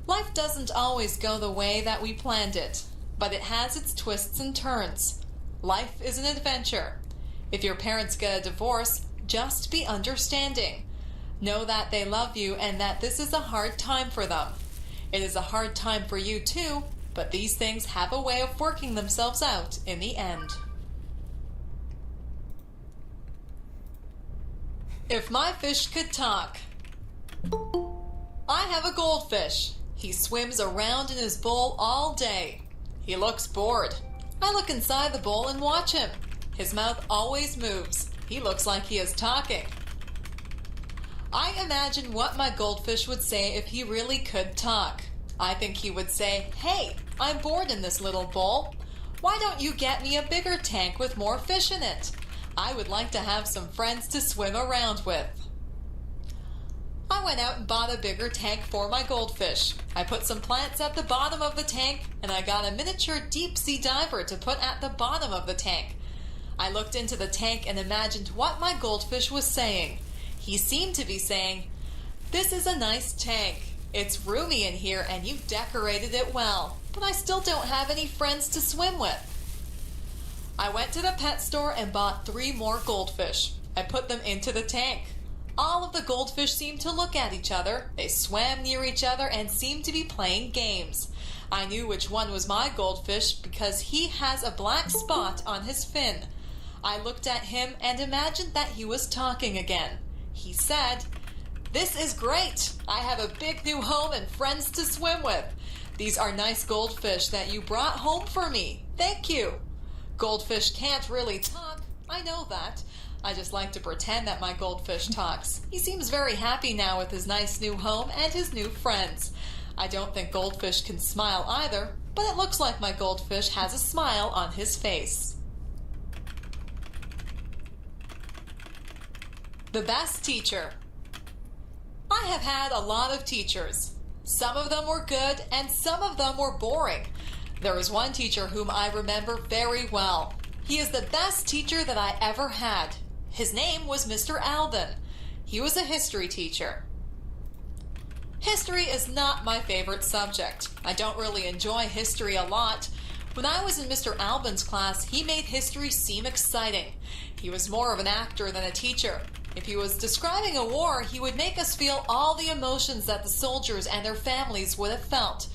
Life doesn't always go the way that we planned it, but it has its twists and turns. Life is an adventure. If your parents get a divorce, just be understanding. Know that they love you and that this is a hard time for them. It is a hard time for you too, but these things have a way of working themselves out in the end. If my fish could talk. I have a goldfish. He swims around in his bowl all day. He looks bored. I look inside the bowl and watch him. His mouth always moves. He looks like he is talking. I imagine what my goldfish would say if he really could talk. I think he would say, "Hey, I'm bored in this little bowl. Why don't you get me a bigger tank with more fish in it? I would like to have some friends to swim around with." I went out and bought a bigger tank for my goldfish. I put some plants at the bottom of the tank, and I got a miniature deep-sea diver to put at the bottom of the tank. I looked into the tank and imagined what my goldfish was saying. He seemed to be saying, "This is a nice tank. It's roomy in here and you've decorated it well, but I still don't have any friends to swim with." I went to the pet store and bought 3 more goldfish. I put them into the tank. All of the goldfish seemed to look at each other. They swam near each other and seemed to be playing games. I knew which one was my goldfish because he has a black spot on his fin. I looked at him and imagined that he was talking again. He said, "This is great. I have a big new home and friends to swim with. These are nice goldfish that you brought home for me. Thank you." Goldfish can't really talk. I know that. I just like to pretend that my goldfish talks. He seems very happy now with his nice new home and his new friends. I don't think goldfish can smile either, but it looks like my goldfish has a smile on his face. The best teacher. I have had a lot of teachers. Some of them were good and some of them were boring. There was one teacher whom I remember very well. He is the best teacher that I ever had. His name was Mr. Alban. He was a history teacher. History is not my favorite subject. I don't really enjoy history a lot. When I was in Mr. Alban's class, he made history seem exciting. He was more of an actor than a teacher. If he was describing a war, he would make us feel all the emotions that the soldiers and their families would have felt.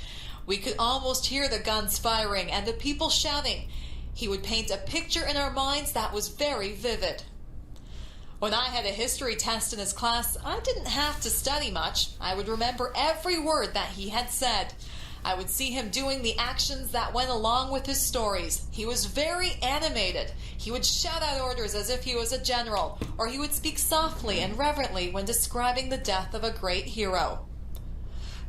We could almost hear the guns firing and the people shouting. He would paint a picture in our minds that was very vivid. When I had a history test in his class, I didn't have to study much. I would remember every word that he had said. I would see him doing the actions that went along with his stories. He was very animated. He would shout out orders as if he was a general, or he would speak softly and reverently when describing the death of a great hero.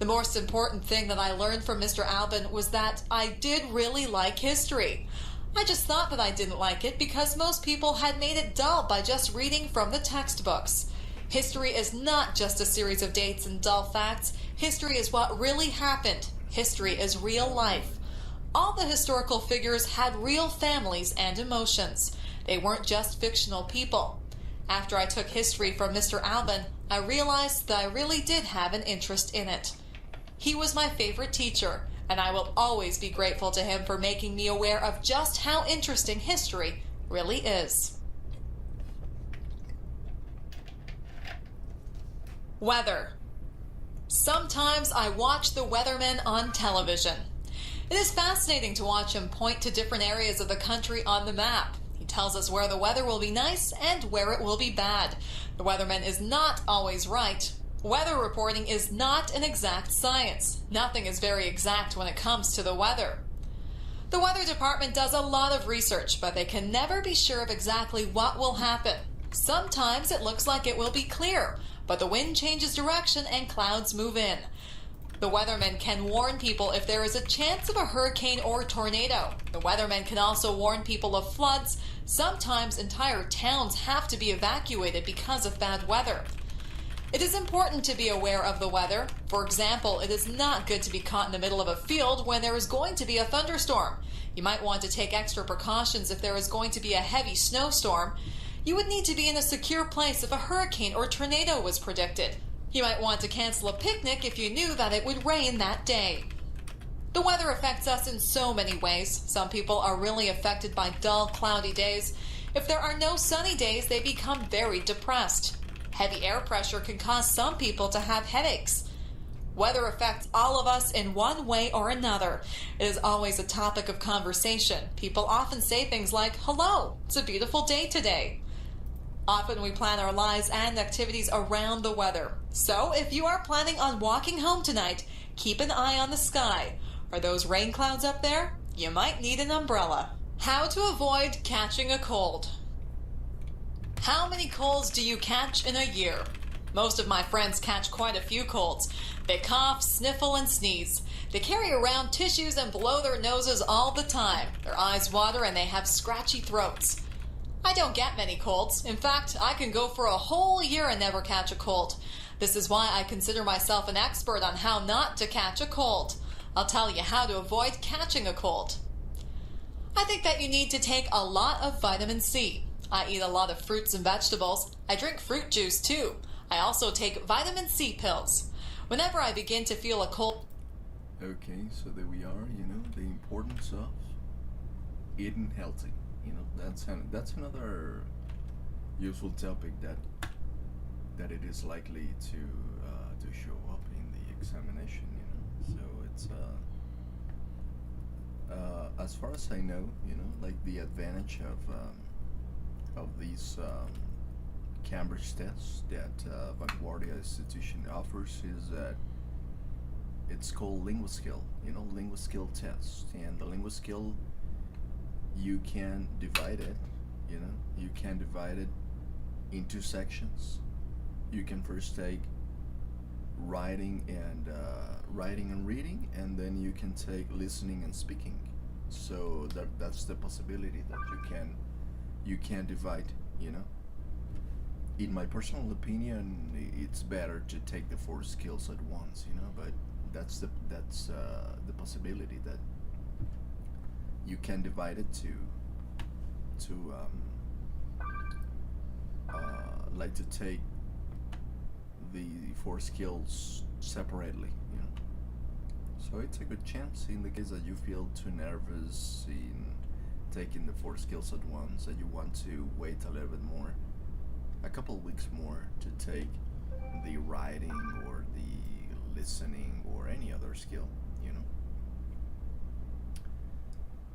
The most important thing that I learned from Mr. Alban was that I did really like history. I just thought that I didn't like it because most people had made it dull by just reading from the textbooks. History is not just a series of dates and dull facts. History is what really happened. History is real life. All the historical figures had real families and emotions. They weren't just fictional people. After I took history from Mr. Alban, I realized that I really did have an interest in it. He was my favorite teacher, and I will always be grateful to him for making me aware of just how interesting history really is. Weather. Sometimes I watch the weatherman on television. It is fascinating to watch him point to different areas of the country on the map. He tells us where the weather will be nice and where it will be bad. The weatherman is not always right. Weather reporting is not an exact science. Nothing is very exact when it comes to the weather. The weather department does a lot of research, but they can never be sure of exactly what will happen. Sometimes it looks like it will be clear, but the wind changes direction and clouds move in. The weatherman can warn people if there is a chance of a hurricane or tornado. The weatherman can also warn people of floods. Sometimes entire towns have to be evacuated because of bad weather. It is important to be aware of the weather. For example, it is not good to be caught in the middle of a field when there is going to be a thunderstorm. You might want to take extra precautions if there is going to be a heavy snowstorm. You would need to be in a secure place if a hurricane or tornado was predicted. You might want to cancel a picnic if you knew that it would rain that day. The weather affects us in so many ways. Some people are really affected by dull, cloudy days. If there are no sunny days, they become very depressed. Heavy air pressure can cause some people to have headaches. Weather affects all of us in one way or another. It is always a topic of conversation. People often say things like, "Hello, it's a beautiful day today." Often we plan our lives and activities around the weather. So if you are planning on walking home tonight, keep an eye on the sky. Are those rain clouds up there? You might need an umbrella. How to avoid catching a cold. How many colds do you catch in a year? Most of my friends catch quite a few colds. They cough, sniffle, and sneeze. They carry around tissues and blow their noses all the time. Their eyes water and they have scratchy throats. I don't get many colds. In fact, I can go for a whole year and never catch a cold. This is why I consider myself an expert on how not to catch a cold. I'll tell you how to avoid catching a cold. I think that you need to take a lot of vitamin C. I eat a lot of fruits and vegetables. I drink fruit juice too. I also take vitamin C pills. Whenever I begin to feel a cold... Okay, so there we are, the importance of eating healthy. That's another useful topic that it is likely to show up in the examination. So it's as far as I know, like the advantage of these Cambridge tests that Vanguardia Institution offers is that it's called LinguaSkill, LinguaSkill test, and the LinguaSkill, you can divide it, you can divide it into sections. You can first take writing and reading, and then you can take listening and speaking. So that's the possibility that you can divide. In my personal opinion, it's better to take the 4 skills at once. But that's the possibility that you can divide it to like to take the 4 skills separately. So it's a good chance in the case that you feel too nervous in taking the 4 skills at once, that you want to wait a little bit more, a couple weeks more, to take the writing or the listening or any other skill.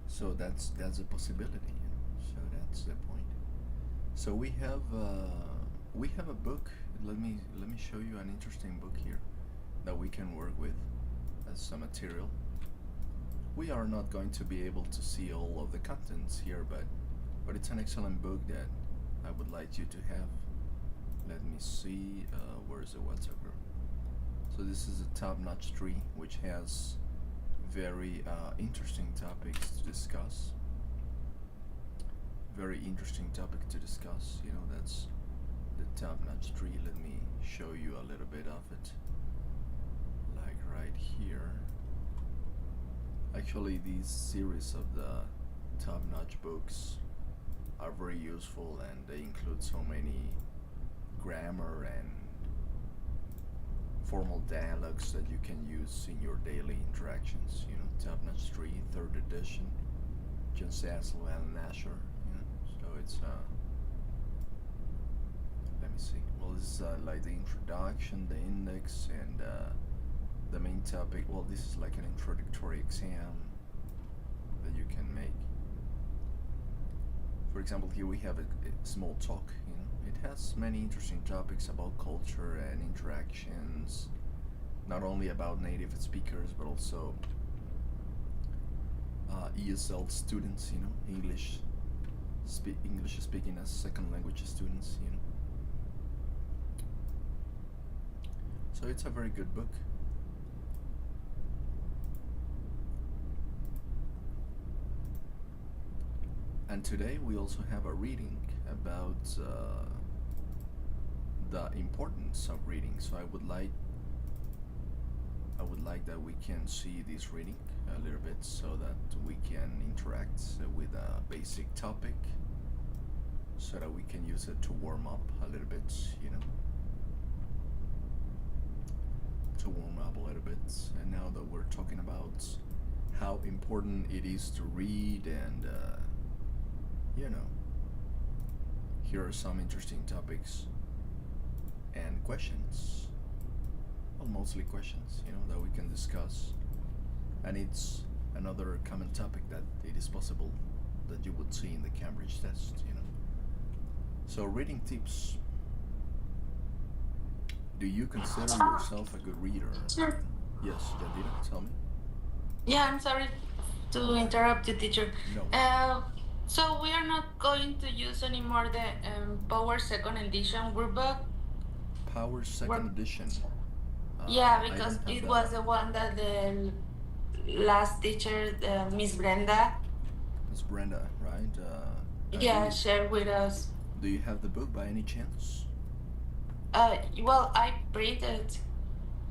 So that's a possibility. So that's the point. So we have a book. Let me show you an interesting book here that we can work with as some material. We are not going to be able to see all of the contents here, but it's an excellent book that I would like you to have. Let me see, where's the WhatsApp group? So this is a top-notch tree, which has very interesting topics to discuss. Very interesting topic to discuss. That's the top-notch tree. Let me show you a little bit of it, like right here. Actually, these series of the top-notch books are very useful, and they include so many grammar and formal dialogues that you can use in your daily interactions. Top-notch tree, 3rd edition, John Cecil and Nasher. So it's let me see. Well, this is like the introduction, the index, and the main topic. Well, this is like an introductory exam that you can make. For example, here we have a small talk. It has many interesting topics about culture and interactions, not only about native speakers, but also ESL students, English speaking as second language students, So it's a very good book. And today we also have a reading about the importance of reading. So I would like that we can see this reading a little bit, so that we can interact with a basic topic, so that we can use it to warm up a little bit, to warm up a little bit. And now that we're talking about how important it is to read, and here are some interesting topics and questions well, mostly questions, that we can discuss, and it's another common topic that it is possible that you would see in the Cambridge test. So reading tips. Do you consider yourself a good reader? Sure. Yes, Yadira, tell me. Yeah, I'm sorry to interrupt you, teacher. No. So we are not going to use anymore the Power Second Edition workbook. Power Second Edition. Yeah, I because don't have it that. was the one that the last teacher, Miss Brenda, It's Brenda, right? yeah, shared with us. Do you have the book by any chance? Well, I printed,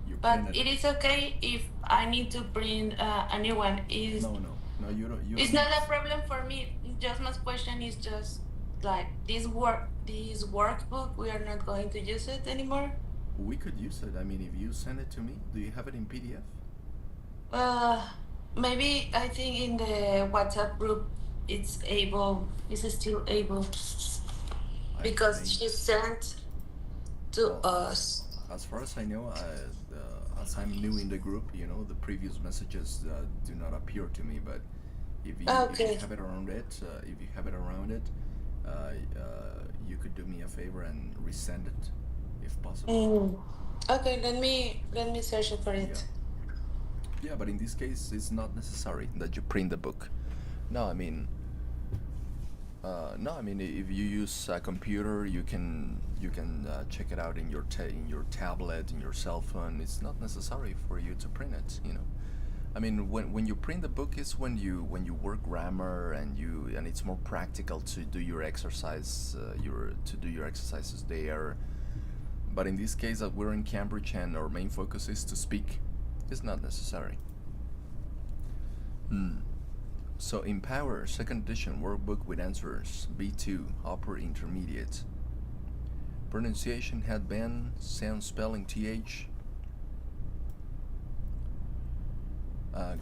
You but printed it is okay if I need to print a new one. No, you don't. It's not a problem for me. Just my question is just like this workbook. We are not going to use it anymore. We could use it. I mean, if you send it to me, do you have it in PDF? Maybe I think in the WhatsApp group it's still able because she sent to us. As far as I know, as I'm new in the group, the previous messages do not appear to me. But if you have it around it, you could do me a favor and resend it, if possible. Okay, let me search for it. Yeah, but in this case, it's not necessary that you print the book. No, I mean, if you use a computer, you can check it out in your tablet, in your cell phone. It's not necessary for you to print it. I mean, when you print the book is when you work grammar and it's more practical to do your exercises there. But in this case, that we're in Cambridge and our main focus is to speak, it's not necessary. So Empower, second edition, workbook with answers, B2, upper intermediate. Pronunciation, headband, sound, spelling, TH.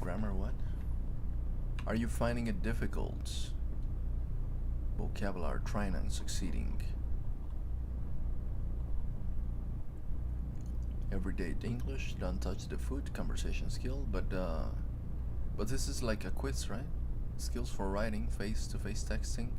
Grammar, what? Are you finding it difficult? Vocabulary, trying and succeeding. Everyday English, don't touch the food, conversation skill, but this is like a quiz, right? Skills for writing, face-to-face texting.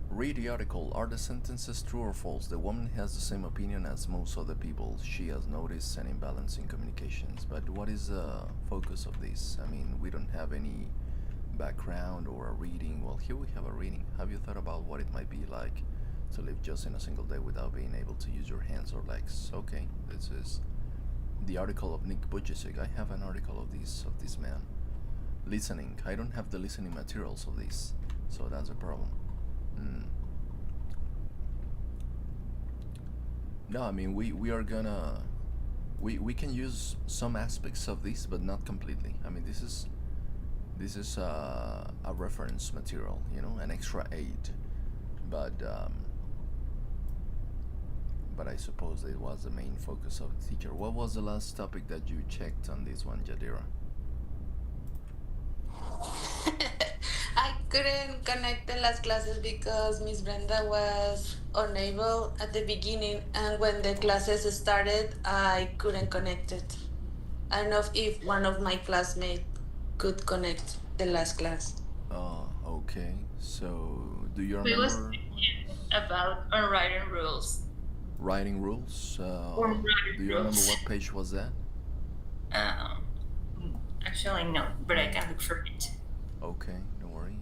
Read the article. Are the sentences true or false? The woman has the same opinion as most other people. She has noticed an imbalance in communications. But what is the focus of this? I mean, we don't have any background or a reading. Well, here we have a reading. Have you thought about what it might be like to live just in a single day without being able to use your hands or legs? Okay, this is the article of Nick Bujicic. I have an article of this man. Listening. I don't have the listening materials of this, so that's a problem. No, I mean we are gonna we can use some aspects of this, but not completely. I mean this is a reference material, an extra aid, but I suppose it was the main focus of the teacher. What was the last topic that you checked on this one, Yadira? I couldn't connect the last classes because Miss Brenda was unable at the beginning, and when the classes started, I couldn't connect it. I don't know if one of my classmates could connect the last class. Oh, okay. So, do you We was remember thinking about our writing rules. writing rules? Writing Do you remember rules. what page was that? Actually, no, but I can look for it. Okay, don't worry.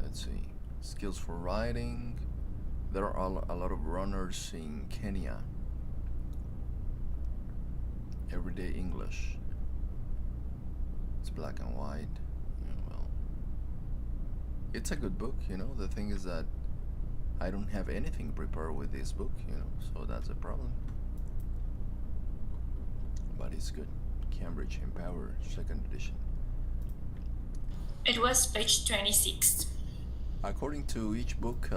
Let's see. Skills for writing. There are a lot of runners in Kenya. Everyday English. It's black and white. Well, it's a good book, The thing is that I don't have anything prepared with this book, so that's a problem. But it's good. Cambridge Empower, second edition. It was page 26. According to each book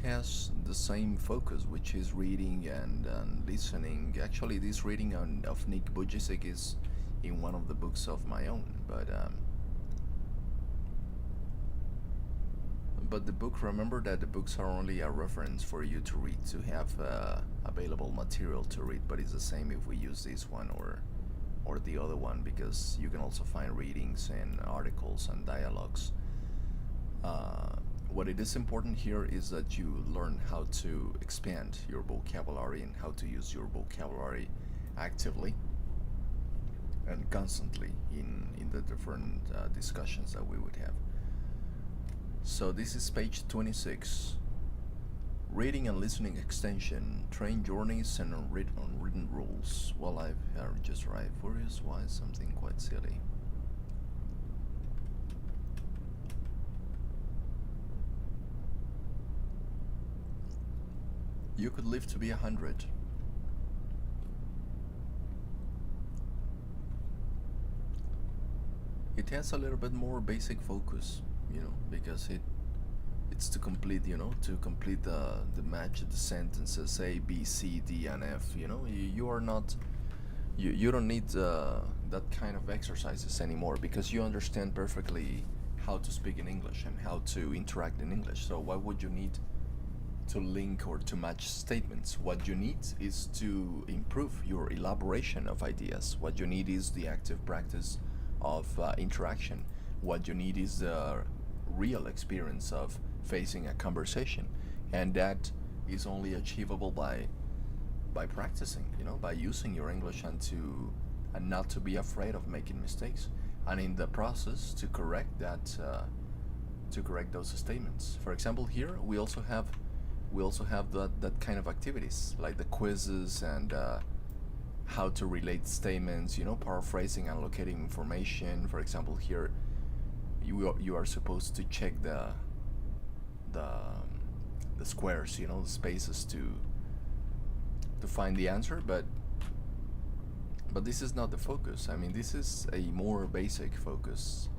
has the same focus, which is reading and listening. Actually, this reading of Nick Bujicic is in one of the but the book, remember that the books are only a reference for you to read, to have available material to read, but it's the same if we use this one or the other one, because you can also find readings and articles and dialogues. What it is important here is that you learn how to expand your vocabulary and how to use your vocabulary actively and constantly in the different discussions that we would have. So this is page 26. Reading and listening extension, train journeys and unwritten rules. Well, I've just arrived. Furious, why something quite silly. You could live to be 100. It has a little bit more basic focus, because it's to complete, to complete the match, the sentences A, B, C, D, and F. You are not, you don't need that kind of exercises anymore, because you understand perfectly how to speak in English and how to interact in English. So why would you need to link or to match statements? What you need is to improve your elaboration of ideas. What you need is the active practice of interaction. What you need is the real experience of facing a conversation, and that is only achievable by practicing, by using your English and not to be afraid of making mistakes, and in the process to correct those statements. For example, here we also have that kind of activities like the quizzes and how to relate statements, paraphrasing and locating information. For example, here you are supposed to check the squares, the spaces to find the answer, but this is not the focus. I mean, this is a more basic focus.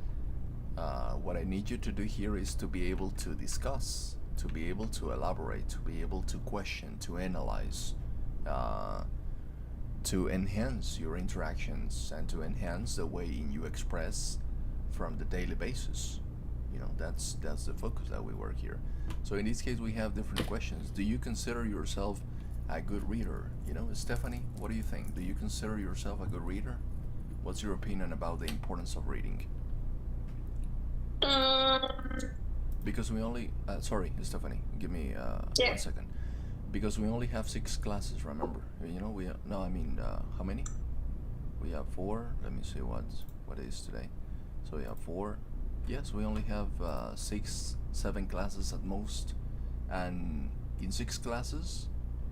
What I need you to do here is to be able to discuss, to be able to elaborate, to be able to question, to analyze, to enhance your interactions and to enhance the way you express from the daily basis. That's the focus that we work here. So in this case we have different questions. Do you consider yourself a good reader? Stephanie, what do you think? Do you consider yourself a good reader? What's your opinion about the importance of reading? Because we only sorry, Stephanie, give me 1 second. Because we only have 6 classes, remember? How many? We have 4. Let me see what is today. So we have 4. Yes, we only have 6, 7 classes at most, and in 6 classes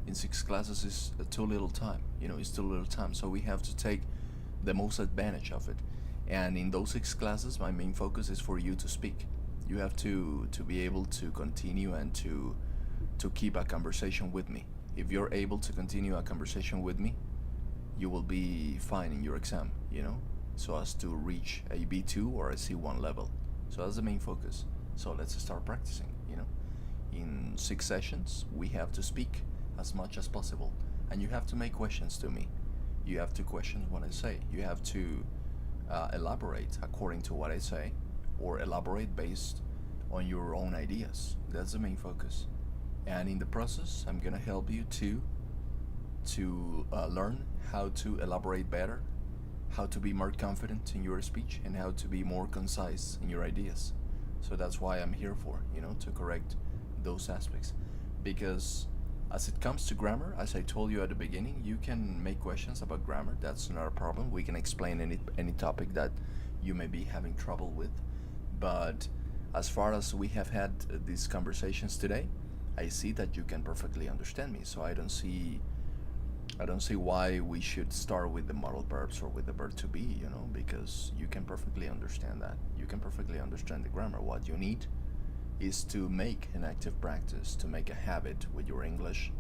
is too little time. It's too little time. So we have to take the most advantage of it. And in those 6 classes, my main focus is for you to speak. You have to be able to continue and to keep a conversation with me. If you're able to continue a conversation with me, you will be fine in your exam, so as to reach a B2 or a C1 level. So that's the main focus. So let's start practicing. In 6 sessions, we have to speak as much as possible, and you have to make questions to me. You have to question what I say. You have to elaborate according to what I say, or elaborate based on your own ideas. That's the main focus. And in the process, I'm gonna help you to learn how to elaborate better, how to be more confident in your speech, and how to be more concise in your ideas. So that's why I'm here for, to correct those aspects. Because as it comes to grammar, as I told you at the beginning, you can make questions about grammar. That's not a problem. We can explain any topic that you may be having trouble with. But as far as we have had these conversations today, I see that you can perfectly understand me. So I don't see why we should start with the modal verbs or with the verb to be, because you can perfectly understand that. You can perfectly understand the grammar. What you need is to make an active practice, to make a habit with your English,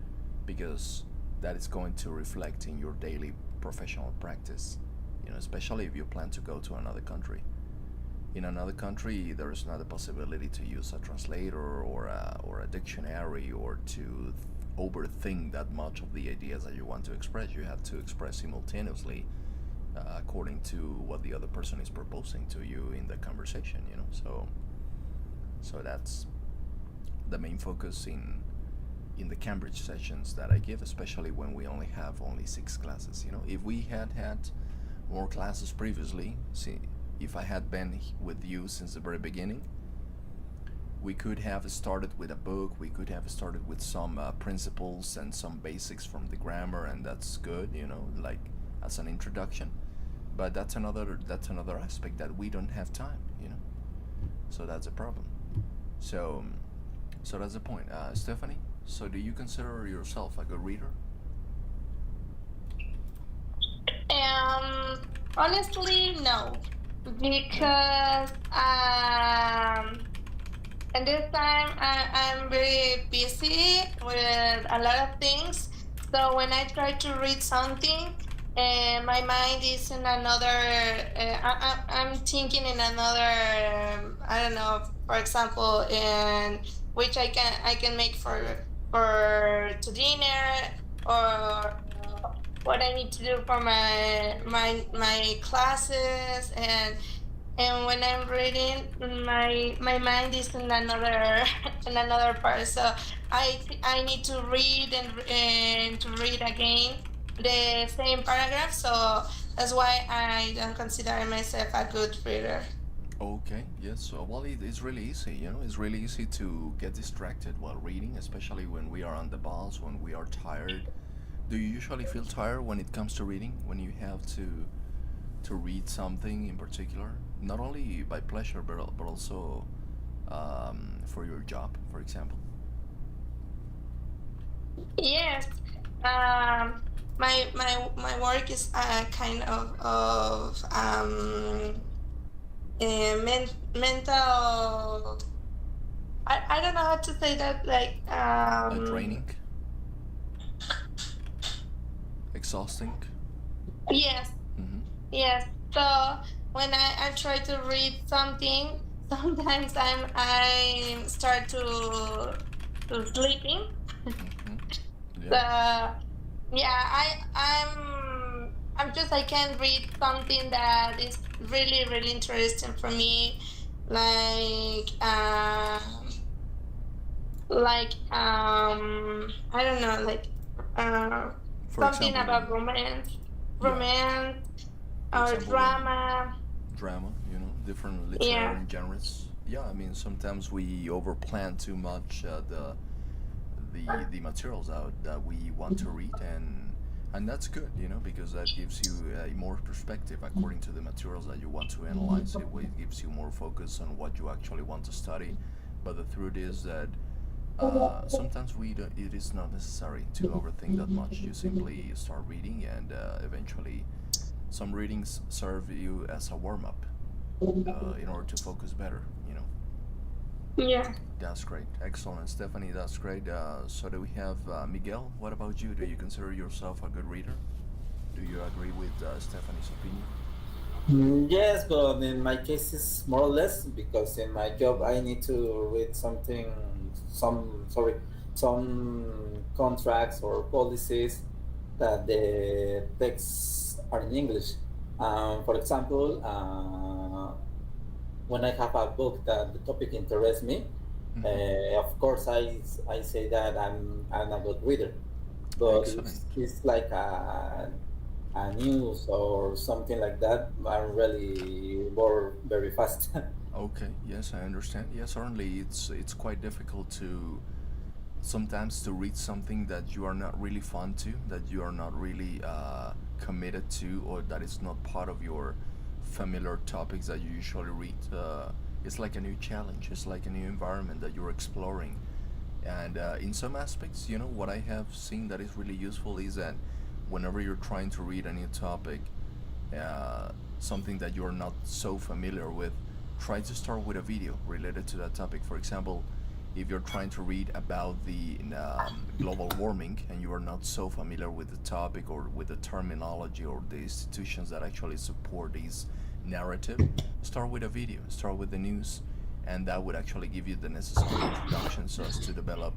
because that is going to reflect in your daily professional practice, especially if you plan to go to another country. In another country, there is not a possibility to use a translator or a dictionary or to overthink that much of the ideas that you want to express. You have to express simultaneously according to what the other person is proposing to you in the conversation. So the main focus in the Cambridge sessions that I give, especially when we have only 6 classes. You know, if we had more classes previously, see, if I had been with you since the very beginning, we could have started with a book, we could have started with some principles and some basics from the grammar, and that's good, you know, like as an introduction. But that's another aspect that we don't have time, you know. So that's a problem. So that's the point. Stephanie, so do you consider yourself a good reader? Honestly, no, because and this time I'm very busy with a lot of things. So when I try to read something, my mind is in another. I'm thinking in another. I don't know. For example, in which I can make for to dinner, or what I need to do for my classes, and when I'm reading, my mind is in another in another part. So I need to read and to read again the same paragraph. So that's why I don't consider myself a good reader. Okay, yes. So, well, it's really easy, you know. It's really easy to get distracted while reading, especially when we are on the bus, when we are tired. Do you usually feel tired when it comes to reading? When you have to read something in particular, not only by pleasure but also for your job, for example? Yes. My work is kind of mental. I don't know how to say that. Like Draining, exhausting. Yes. Yes. So when I try to read something, sometimes I start to sleeping. So yeah, I can read something that is really interesting for me, like I don't know, like For something example, about romance or example, drama. drama, you know, different Yeah. literary genres. Yeah, I mean, sometimes we overplan too much the materials that we want to read, and that's good, you know, because that gives you more perspective according to the materials that you want to analyze. It gives you more focus on what you actually want to study. But the truth is that sometimes it is not necessary to overthink that much. You simply start reading, and eventually some readings serve you as a warm-up in order to focus better, you know. Yeah. That's great. Excellent. Stephanie, that's great. So do we have Miguel? What about you? Do you consider yourself a good reader? Do you agree with Stephanie's opinion? Yes, but in my case it's more or less because in my job I need to read some contracts or policies that the texts are in English. For example, when I have a book that the topic interests me, of course I say that I'm a good reader. But if it's like a news or something like that, I'm really bored very fast. Okay. Yes, I understand. Yes, certainly it's quite difficult to sometimes to read something that you are not really fond to, that you are not really committed to, or that is not part of your familiar topics that you usually read. It's like a new challenge. It's like a new environment that you're exploring. And in some aspects, you know, what I have seen that is really useful is that whenever you're trying to read a new topic, something that you're not so familiar with, try to start with a video related to that topic. For example, if you're trying to read about the global warming and you are not so familiar with the topic or with the terminology or the institutions that actually support this narrative, start with a video, start with the news, and that would actually give you the necessary introduction so as to develop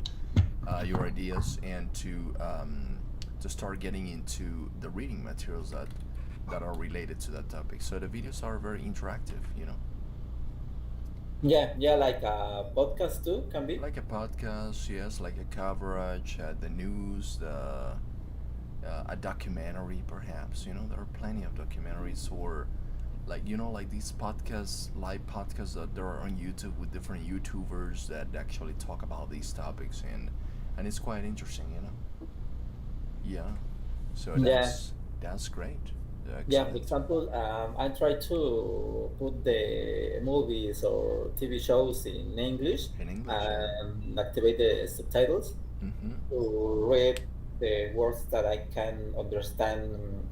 your ideas and to start getting into the reading materials that are related to that topic. So the videos are very interactive, you know. Yeah, like a podcast too can be. Like a podcast, yes, like a coverage, the news, a documentary, perhaps. You know, there are plenty of documentaries, or like like these podcasts, live podcasts that there are on YouTube with different YouTubers that actually talk about these topics, and it's quite interesting. Yeah. So Yeah, that's great. yeah. For Excellent. example, I try to put the movies or TV shows in English In English, yeah. and activate the subtitles Mm-hmm. to read the words that I can understand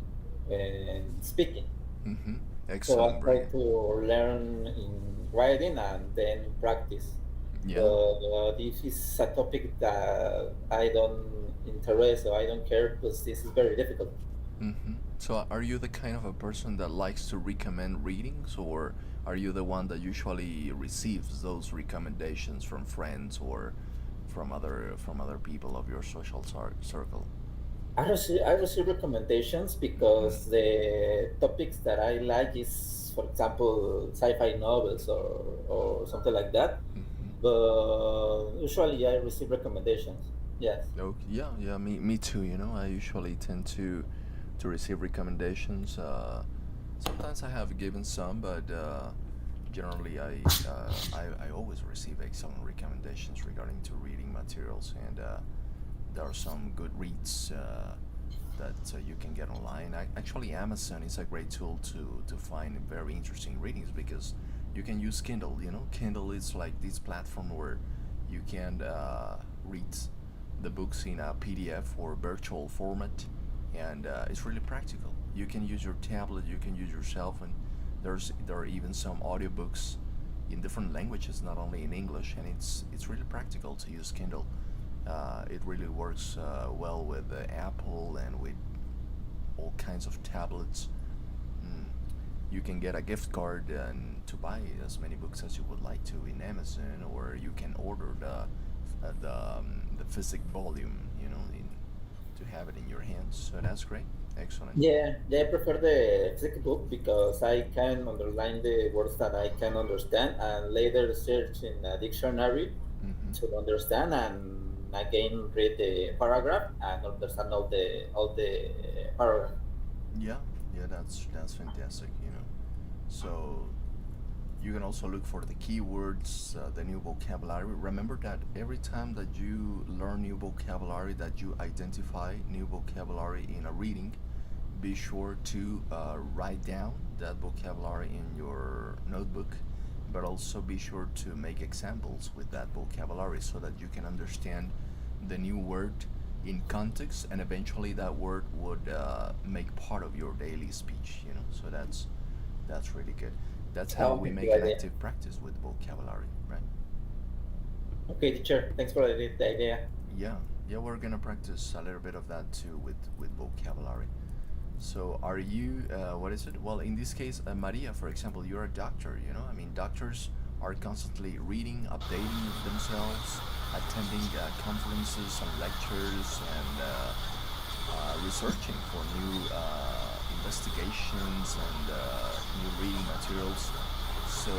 speaking. Mm-hmm. So I Excellent, try brilliant. to learn in writing and then practice. Yeah. But if it's a topic that I don't interest or I don't care, because this is very difficult. Mm-hmm. So, are you the kind of a person that likes to recommend readings, or are you the one that usually receives those recommendations from friends or from other people of your social circle? I receive recommendations Mm-hmm. because the topics that I like is, for example, sci-fi novels or something like that. Mm-hmm. But usually I receive recommendations. Yes. Okay. Yeah, yeah. Me too. I usually tend to receive recommendations. Sometimes I have given some, but generally I always receive excellent recommendations regarding to reading materials, and there are some good reads that you can get online. Actually, Amazon is a great tool to find very interesting readings, because you can use Kindle. Kindle is like this platform where you can read the books in a PDF or virtual format, and it's really practical. You can use your tablet, you can use your cell phone. There are even some audiobooks in different languages, not only in English, and it's really practical to use Kindle. It really works well with Apple and with all kinds of tablets. Mm. You can get a gift card and to buy as many books as you would like to in Amazon, or you can order the physical volume, to have it in your hands. So that's great. Excellent. Yeah, I prefer the physical book because I can underline the words that I can understand and later search in a dictionary Mm-hmm. to understand and again read the paragraph and understand all the paragraph. Yeah, yeah, that's fantastic. So you can also look for the keywords, the new vocabulary. Remember that every time that you learn new vocabulary, that you identify new vocabulary in a reading, be sure to write down that vocabulary in your notebook, but also be sure to make examples with that vocabulary so that you can understand the new word in context, and eventually that word would make part of your daily speech. So that's really good. That's how we Okay, good make an idea. active practice with vocabulary, right? Okay, teacher, thanks for the idea. Yeah, yeah, we're gonna practice a little bit of that too with vocabulary. So, are you? What is it? Well, in this case, Maria, for example, you're a doctor. I mean, doctors are constantly reading, updating themselves, attending conferences and lectures, and researching for new investigations and new reading materials. So,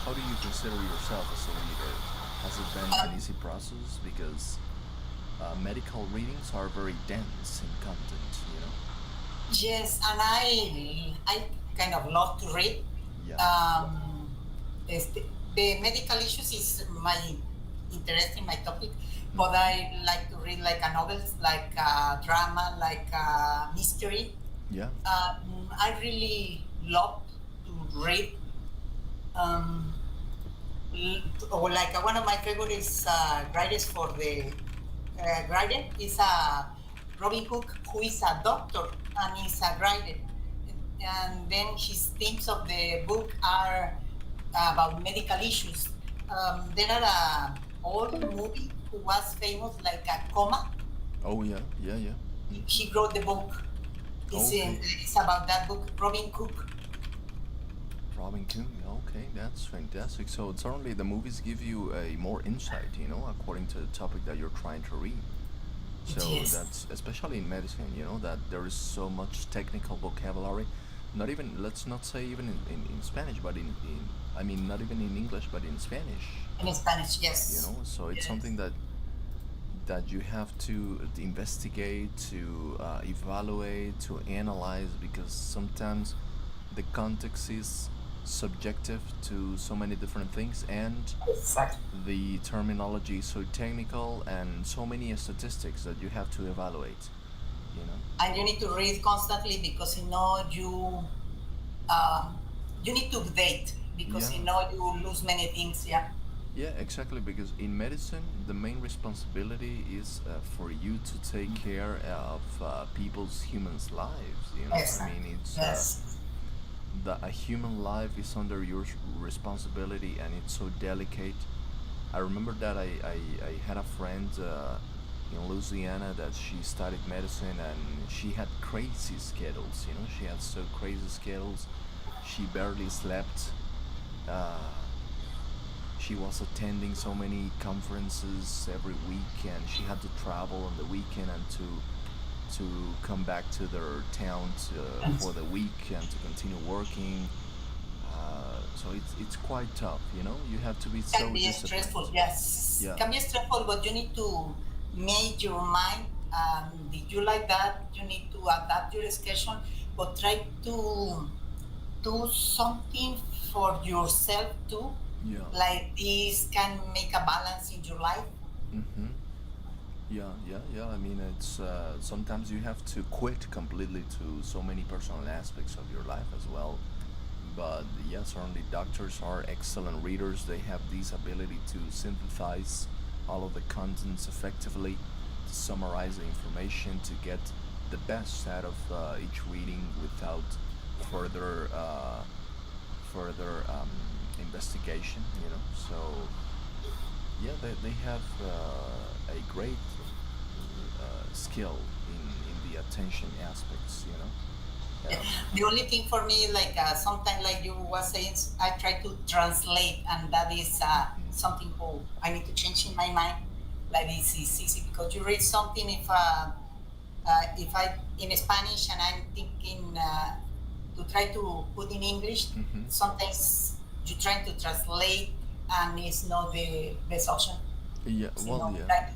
how do you consider yourself as a reader? Has it been an easy process? Because medical readings are very dense in content. Yes, and I kind of love to read. Yeah. The medical issues is my interest in my topic, but I like to read like a novels, like a drama, like a mystery. Yeah. I really love to read. Um, or like one of my favorites writers for the writer is Robin Cook, who is a doctor and is a writer. And then his themes of the book are about medical issues. There are a old movie who was famous, like a Coma. Oh yeah, yeah, yeah. He wrote the book. Okay. It's about that book, Robin Cook. Robin Coon. Okay, that's fantastic. So certainly the movies give you a more insight, according to the topic that you're trying to read. So Yes. that's especially in medicine, that there is so much technical vocabulary. Not even, let's not say even in Spanish, but in I mean, not even in English, but in Spanish. In Spanish, You yes. know, so it's Yes. something that you have to investigate, to evaluate, to analyze, because sometimes the context is subjective to so many different things, and Exactly. the terminology is so technical, and so many statistics that you have to evaluate. You know. And you need to read constantly because you need to update because Yeah. you lose many things. Yeah. Yeah, exactly. Because in medicine, the main responsibility is for you to take care of people's humans' lives. You know, I Exactly. mean, it's Yes. a human life is under your responsibility, and it's so delicate. I remember that I had a friend in Louisiana that she studied medicine, and she had crazy schedules. You know, she had so crazy schedules. She barely slept. Uh, she was attending so many conferences every week, and she had to travel on the weekend and to come back to their town for the week and to continue working. So it's quite tough, you know. You have to be Can so be disciplined. stressful. Yes. Yeah. Can be stressful, but you need to make your mind. Did you like that? You need to adapt your schedule, but try to do something for yourself too. Yeah. Like this can make a balance in your life. Mm-hmm. Yeah. I mean, it's sometimes you have to quit completely to so many personal aspects of your life as well. But yes, certainly doctors are excellent readers. They have this ability to synthesize all of the contents effectively, to summarize the information, to get the best out of each reading without further investigation. You know, so yeah, they have a great skill in the attention aspects. You know. The only thing for me, like sometimes, like you was saying, I try to translate, and that is something I need to change in my mind. Like this is easy because you read something if I in Spanish and I'm thinking to try to put in English. Mm-hmm. Sometimes you try to translate, and it's not the best option. Yeah. So, Well, yeah. like,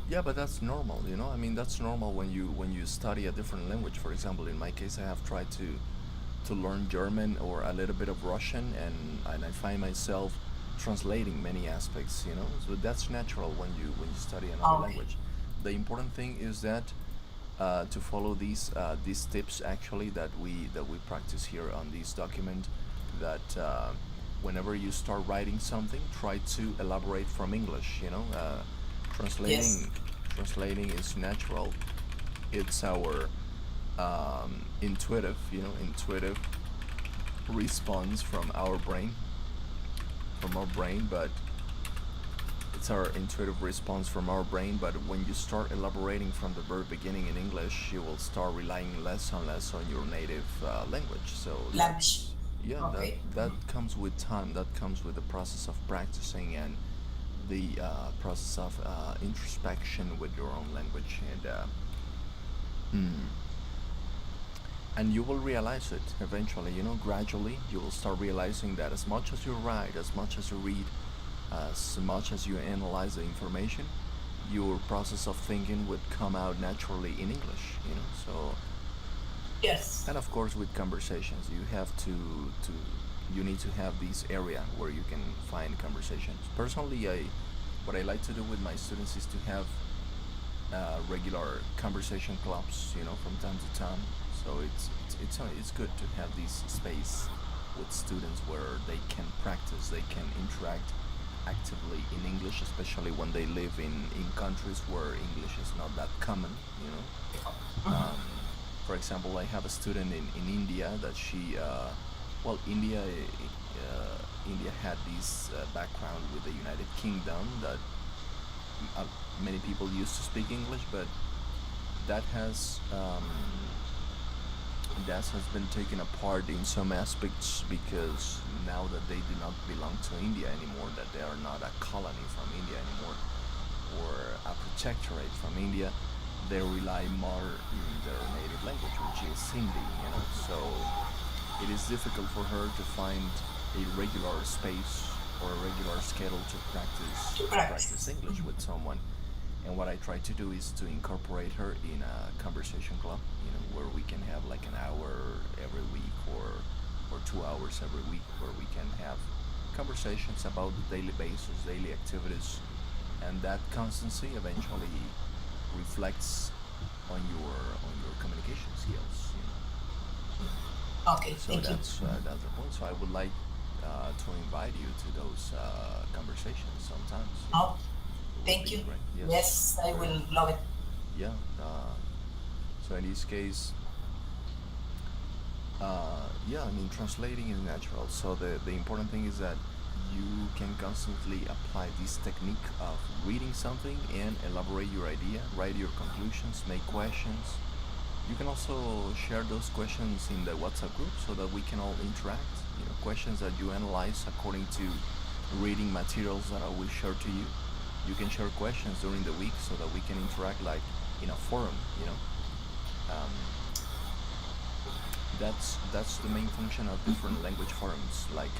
Yeah, but that's normal, you know. I mean, that's normal when you study a different language. For example, in my case, I have tried to learn German or a little bit of Russian, and I find myself translating many aspects, you know. So that's natural when you study another okay. language. The important thing is that to follow these tips actually that we practice here on this document. That whenever you start writing something, try to elaborate from English. You know. Yes. Translating is natural. It's our intuitive response from our brain, but it's our intuitive response from our brain. But when you start elaborating from the very beginning in English, you will start relying less and less on your native language. So Language. yeah, Okay. that comes with time. That comes with the process of practicing and the process of introspection with your own language, mm, and you will realize it eventually. You know, gradually you will start realizing that as much as you write, as much as you read, as much as you analyze the information, your process of thinking would come out naturally in English. You know, so Yes. and of course with conversations you have to you need to have this area where you can find conversations. Personally, I what I like to do with my students is to have regular conversation clubs, you know, from time to time. So it's good to have this space with students where they can practice, they can interact actively in English, especially when they live in countries where English is not that common, you know. Um, for example, I have a student in India that she, well, India had this background with the United Kingdom that uh, many people used to speak English, but that has been taken apart in some aspects because now that they do not belong to India anymore, that they are not a colony from India anymore or a protectorate from India, they rely more in their native language, which is Hindi. You know, so it is difficult for her to find a regular space or a regular schedule to practice English with someone. And what I try to do is to incorporate her in a conversation club, where we can have like an hour every week or 2 hours every week, where we can have conversations about the daily basis, daily activities, and that constancy eventually reflects on your communication skills. Okay, So thank you. that's the point. So I would like to invite you to those conversations sometimes. Oh, It would thank be you. great. Yes, I Great. will love it. Yeah. So in this case, yeah, I mean, translating is natural. So the important thing is that you can constantly apply this technique of reading something and elaborate your idea, write your conclusions, make questions. You can also share those questions in the WhatsApp group so that we can all interact. Questions that you analyze according to reading materials that I will share to you. You can share questions during the week so that we can interact like in a forum. Um, that's the main function of different language forums, like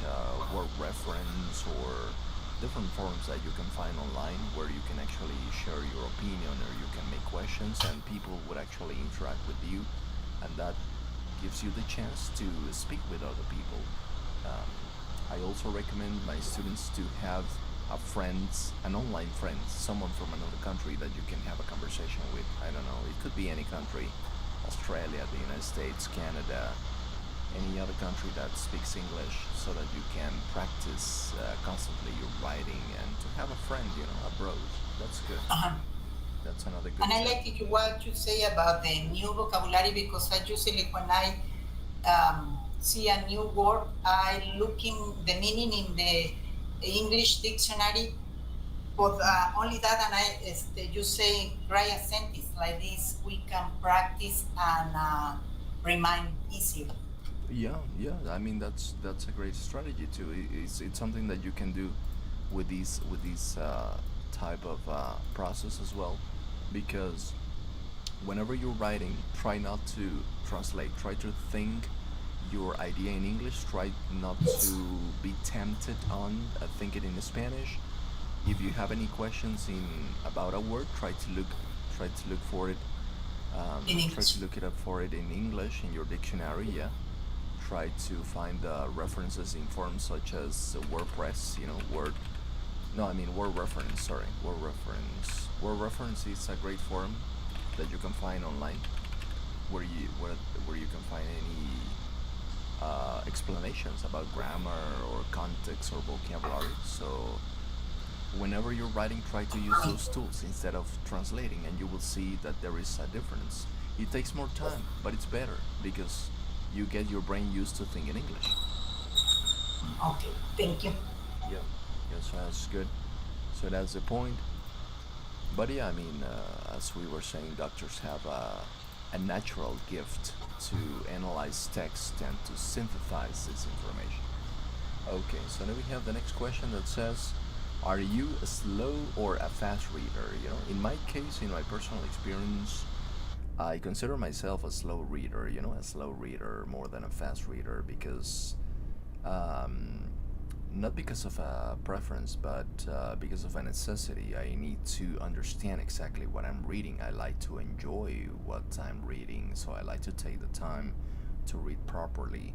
word reference or different forums that you can find online, where you can actually share your opinion or you can make questions and people would actually interact with you, and that gives you the chance to speak with other people. um, I also recommend my students to have an online friend, someone from another country that you can have a conversation with. I don't know, it could be any country: Australia, the United States, Canada, any other country that speaks English, so that you can practice constantly your writing and to have a friend, abroad. That's good. Uh-huh. That's another good And I tip. like what you say about the new vocabulary, because I usually, when I see a new word, I looking the meaning in the English dictionary. But only that, and you say write a sentence like this, we can practice and remind easier. Yeah. I mean, that's a great strategy too. It's something that you can do with these type of process as well, because whenever you're writing, try not to translate. Try to think your idea in English. Try not to be tempted on think it in Spanish. If you have any questions about a word, try to look for it. In Try English. to look it up for it in English in your dictionary. Yeah. Try to find references in forms such as WordPress. Word. No, I mean word reference. Sorry, word reference. Word reference is a great forum that you can find online, where you can find any explanations about grammar or context or vocabulary. So whenever you're writing, try to use those tools instead of translating, and you will see that there is a difference. It takes more time, but it's better because you get your brain used to thinking English. Okay, thank you. Yeah, yes, that's good. So that's the point. But yeah, I mean, as we were saying, doctors have a natural gift to analyze text and to synthesize this information. Okay, so then we have the next question that says, are you a slow or a fast reader? In my case, in my personal experience, I consider myself a slow reader, more than a fast reader, because not because of a preference, but because of a necessity. I need to understand exactly what I'm reading. I like to enjoy what I'm reading, so I like to take the time to read properly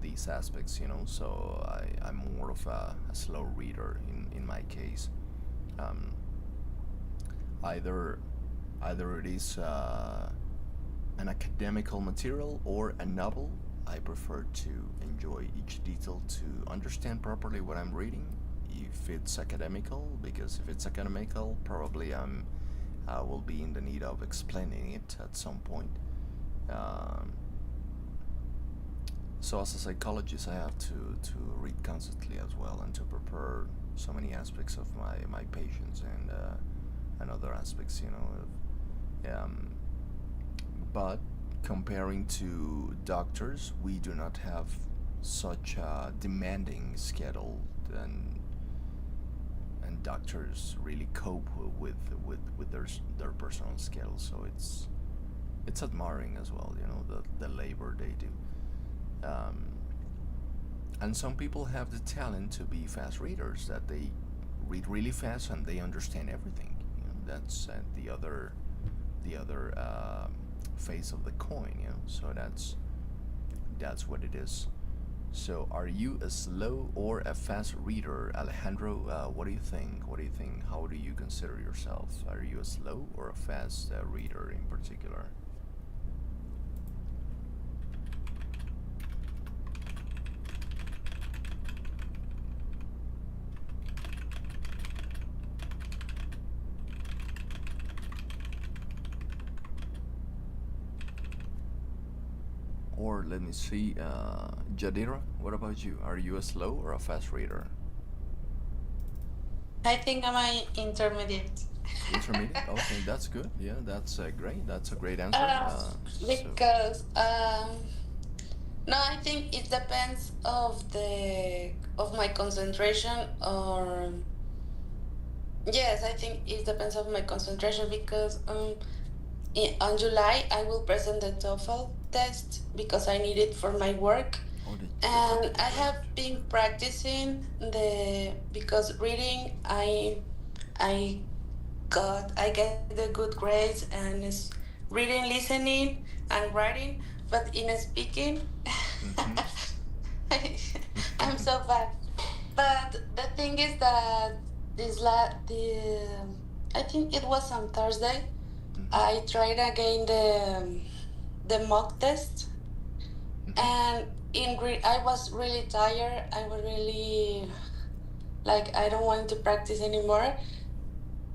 these aspects, so I'm more of a slow reader in my case. Um, either it is an academical material or a novel. I prefer to enjoy each detail to understand properly what I'm reading. If it's academical, because if it's academical, probably I will be in the need of explaining it at some point. Um, so as a psychologist, I have to read constantly as well, and to prepare so many aspects of my patients and other aspects, but comparing to doctors, we do not have such a demanding schedule, and doctors really cope with their personal schedule. So it's admiring as well, the labor they do. Um, And some people have the talent to be fast readers, that they read really fast and they understand everything. You know, that's the other face of the coin. You know, so that's what it is. So, are you a slow or a fast reader, Alejandro? What do you think? What do you think? How do you consider yourself? Are you a slow or a fast reader in particular? Or let me see, Jadira, what about you? Are you a slow or a fast reader? I think I'm an intermediate. Intermediate? Okay, that's good. Yeah, that's great. That's a great answer. Because no, I think it depends of my concentration, or yes, I think it depends of my concentration because on July I will present the TOEFL test because I need it for my work. And I have been practicing because reading I get the good grades, and it's reading, listening, and writing. But in speaking, I'm so bad. But the thing is that I think it was on Thursday. I tried again the mock test, and I was really tired. I was really like I don't want to practice anymore.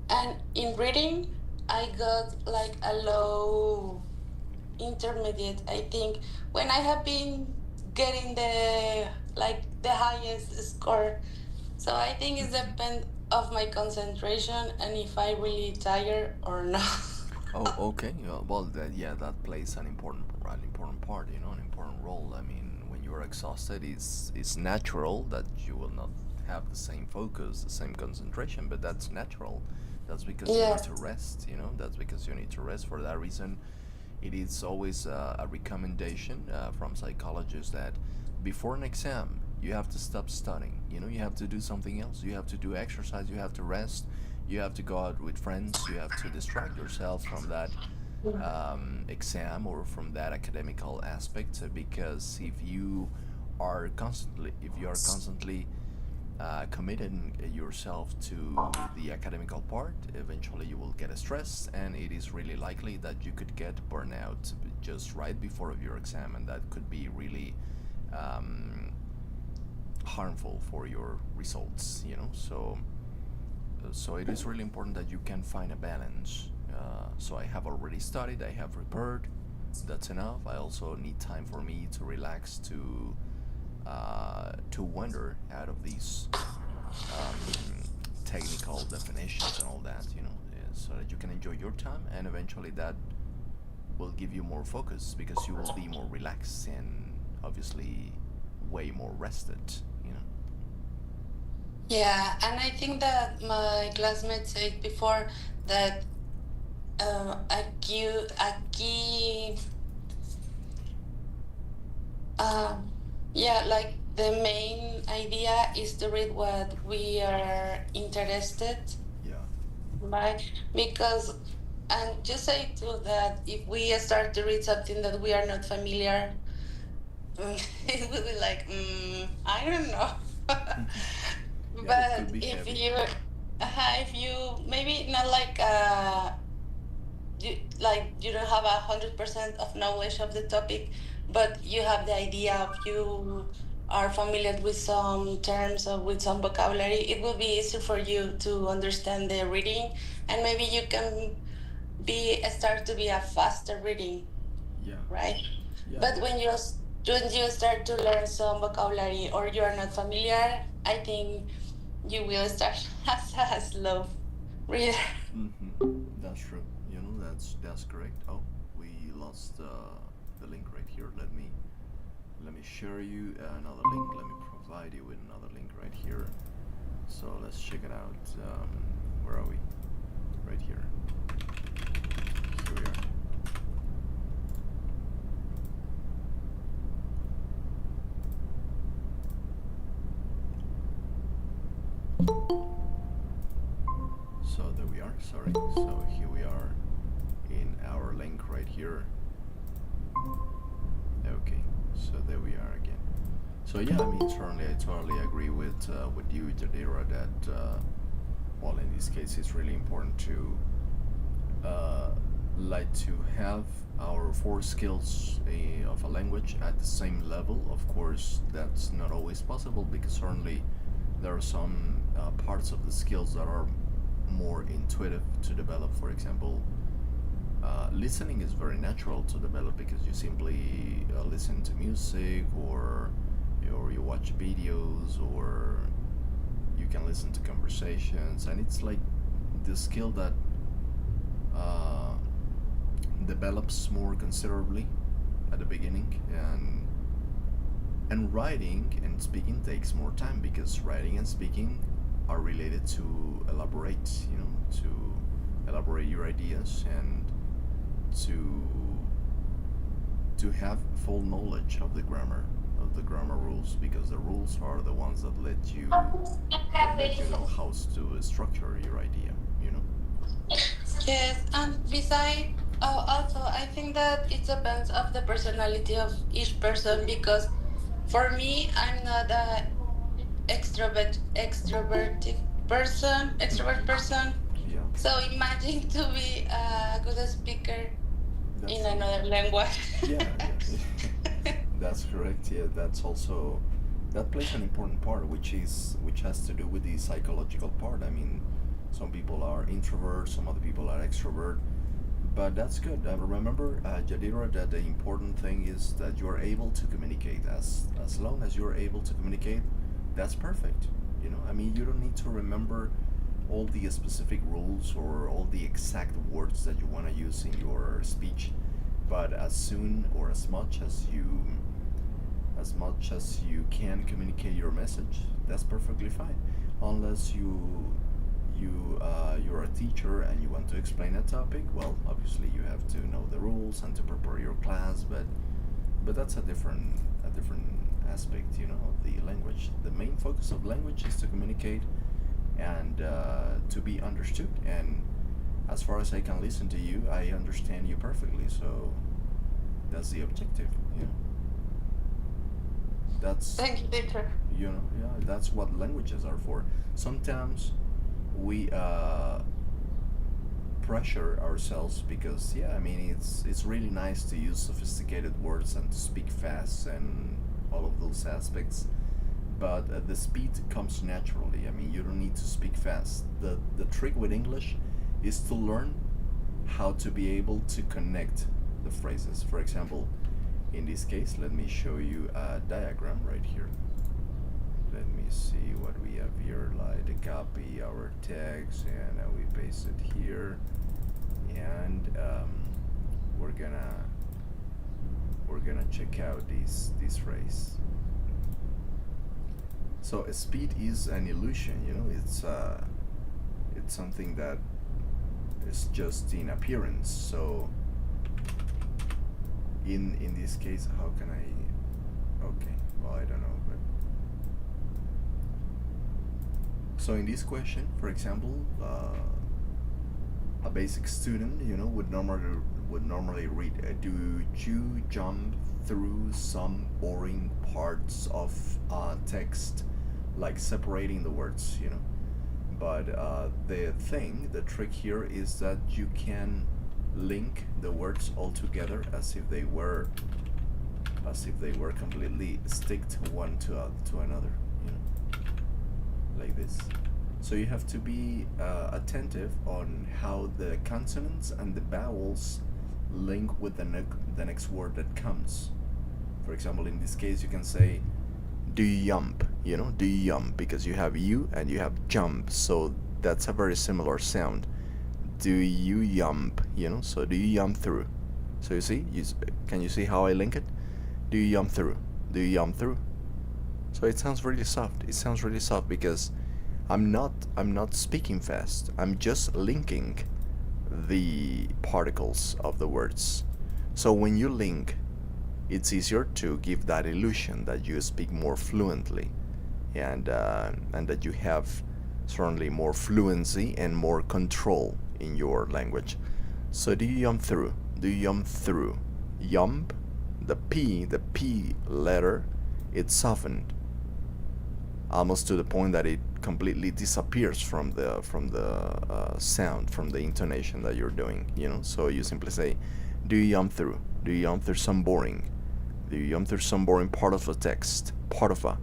And in reading, I got like a low intermediate. I think when I have been getting the highest score. So I think it depends of my concentration and if I really tired or not. Oh, okay. Well, that plays an important part. You know, an important role. I mean, when you're exhausted, it's natural that you will not have the same focus, the same concentration. But that's natural. That's because you need to rest. You know, that's because you need to rest. For that reason, it is always a recommendation from psychologists that before an exam, you have to stop studying. You know, you have to do something else. You have to do exercise. You have to rest. You have to go out with friends. You have to distract yourself from that exam or from that academical aspect. Because if you are constantly committing yourself to the academical part, eventually you will get stressed, and it is really likely that you could get burnout just right before your exam, and that could be really harmful for your results. You know, so it is really important that you can find a balance. So I have already studied, I have prepared, that's enough. I also need time for me to relax, to wander out of these technical definitions and all that, you know, so that you can enjoy your time, and eventually that will give you more focus because you will be more relaxed and obviously way more rested, you know. Yeah, and I think that my classmates said before that a key like the main idea is to read what we are interested by, because and just say too that if we start to read something that we are not familiar, it will be like I don't know. But if you maybe not like you don't have 100% of knowledge of the topic, but you have the idea of you are familiar with some terms or with some vocabulary, it will be easier for you to understand the reading, and maybe you can start to be a faster reading. Right? But when you start to learn some vocabulary or you are not familiar, I think you will start as a slow reader. That's true. You know, that's correct. Oh, we lost the link right here. Let me share you another link. Let me provide you with another link right here. So let's check it out. Where are we? Right here. Here we are. So there we are, sorry. So here we are in our link right here. Okay, so there we are again. So yeah, I mean, certainly I totally agree with you, Jadira, that well, in this case, it's really important to like to have our four skills of a language at the same level. Of course, that's not always possible because certainly there are some parts of the skills that are more intuitive to develop. For example, listening is very natural to develop because you simply listen to music, or you watch videos, or you can listen to conversations, and it's like the skill that develops more considerably at the beginning. And writing and speaking takes more time because writing and speaking are related to elaborate, to elaborate your ideas and to have full knowledge of the grammar rules, because the rules are the ones that let you know how to structure your idea. Yes, and besides, also I think that it depends of the personality of each person, because for me, I'm not a extrovert person. Yeah. So imagine to be a good speaker in another language. Yeah, that's correct. Yeah, that plays an important part, which has to do with the psychological part. I mean, some people are introverts, some other people are extrovert, but that's good. Remember, Jadira, that the important thing is that you are able to communicate. As long as you're able to communicate, that's perfect. I mean, you don't need to remember all the specific rules or all the exact words that you want to use in your speech, but as soon or as much as you can communicate your message, that's perfectly fine. Unless you're a teacher and you want to explain a topic, well, obviously you have to know the rules and to prepare your class, but that's a different aspect, of the language. The main focus of language is to communicate and to be understood. And as far as I can listen to you, I understand you perfectly. So that's the objective. That's Thank you, teacher. That's what languages are for. Sometimes we pressure ourselves because I mean, it's really nice to use sophisticated words and to speak fast and all of those aspects, but the speed comes naturally. I mean, you don't need to speak fast. The trick with English is to learn how to be able to connect the phrases. For example, in this case, let me show you a diagram right here. Let me see what we have here. Like to copy our text and we paste it here, and we're gonna check out this phrase. So speed is an illusion, it's something that is just in appearance. So in this case, how can I? Okay, well, I don't know, but so in this question, for example, a basic student, would normally read, do you jump through some boring parts of text, like separating the words, but the trick here is that you can link the words all together as if they were completely sticked one to another, like this. So you have to be attentive on how the consonants and the vowels link with the next word that comes. For example, in this case, you can say, do you jump? Do you jump? Because you have you and you have jump, so that's a very similar sound. Do you jump? So do you jump through? So you see, can you see how I link it? Do you jump through? Do you jump through? So it sounds really soft. It sounds really soft because I'm not speaking fast. I'm just linking the particles of the words. So when you link, it's easier to give that illusion that you speak more fluently, and that you have certainly more fluency and more control in your language. So do you jump through? Do you jump through? Jump, the P letter, it's softened almost to the point that it completely disappears from the sound, from the intonation that you're doing, you know. So you simply say, do you jump through? Do you jump through some boring? Do you jump through some boring part of a text? Part of a,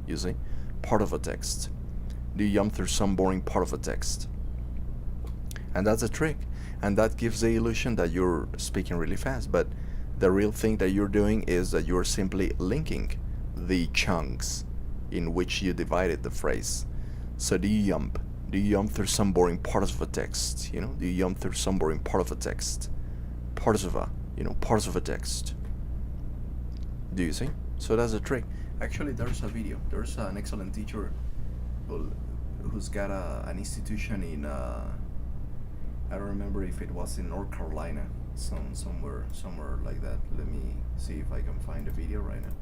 you see? Part of a text. Do you jump through some boring part of a text? And that's a trick. And that gives the illusion that you're speaking really fast. But the real thing that you're doing is that you're simply linking the chunks in which you divided the phrase. So do you jump? Do you jump through some boring parts of a text? You know, do you jump through some boring part of a text? Parts of a text. Do you see? So that's a trick. Actually, there's a video. There's an excellent teacher who's got an institution in I don't remember if it was in North Carolina, somewhere like that. Let me see if I can find a video right now.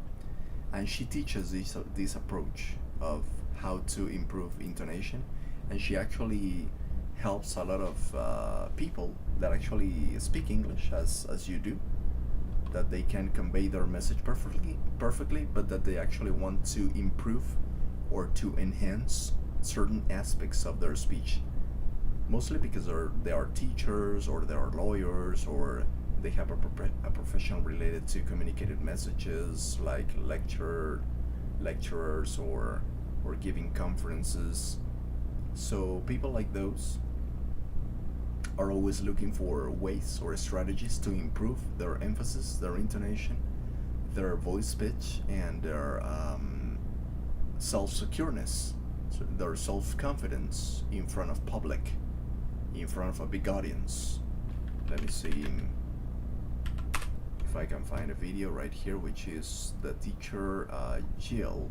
And she teaches this approach of how to improve intonation, and she actually helps a lot of people that actually speak English as you do, that they can convey their message perfectly, but that they actually want to improve or to enhance certain aspects of their speech, mostly because they are teachers or they are lawyers or they have a profession related to communicated messages, like lecturers or giving conferences. So people like those are always looking for ways or strategies to improve their emphasis, their intonation, their voice pitch, and their self-secureness, so their self-confidence in front of public, in front of a big audience. Let me see if I can find a video right here, which is the teacher Jill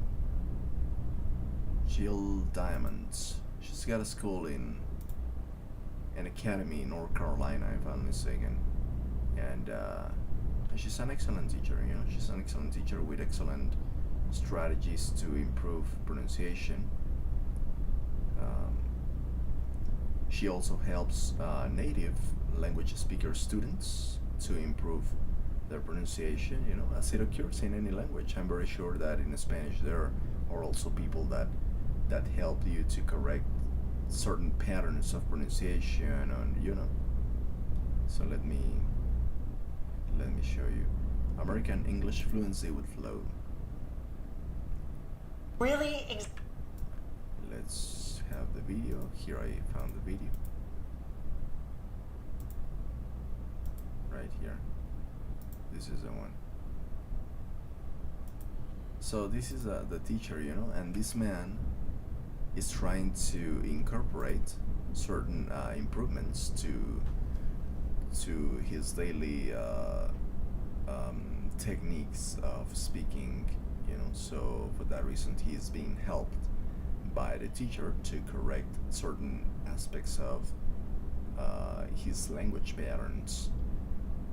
Diamonds. She's got a school in an academy in North Carolina, if I'm not mistaken, and she's an excellent teacher. You know, she's an excellent teacher with excellent strategies to improve pronunciation. She also helps native language speaker students to improve their pronunciation, you know, as it occurs in any language. I'm very sure that in Spanish there are also people that help you to correct certain patterns of pronunciation, and you know. So let me show you American English Fluency with Flow. Really? Let's have the video. Here I found the video. Right here. This is the one. So this is the teacher, you know, and this man is trying to incorporate certain improvements to his daily techniques of speaking, you know. So for that reason he is being helped by the teacher to correct certain aspects of his language patterns.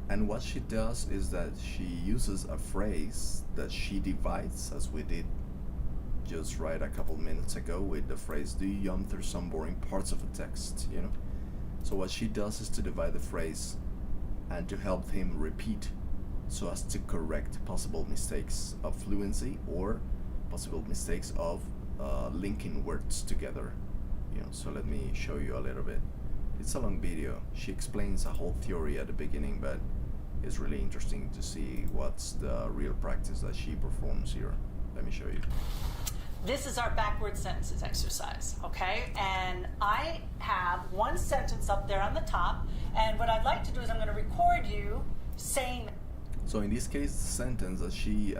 And what she does is that she uses a phrase that she divides, as we did just right a couple minutes ago with the phrase, do you jump through some boring parts of a text, you know? So what she does is to divide the phrase and to help him repeat so as to correct possible mistakes of fluency or possible mistakes of linking words together, you know. So let me show you a little bit. It's a long video. She explains a whole theory at the beginning, but it's really interesting to see what's the real practice that she performs here. Let me show you. This is our backward sentences exercise, okay? And I have one sentence up there on the top, and what I'd like to do is I'm going to record you saying. So in this case, the sentence that she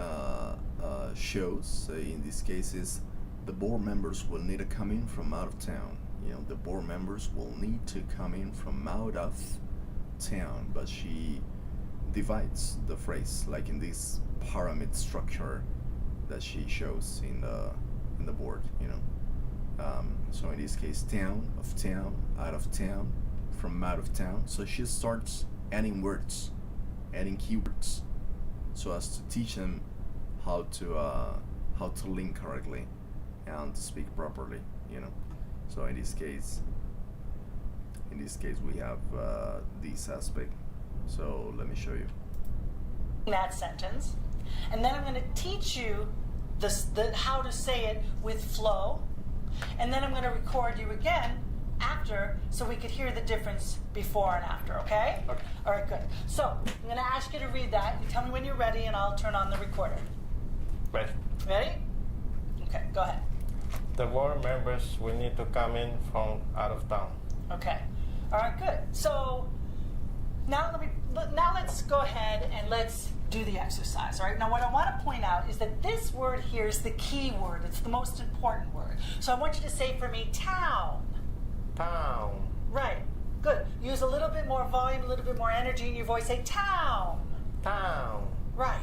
shows in this case is, the board members will need to come in from out of town. You know, the board members will need to come in from out of town, but she divides the phrase like in this pyramid structure that she shows in the board, you know. So in this case, town, of town, out of town, from out of town. So she starts adding words, adding keywords, so as to teach them how to link correctly and to speak properly, you know. So in this case we have this aspect. So let me show you. That sentence, and then I'm going to teach you how to say it with flow, and then I'm going to record you again after so we could hear the difference before and after, okay? Okay. All right, good. So I'm going to ask you to read that. You tell me when you're ready, and I'll turn on the recorder. Ready. Ready? Okay, go ahead. The board members will need to come in from out of town. Okay. All right, good. So now let's go ahead and let's do the exercise. All right. Now what I want to point out is that this word here is the key word. It's the most important word. So I want you to say for me, town. Town. Right. Good. Use a little bit more volume, a little bit more energy in your voice. Say town. Town. Right.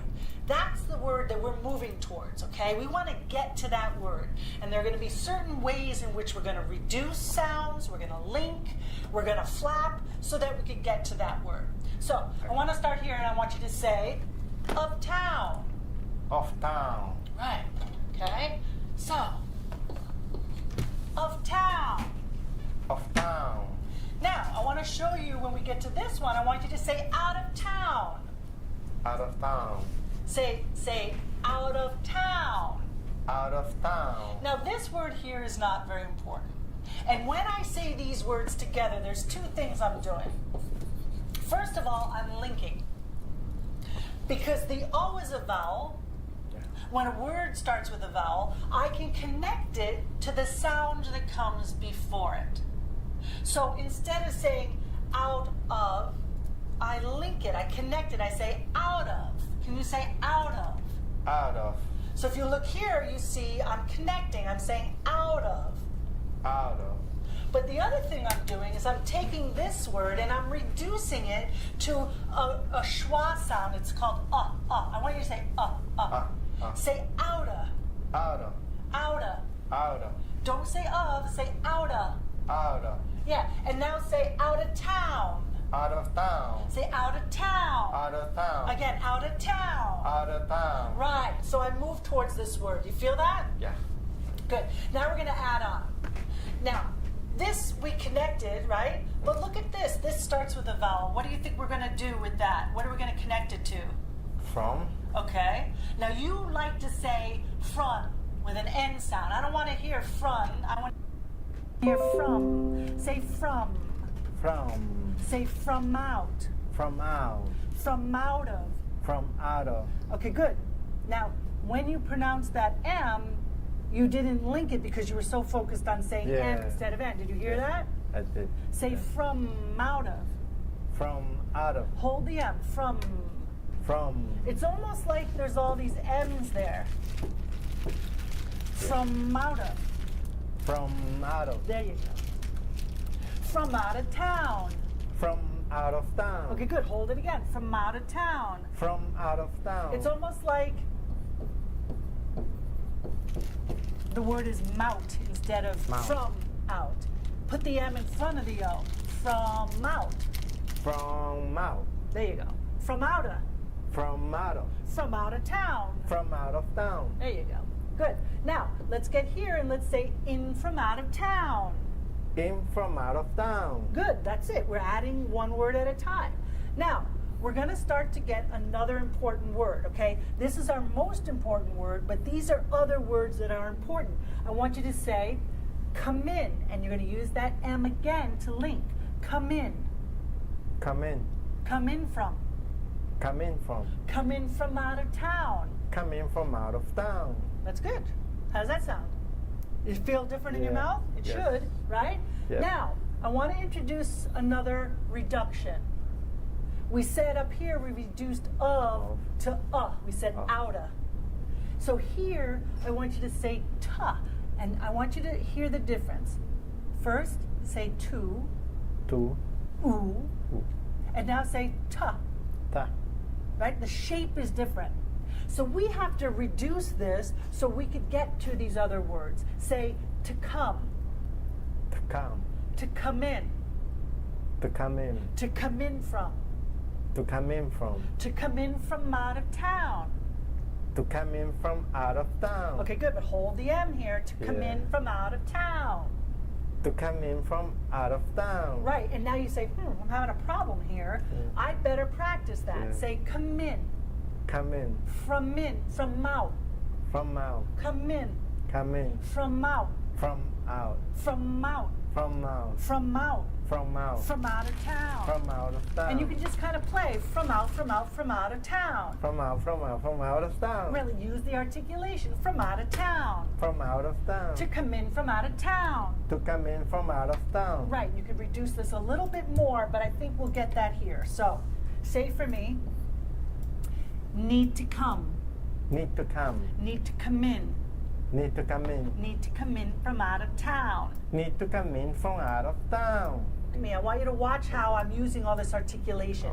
That's the word that we're moving towards, okay? We want to get to that word. And there are going to be certain ways in which we're going to reduce sounds, we're going to link, we're going to flap, so that we can get to that word. So, I want to start here, and I want you to say, of town. Of town. Right. Okay? So, of town. Of town. Now, I want to show you when we get to this one, I want you to say out of town. Out of town. Say out of town. Out of town. Now this word here is not very important. And when I say these words together, there's two things I'm doing. First of all, I'm linking. Because the O is a vowel. When a word starts with a vowel, I can connect it to the sound that comes before it. So instead of saying out of, I link it, I connect it, I say out of. Can you say out of? Out of. So if you look here, you see I'm connecting, I'm saying out of. Out of. But the other thing I'm doing is I'm taking this word and I'm reducing it to a schwa sound. It's called I want you to say Say outa. Outa. Outa. Outa. Don't say of, say outa. Outa. Yeah, and now say out of town. Out of town. Say out of town. Out of town. Again, out of town. Out of town. Right, so I move towards this word. You feel that? Yeah. Good. Now we're going to add on. Now, this we connected, right? But look at this. This starts with a vowel. What do you think we're going to do with that? What are we going to connect it to? From. Okay. Now you like to say front with an N sound. I don't want to hear front. I want to hear from. Say from. From. Say from out. From out. From out of. From out of. Okay, good. Now, when you pronounce that M, you didn't link it because you were so focused on saying M instead of N. Did you hear that? I did. Say from out of. From out of. Hold the M. From. From. It's almost like there's all these M's there. From out of. From out of. There you go. From out of town. From out of town. Okay, good. Hold it again. From out of town. From out of town. It's almost like the word is mout instead of Mount. from out. Put the M in front of the O. From out. From out. There you go. From out of. From out of. From out of town. From out of town. There you go. Good. Now, let's get here and let's say in from out of town. In from out of town. Good. That's it. We're adding one word at a time. Now, we're going to start to get another important word, okay? This is our most important word, but these are other words that are important. I want you to say, come in, and you're going to use that M again to link. Come in. Come in. Come in from. Come in from. Come in from out of town. Come in from out of town. That's good. How does that sound? It feel different in your mouth? It should, right? Yes. Now, I want to introduce another reduction. We said up here we reduced of to we said outa. So here I want you to say ta, and I want you to hear the difference. First, say to, To. oo, and now say ta. Ta. Right? The shape is different. So we have to reduce this so we could get to these other words. Say to come. To come. To come in. To come in. To come in from. To come in from. To come in from out of town. To come in from out of town. Okay, good, but hold the M here. To come in from out of town. To come in from out of town. Right, and now you say, I'm having a problem here. I better practice that. Say, come in. Come in. From out. From out. Come in. Come in. From out. From out. From out. From out. From out. From out. From out of town. From out of town. And you can just kind of play from out of town. From out of town. Really use the articulation from out of town. From out of town. To come in from out of town. To come in from out of town. Right, you could reduce this a little bit more, but I think we'll get that here. So, say for me, need to come. Need to come. Need to come in. Need to come in. Need to come in from out of town. Need to come in from out of town. I want you to watch how I'm using all this articulation.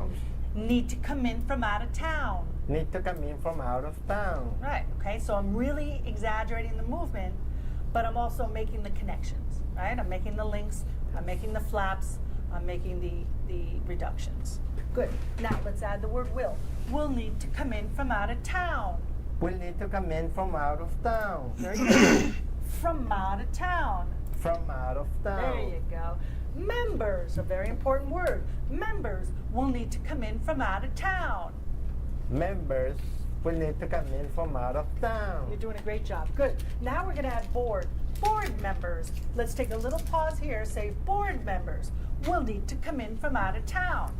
Need to come in from out of town. Need to come in from out of town. Right, okay, so I'm really exaggerating the movement, but I'm also making the connections, right? I'm making the links, I'm making the flaps, I'm making the reductions. Good, now let's add the word will. Will need to come in from out of town. Will need to come in from out of town. Very good. From out of town. From out of town. There you go. Members, a very important word. Members will need to come in from out of town. Members will need to come in from out of town. You're doing a great job. Good. Now we're going to add board. Board members. Let's take a little pause here. Say board members will need to come in from out of town.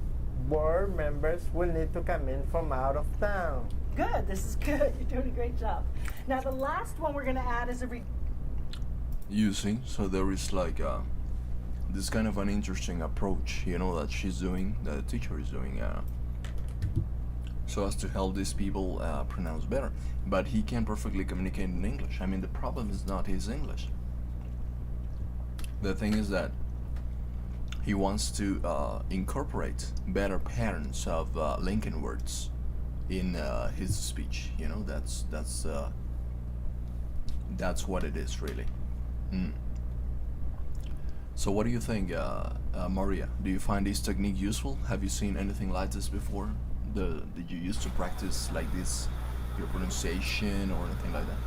Board members will need to come in from out of town. Good. This is good. You're doing a great job. Now the last one we're going to add is a You see, so there is like this kind of an interesting approach, you know, that she's doing, that the teacher is doing, so as to help these people pronounce better. But he can perfectly communicate in English. I mean, the problem is not his English. The thing is that he wants to incorporate better patterns of linking words in his speech. You know, that's what it is, really. So what do you think, Maria? Do you find this technique useful? Have you seen anything like this before? Did you used to practice like this, your pronunciation or anything like that?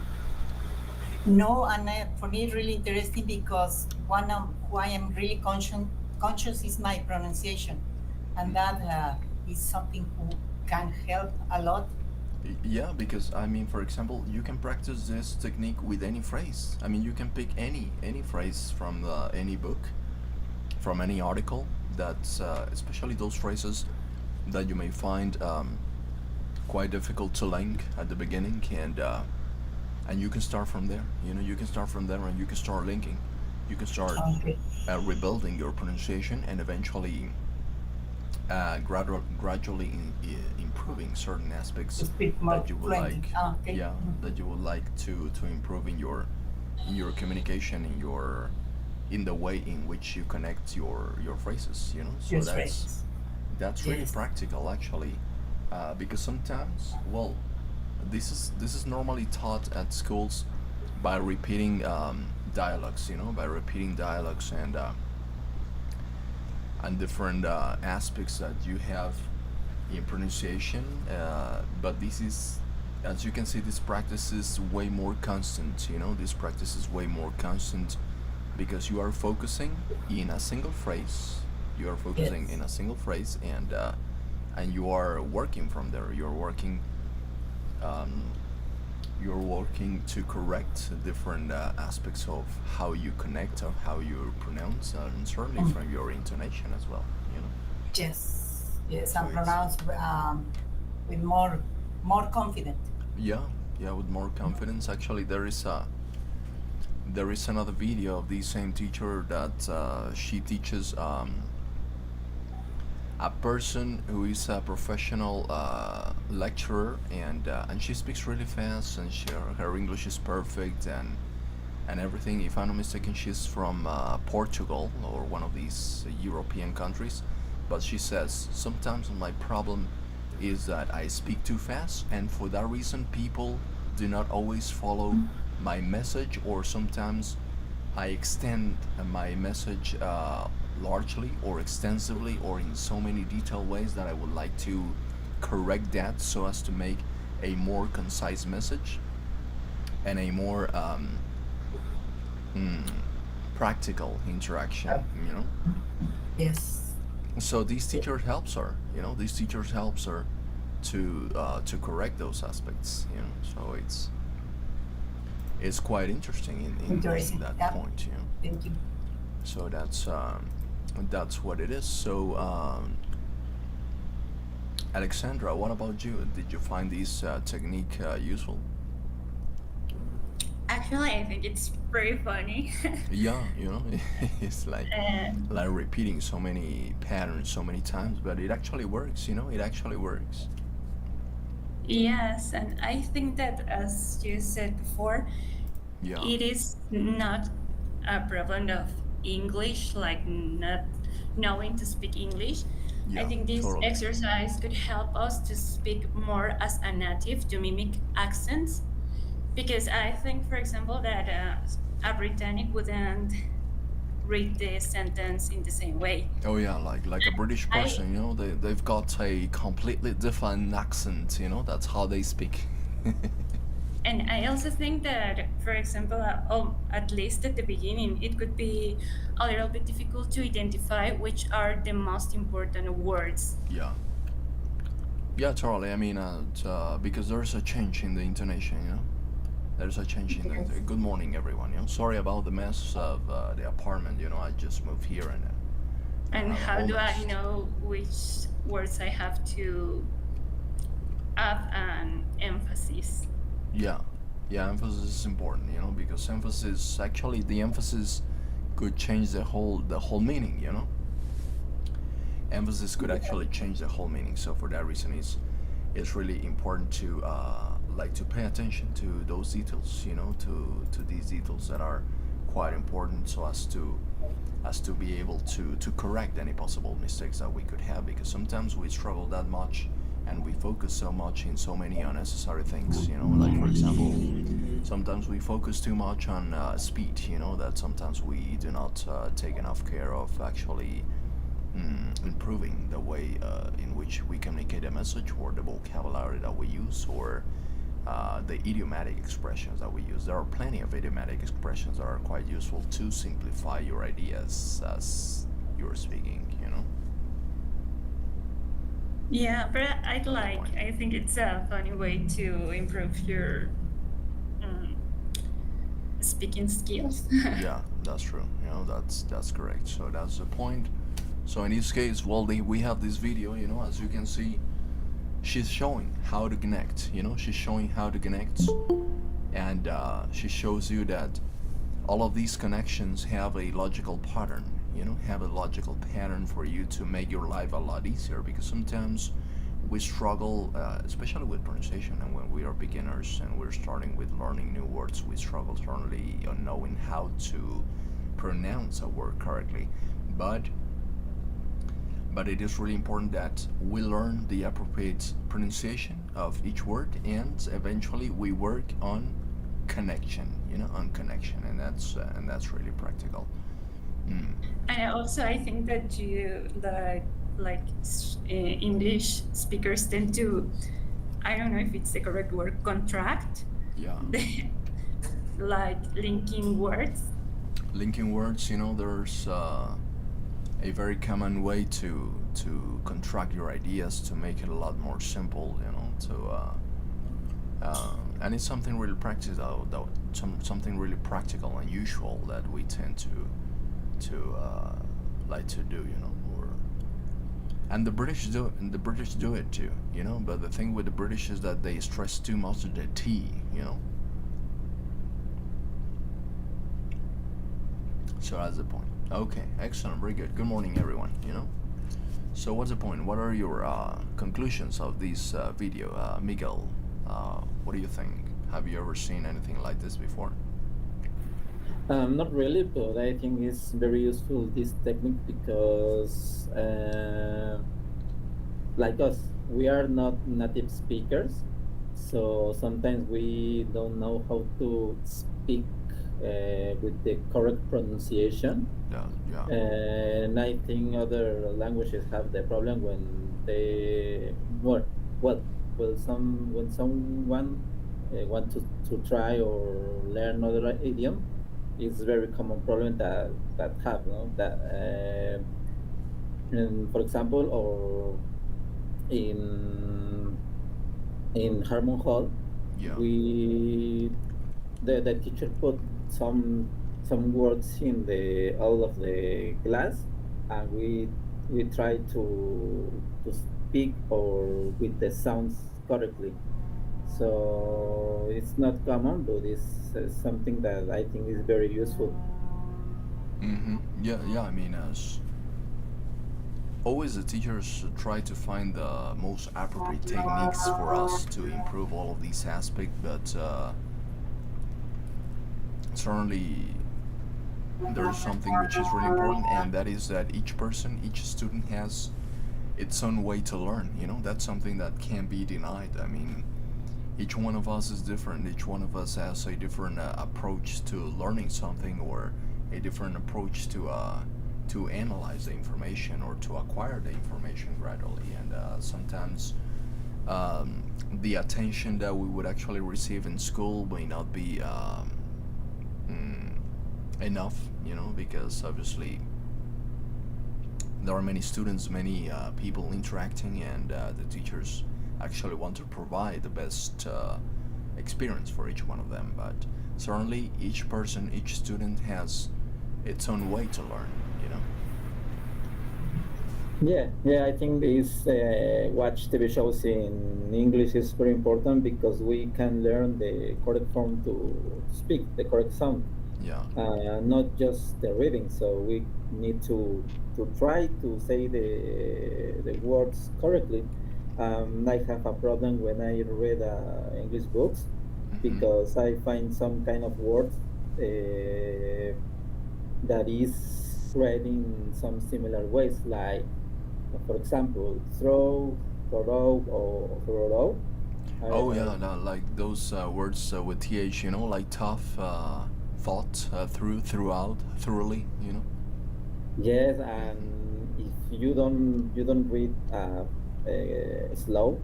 No, and for me it's really interesting because one of who I am really conscious is my pronunciation, and that is something who can help a lot. Yeah, because I mean, for example, you can practice this technique with any phrase. I mean, you can pick any phrase from any book, from any article. That's especially those phrases that you may find quite difficult to link at the beginning, and you can start from there. You know, you can start from there, and you can start linking. You can start rebuilding your pronunciation, and eventually gradually improving certain aspects that you would like. Yeah, that you would like to improve in your communication, in the way in which you connect your phrases. You know, so that's really practical, actually, because sometimes, well, this is normally taught at schools by repeating dialogues. You know, by repeating dialogues and different aspects that you have in pronunciation, but this is, as you can see, this practice is way more constant. You know, this practice is way more constant because you are focusing in a single phrase. You are focusing in a single phrase, and you are working from there. You're working to correct different aspects of how you connect, of how you pronounce, and certainly from your intonation as well. You know. Yes, and pronounce with more confidence. Yeah, with more confidence. Actually, there is another video of the same teacher that she teaches a person who is a professional lecturer, and she speaks really fast, and her English is perfect and everything. If I'm not mistaken, she's from Portugal or one of these European countries. But she says, sometimes my problem is that I speak too fast, and for that reason people do not always follow my message, or sometimes I extend my message largely or extensively or in so many detailed ways that I would like to correct that so as to make a more concise message and a more practical interaction, you know. Yes. So these teachers helps her, you know. These teachers helps her to correct those aspects, you know. So it's quite interesting in Interesting. that Yeah. point, you know. Thank you. So that's what it is. So Alexandra, what about you? Did you find this technique useful? Actually, I think it's pretty funny. Yeah, you know, it's like repeating so many patterns so many times, but it actually works, you know. It actually works. Yes, and I think that, as you said before, Yeah. it is not a problem of English, like not knowing to speak English. I Yeah, think this totally. exercise could help us to speak more as a native, to mimic accents. Because I think, for example, that a Britannic wouldn't read the sentence in the same way. Oh yeah, like a British person, you know, they've got a completely different accent, you know. That's how they speak. And I also think that, for example, at least at the beginning, it could be a little bit difficult to identify which are the most important words. Yeah. Yeah, totally. I mean, because there's a change in the intonation, you know. There's a change in the. Good morning, everyone. You know, sorry about the mess of the apartment. You know, I just moved here and. And how do I almost- know which words I have to add an emphasis? Yeah, yeah. Emphasis is important, you know, because emphasis actually the emphasis could change the whole meaning. You know. Emphasis could actually change the whole meaning. So for that reason, it's really important to to pay attention to those details, you know, to these details that are quite important, so as to be able to correct any possible mistakes that we could have, because sometimes we struggle that much and we focus so much in so many unnecessary things, you know, like for example, sometimes we focus too much on speed, you know, that sometimes we do not take enough care of actually improving the way in which we communicate a message, or the vocabulary that we use, or the idiomatic expressions that we use. There are plenty of idiomatic expressions that are quite useful to simplify your ideas as you're speaking, you know. Yeah, but I think it's a funny way to improve your speaking skills. Yeah, that's true. You know, that's correct. So that's the point. So in this case, well, we have this video, you know, as you can see, she's showing how to connect, you know, she's showing how to connect, and she shows you that all of these connections have a logical pattern, you know, have a logical pattern for you to make your life a lot easier, because sometimes we struggle, especially with pronunciation, and when we are beginners and we're starting with learning new words, we struggle certainly on knowing how to pronounce a word correctly, but it is really important that we learn the appropriate pronunciation of each word, and eventually we work on connection, you know, on connection, and that's really practical. And also, I think that English speakers tend to, I don't know if it's the correct word, contract. Yeah. Like linking words. Linking words, you know, there's a very common way to contract your ideas to make it a lot more simple, you know, and it's something really practical, something really practical and usual that we tend to like to do, you know, and the British do it too, you know, but the thing with the British is that they stress too much of the T, you know. So that's the point. Okay, excellent, very good. Good morning, everyone, you know. So what's the point? What are your conclusions of this video? Miguel, what do you think? Have you ever seen anything like this before? Not really, but I think it's very useful, this technique, because like us, we are not native speakers, so sometimes we don't know how to speak with the correct pronunciation. Yeah. And I think other languages have the problem when they when someone want to try or learn other idiom, it's very common problem that have, no? That for example, or in Harmon Hall, Yeah. the teacher put some words in the all of the class, and we try to speak or with the sounds correctly. So it's not common, but it's something that I think is very useful. Yeah. I mean, as always, the teachers try to find the most appropriate techniques for us to improve all of these aspects, but certainly there is something which is really important, and that is that each person, each student has its own way to learn. You know, that's something that can't be denied. I mean, each one of us is different. Each one of us has a different approach to learning something, or a different approach to analyze the information or to acquire the information gradually. And sometimes the attention that we would actually receive in school may not be enough, you know, because obviously there are many students, many people interacting, and the teachers actually want to provide the best experience for each one of them. But certainly each person, each student has its own way to learn, you know. Yeah, I think this watch TV shows in English is very important because we can learn the correct form to speak, the correct sound. Yeah. Not just the reading. So we need to try to say the words correctly. I have a problem when I read English books because I find some kind of words that is read in some similar ways, like, for example, throw, throw, or throw. Oh yeah, no, like those words with th, you know, like tough, thought, throughout, thoroughly, you know. Yes, and if you don't read slow,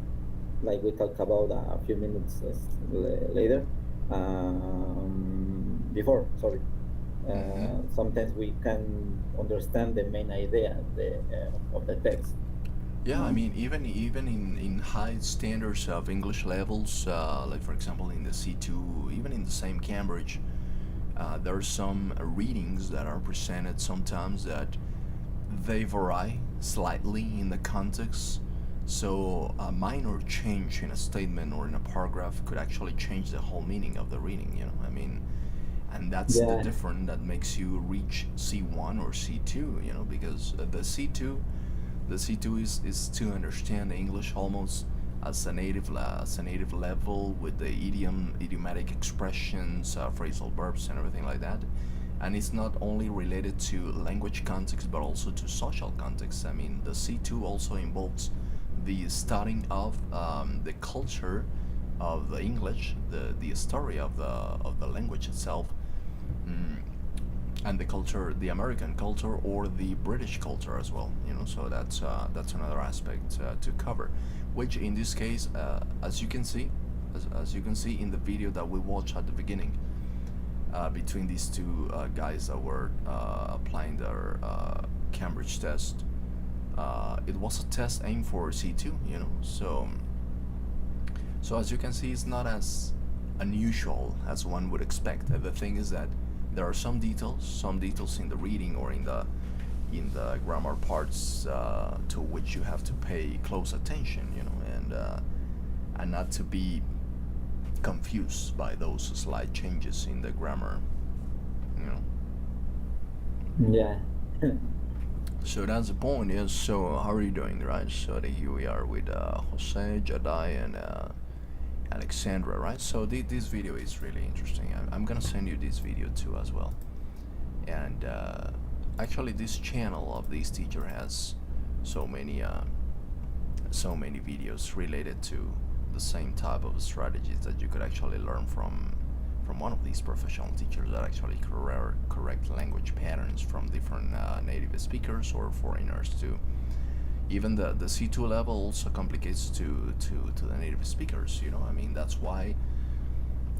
like we talked about a few minutes later, before, sorry. Sometimes we can understand the main idea of the text. Yeah, I mean, even in high standards of English levels, like for example in the C2, even in the same Cambridge, there are some readings that are presented sometimes that they vary slightly in the context. So a minor change in a statement or in a paragraph could actually change the whole meaning of the reading, you know. I mean, and that's the difference that makes you reach C1 or C2, you know, because the C2 is to understand English almost as a native level, with the idiomatic expressions, phrasal verbs, and everything like that. And it's not only related to language context, but also to social context. I mean, the C2 also involves the studying of the culture of the English, the story of the language itself, and the culture, the American culture or the British culture as well. You know, so that's another aspect to cover, which in this case, as you can see in the video that we watched at the beginning, between these two guys that were applying their Cambridge test, it was a test aimed for C2, you know. So as you can see, it's not as unusual as one would expect. The thing is that there are some details in the reading or in the grammar parts to which you have to pay close attention, you know, and not to be confused by those slight changes in the grammar, you know. Yeah. So that's the point. Is so how are you doing, right? So here we are with Jose, Jadai, and Alexandra, right? So this video is really interesting. I'm gonna send you this video too as well. And actually, this channel of this teacher has so many videos related to the same type of strategies that you could actually learn from one of these professional teachers that actually correct language patterns from different native speakers or foreigners too. Even the C2 level also complicates to the native speakers, you know. I mean, that's why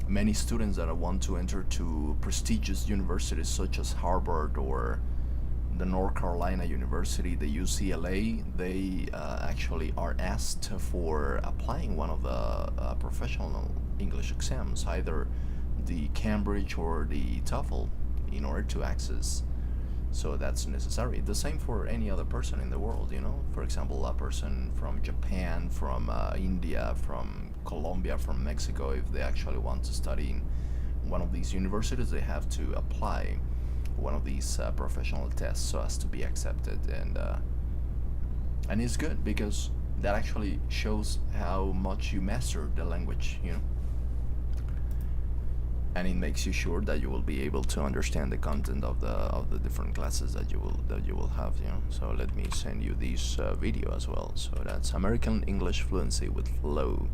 many students that want to enter to prestigious universities such as Harvard or the North Carolina University, the UCLA, they actually are asked for applying one of the professional English exams, either the Cambridge or the TOEFL, in order to access. So that's necessary. The same for any other person in the world, you know. For example, a person from Japan, from India, from Colombia, from Mexico, if they actually want to study in one of these universities, they have to apply one of these professional tests so as to be accepted. And it's good because that actually shows how much you master the language, you know. And it makes you sure that you will be able to understand the content of the different classes that you will have, you know. So let me send you this video as well. So that's American English Fluency with Flow.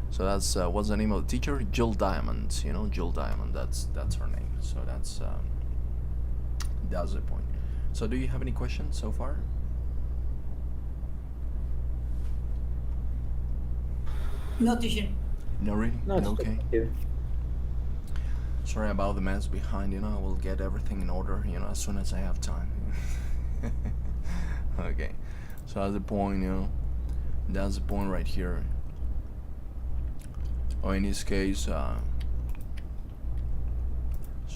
So that's what's the name of the teacher? Jill Diamond, you know, Jill Diamond. That's her name. So that's the point. So do you have any questions so far? No, teacher. No, really? No, Okay. Sorry about the mess behind, you know. I will get everything in order, you know, as soon as I have time. Okay. So that's the point, you know. That's the point right here. Or in this case, so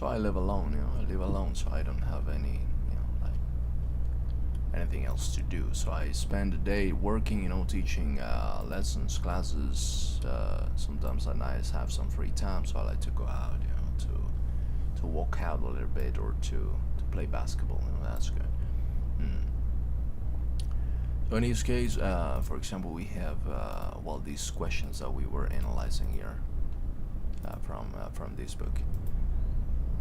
I live alone, you know. I live alone, so I don't have any, you know, like anything else to do. So I spend the day working, you know, teaching lessons, classes. Sometimes at night I have some free time, so I like to go out, you know, to walk out a little bit or to play basketball. You know, that's good. So in this case, for example, we have these questions that we were analyzing here from this book.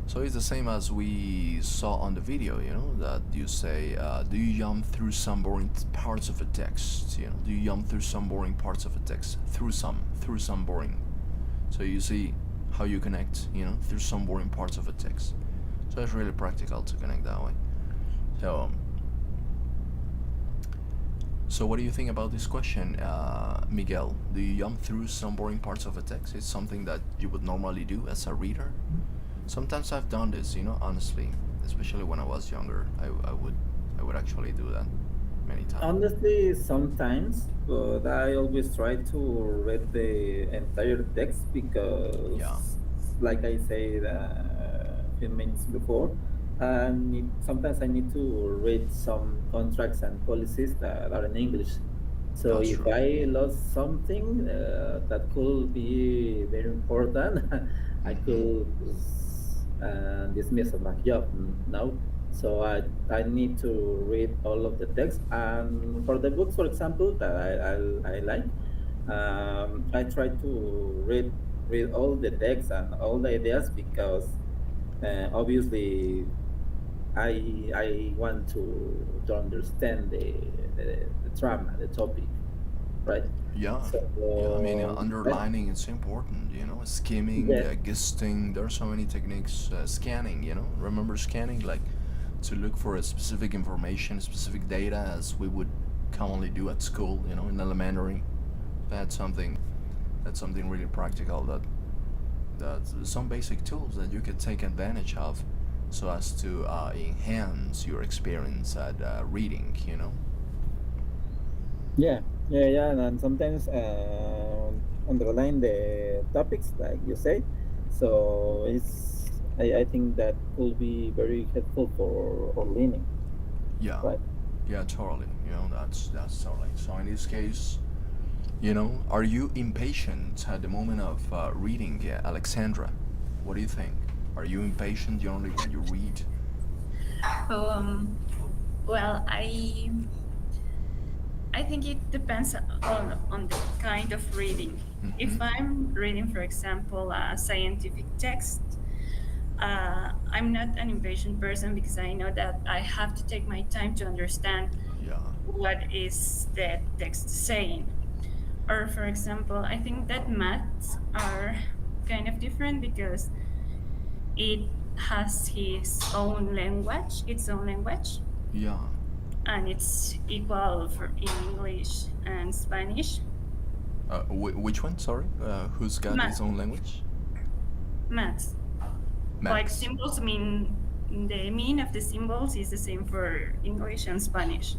So it's the same as we saw on the video, you know, that you say, do you jump through some boring parts of a text? You know, do you jump through some boring parts of a text? Through some boring. So you see how you connect, you know, through some boring parts of a text. So it's really practical to connect that way. So what do you think about this question, Miguel? Do you jump through some boring parts of a text? It's something that you would normally do as a reader? Sometimes I've done this, you know, honestly, especially when I was younger. I would actually do that many times. Honestly, sometimes, but I always try to read the entire text because, like I said a few minutes before, sometimes I need to read some contracts and policies that are in English. So That's if true. I lost something that could be very important, I could dismiss my job now. So I need to read all of the text. And for the books, for example, that I like, I try to read all the text and all the ideas because obviously I want to understand the drama, the topic, right? Yeah. So, I mean, underlining is important, you know, skimming, Yeah. gisting, there are so many techniques, scanning, you know, remember scanning, like to look for a specific information, specific data, as we would commonly do at school, you know, in elementary. That's something really practical, that's some basic tools that you could take advantage of so as to enhance your experience at reading, you know. Yeah, and sometimes underline the topics, like you say. So I think that could be very helpful for learning. Yeah. Right. Yeah, totally. You know, that's totally. So in this case, you know, are you impatient at the moment of reading, Alexandra? What do you think? Are you impatient only when you read? Well, I think it depends on the kind of reading. If I'm reading, for example, a scientific text, I'm not an impatient person because I know that I have to take my time to understand what is the text saying. Or, for example, I think that maths are kind of different because it has its own language, Yeah. and it's equal in English and Spanish. Which one? Sorry. Who's got his Math. own language? Maths. Like symbols mean, the meaning of the symbols is the same for English and Spanish.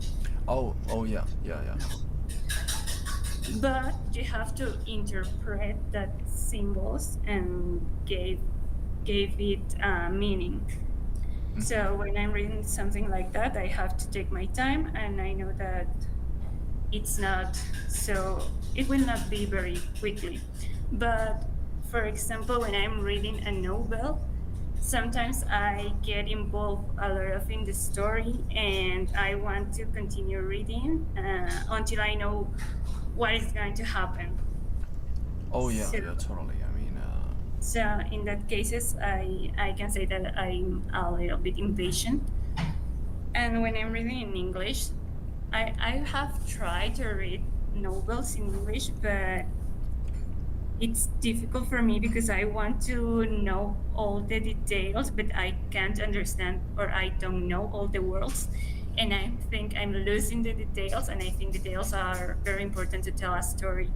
Oh, yeah. But you have to interpret that symbols and gave it meaning. So when I'm reading something like that, I have to take my time, and I know that it will not be very quickly. But for example, when I'm reading a novel, sometimes I get involved a lot in the story, and I want to continue reading until I know what is going to happen. Oh yeah, totally. I mean, so in that cases, I can say that I'm a little bit impatient. And when I'm reading in English, I have tried to read novels in English, but it's difficult for me because I want to know all the details, but I can't understand, or I don't know all the words. And I think I'm losing the details, and I think details are very important to tell a story.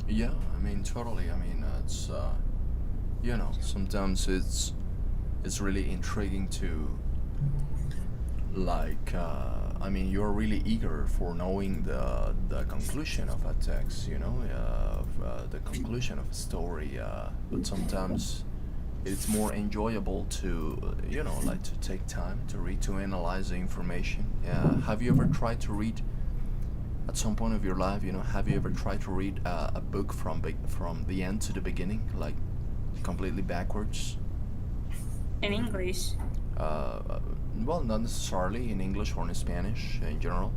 yeah, I mean, totally. I mean, it's sometimes it's really intriguing to, like, I mean, you're really eager for knowing the conclusion of a text, the conclusion of a story, but sometimes it's more enjoyable to, like, to take time to read, to analyze the information. Yeah. Have you ever tried to read, at some point of your life, have you ever tried to read a book from the end to the beginning, like completely backwards? In English? Well, not necessarily in English or in Spanish in general.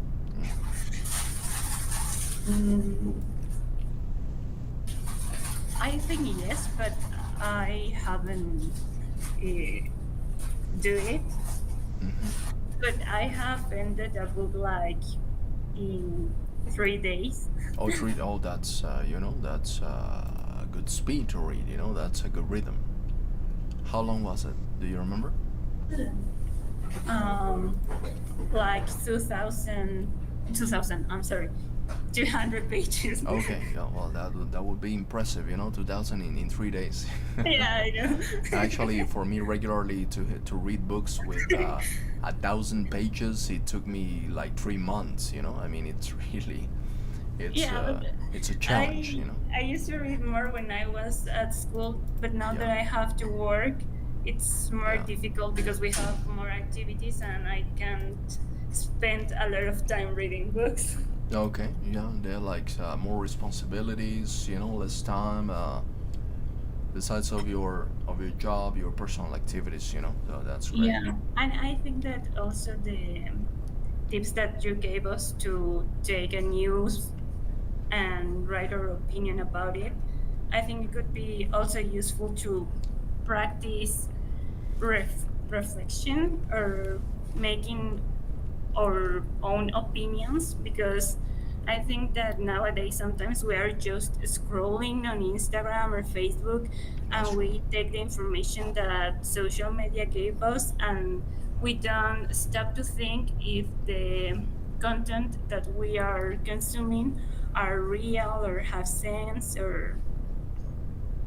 I think yes, but I haven't do it. But I have ended a book like in 3 days. Oh, that's that's a good speed to read. That's a good rhythm. How long was it? Do you remember? Like 2,000. I'm sorry, 200 pages. Okay, yeah, well, that would be impressive. 2,000 in 3 days. Yeah, I know. Actually, for me, regularly to read books with 1,000 pages, it took me like 3 months. I mean, it's really, it's a challenge. I used to read more when I was at school, but now that I have to work, it's more difficult because we have more activities, and I can't spend a lot of time reading books. Okay, yeah, they're like more responsibilities, less time. Besides of your job, your personal activities, so that's great. Yeah, and I think that also the tips that you gave us to take a news and write our opinion about it, I think it could be also useful to practice reflection or making our own opinions, because I think that nowadays sometimes we are just scrolling on Instagram or Facebook, and we take the information that social media gave us, and we don't stop to think if the content that we are consuming are real or have sense or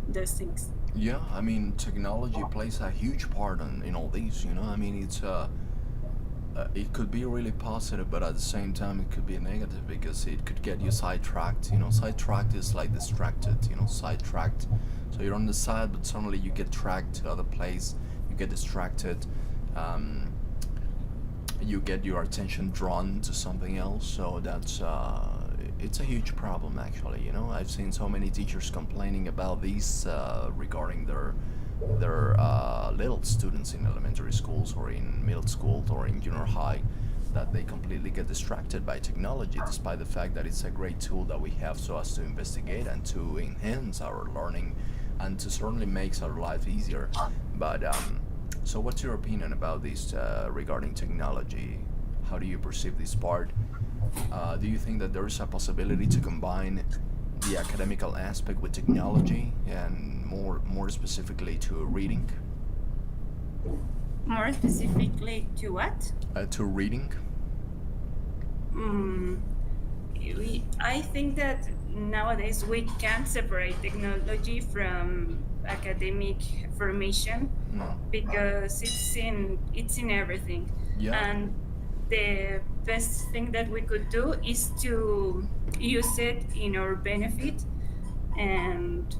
those things. Yeah, I mean, technology plays a huge part in all these. I mean, it's it could be really positive, but at the same time it could be negative because it could get you sidetracked. Sidetracked is like distracted. Sidetracked. So you're on the side, but suddenly you get tracked to other place. You get distracted. You get your attention drawn to something else. So that's it's a huge problem, actually. I've seen so many teachers complaining about these regarding their little students in elementary schools or in middle school or in junior high, that they completely get distracted by technology, despite the fact that it's a great tool that we have so as to investigate and to enhance our learning and to certainly makes our life easier. But so what's your opinion about this regarding technology? How do you perceive this part? Do you think that there is a possibility to combine the academical aspect with technology, and more specifically to reading? More specifically to what? To reading. I think that nowadays we can't separate technology from academic formation because it's in everything. Yeah. And the best thing that we could do is to use it in our benefit and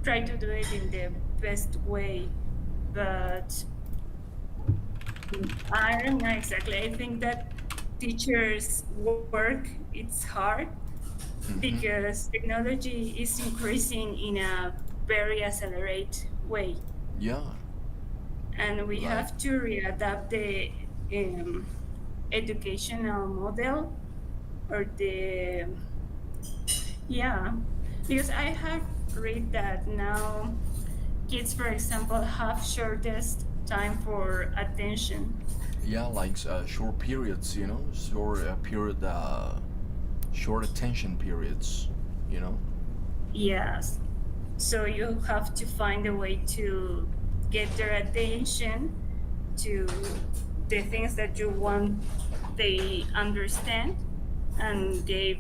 try to do it in the best way. But I don't know exactly. I think that teachers' work it's hard because technology is increasing in a very accelerated way, Yeah. and we Right. have to readapt the educational model or the because I have read that now kids, for example, have shortest time for attention. Yeah, like short periods, you know, short attention periods, you know. Yes. So you have to find a way to get their attention to the things that you want they understand and give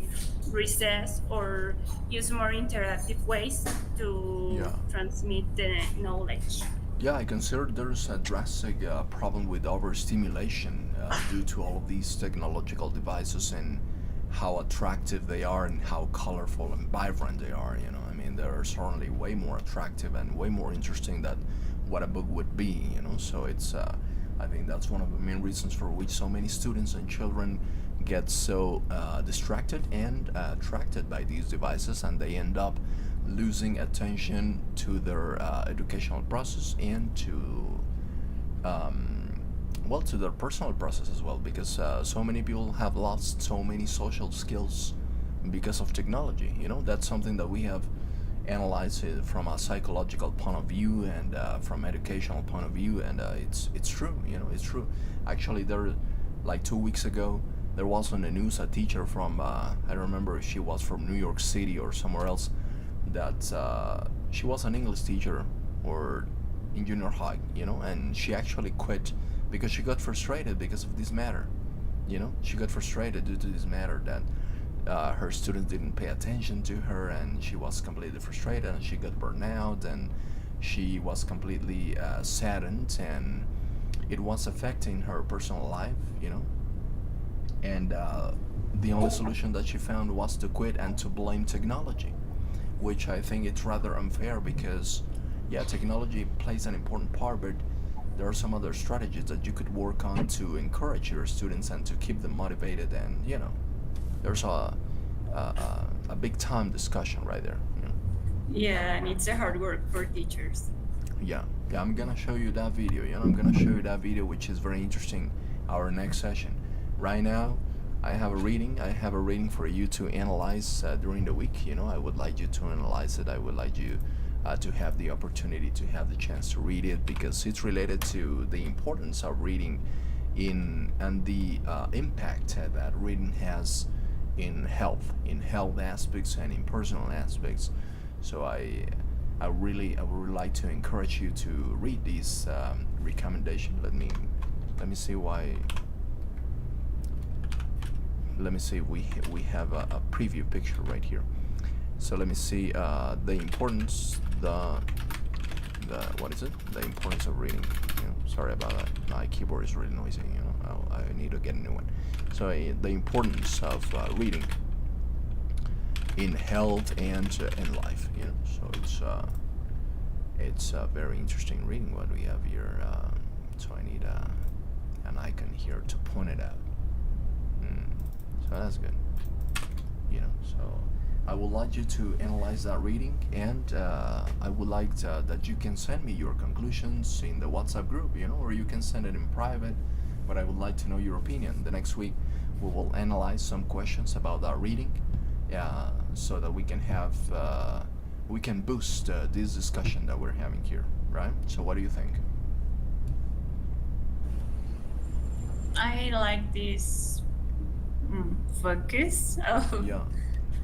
recess or use more interactive ways to transmit the knowledge. Yeah, I consider there's a drastic problem with overstimulation due to all of these technological devices and how attractive they are and how colorful and vibrant they are. You know, I mean, they're certainly way more attractive and way more interesting than what a book would be. You know, so it's I think that's one of the main reasons for which so many students and children get so distracted and attracted by these devices, and they end up losing attention to their educational process and to to their personal process as well, because so many people have lost so many social skills because of technology. You know, that's something that we have analyzed it from a psychological point of view and from educational point of view, and it's true. You know, it's true. Actually, there, like 2 weeks ago, there was on the news a teacher from I don't remember if she was from New York City or somewhere else, that she was an English teacher or in junior high, you know, and she actually quit because she got frustrated because of this matter. You know, she got frustrated due to this matter that her students didn't pay attention to her, and she was completely frustrated, and she got burned out, and she was completely saddened, and it was affecting her personal life, you know. And the only solution that she found was to quit and to blame technology, which I think it's rather unfair because, yeah, technology plays an important part, but there are some other strategies that you could work on to encourage your students and to keep them motivated, and you know, there's a big time discussion right there. You know? Yeah, and it's a hard work for teachers. Yeah, I'm gonna show you that video. You know, I'm gonna show you that video, which is very interesting. Our next session. Right now, I have a reading for you to analyze during the week. You know, I would like you to analyze it. I would like you to have the opportunity to have the chance to read it, because it's related to the importance of reading and the impact that reading has in health aspects and in personal aspects. So I would really like to encourage you to read these recommendations. Let me see why. Let me see. We have a preview picture right here. So let me see the importance. What is it? The importance of reading. You know, sorry about that. My keyboard is really noisy. You know, I need to get a new one. So the importance of reading in health and in life. You know, so it's a very interesting reading what we have here. So I need an icon here to point it out. So that's good. You know, so I would like you to analyze that reading, and I would like that you can send me your conclusions in the WhatsApp group, you know, or you can send it in private, but I would like to know your opinion. The next week we will analyze some questions about that reading, so that we can have, we can boost this discussion that we're having here, right? So what do you think? I like this focus of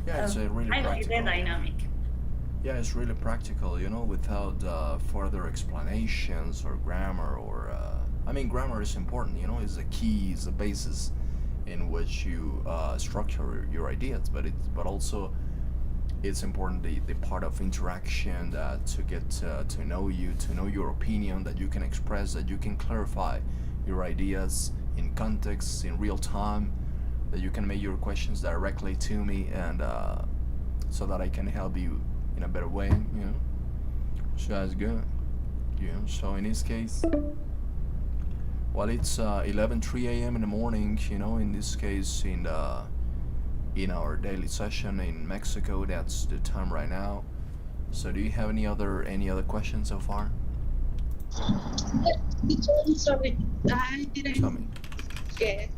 it's really I like practical. the dynamic. Yeah, it's really practical, you know, without further explanations or grammar or I mean, grammar is important, you know, it's the key, it's the basis in which you structure your ideas, but also it's important the part of interaction, to get to know you, to know your opinion, that you can express, that you can clarify your ideas in context, in real time, that you can make your questions directly to me, and so that I can help you in a better way, you know. So that's good. You know, so in this case, well, it's 11:03 a.m. in the morning, you know. In this case, in our daily session in Mexico, that's the time right now. So do you have any other questions so far? Sorry, I didn't get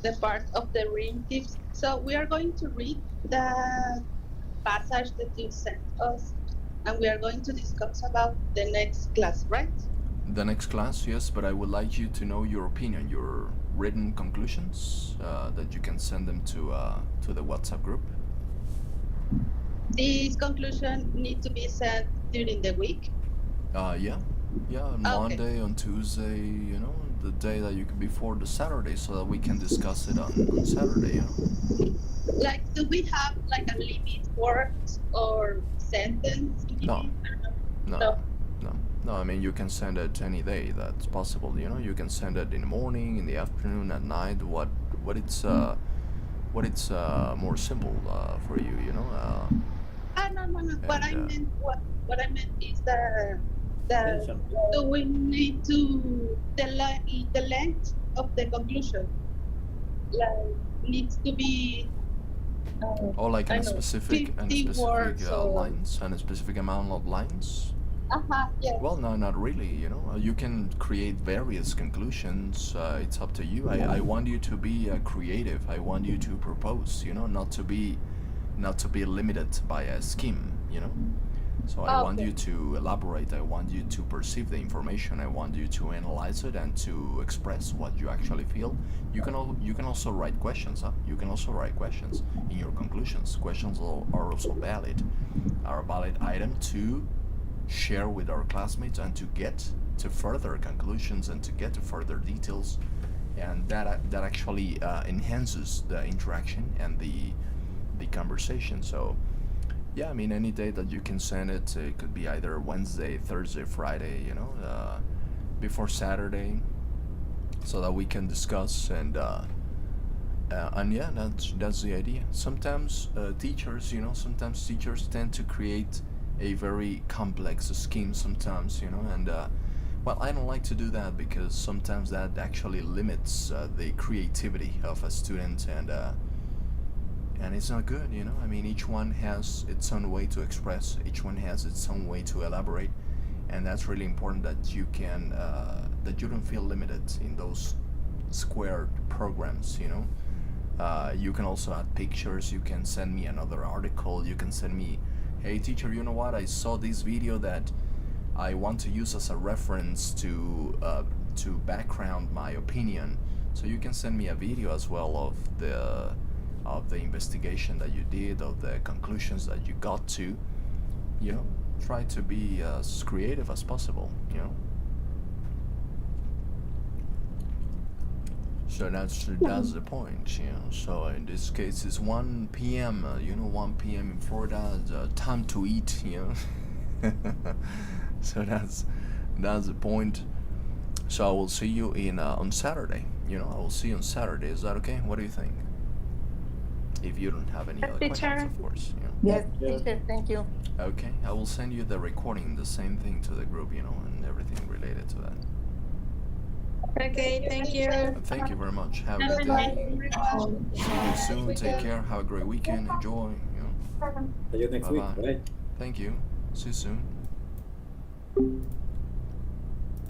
the part of the reading tips. So we are going to read the passage that you sent us, and we are going to discuss about the next class, right? The next class, yes, but I would like you to know your opinion, your written conclusions, that you can send them to the WhatsApp group. These conclusions need to be sent during the week. Yeah, on Monday, on Tuesday, you know, the day that you can before the Saturday, so that we can discuss it on Saturday, you know. Like, do we have like a limit words or sentence? No. I mean, you can send it any day that's possible. You know, you can send it in the morning, in the afternoon, at night. What it's more simple for you. You know. No. What I meant is that do we need to the length of the conclusion needs to be. Like in a specific words lines and a specific amount of lines. Yes. Well, no, not really. You know, you can create various conclusions. It's up to you. I want you to be creative. I want you to propose. You know, not to be limited by a scheme. You know, so I want you to elaborate. I want you to perceive the information. I want you to analyze it and to express what you actually feel. You can also write questions. You can also write questions in your conclusions. Questions are also valid. Are a valid item to share with our classmates and to get to further conclusions and to get to further details, and that actually enhances the interaction and the conversation. So yeah, I mean, any day that you can send it, it could be either Wednesday, Thursday, Friday, you know, before Saturday, so that we can discuss and yeah, that's the idea. Sometimes teachers tend to create a very complex scheme sometimes, you know, and well, I don't like to do that, because sometimes that actually limits the creativity of a student, and it's not good, you know. I mean, each one has its own way to express, each one has its own way to elaborate, and that's really important, that you can that you don't feel limited in those squared programs, you know. You can also add pictures. You can send me another article. You can send me, hey teacher, you know what, I saw this video that I want to use as a reference to background my opinion. So you can send me a video as well of the investigation that you did, of the conclusions that you got to. You know, try to be as creative as possible, you know. So that's the point, you know. So in this case, it's 1 p.m. You know, 1 p.m. in Florida, time to eat, you know. So that's the point. So I will see you on Saturday. You know, I will see you on Saturday. Is that okay? What do you think? If you don't have any other questions, of course. You know. Yes, teacher, thank you. Okay, I will send you the recording, the same thing to the group, you know, and everything related to that. Okay, thank you. Thank you very much. Have a good day. See you soon. Take care. Have a great weekend. Enjoy. You know. See you next week. Bye. Thank you. See you soon.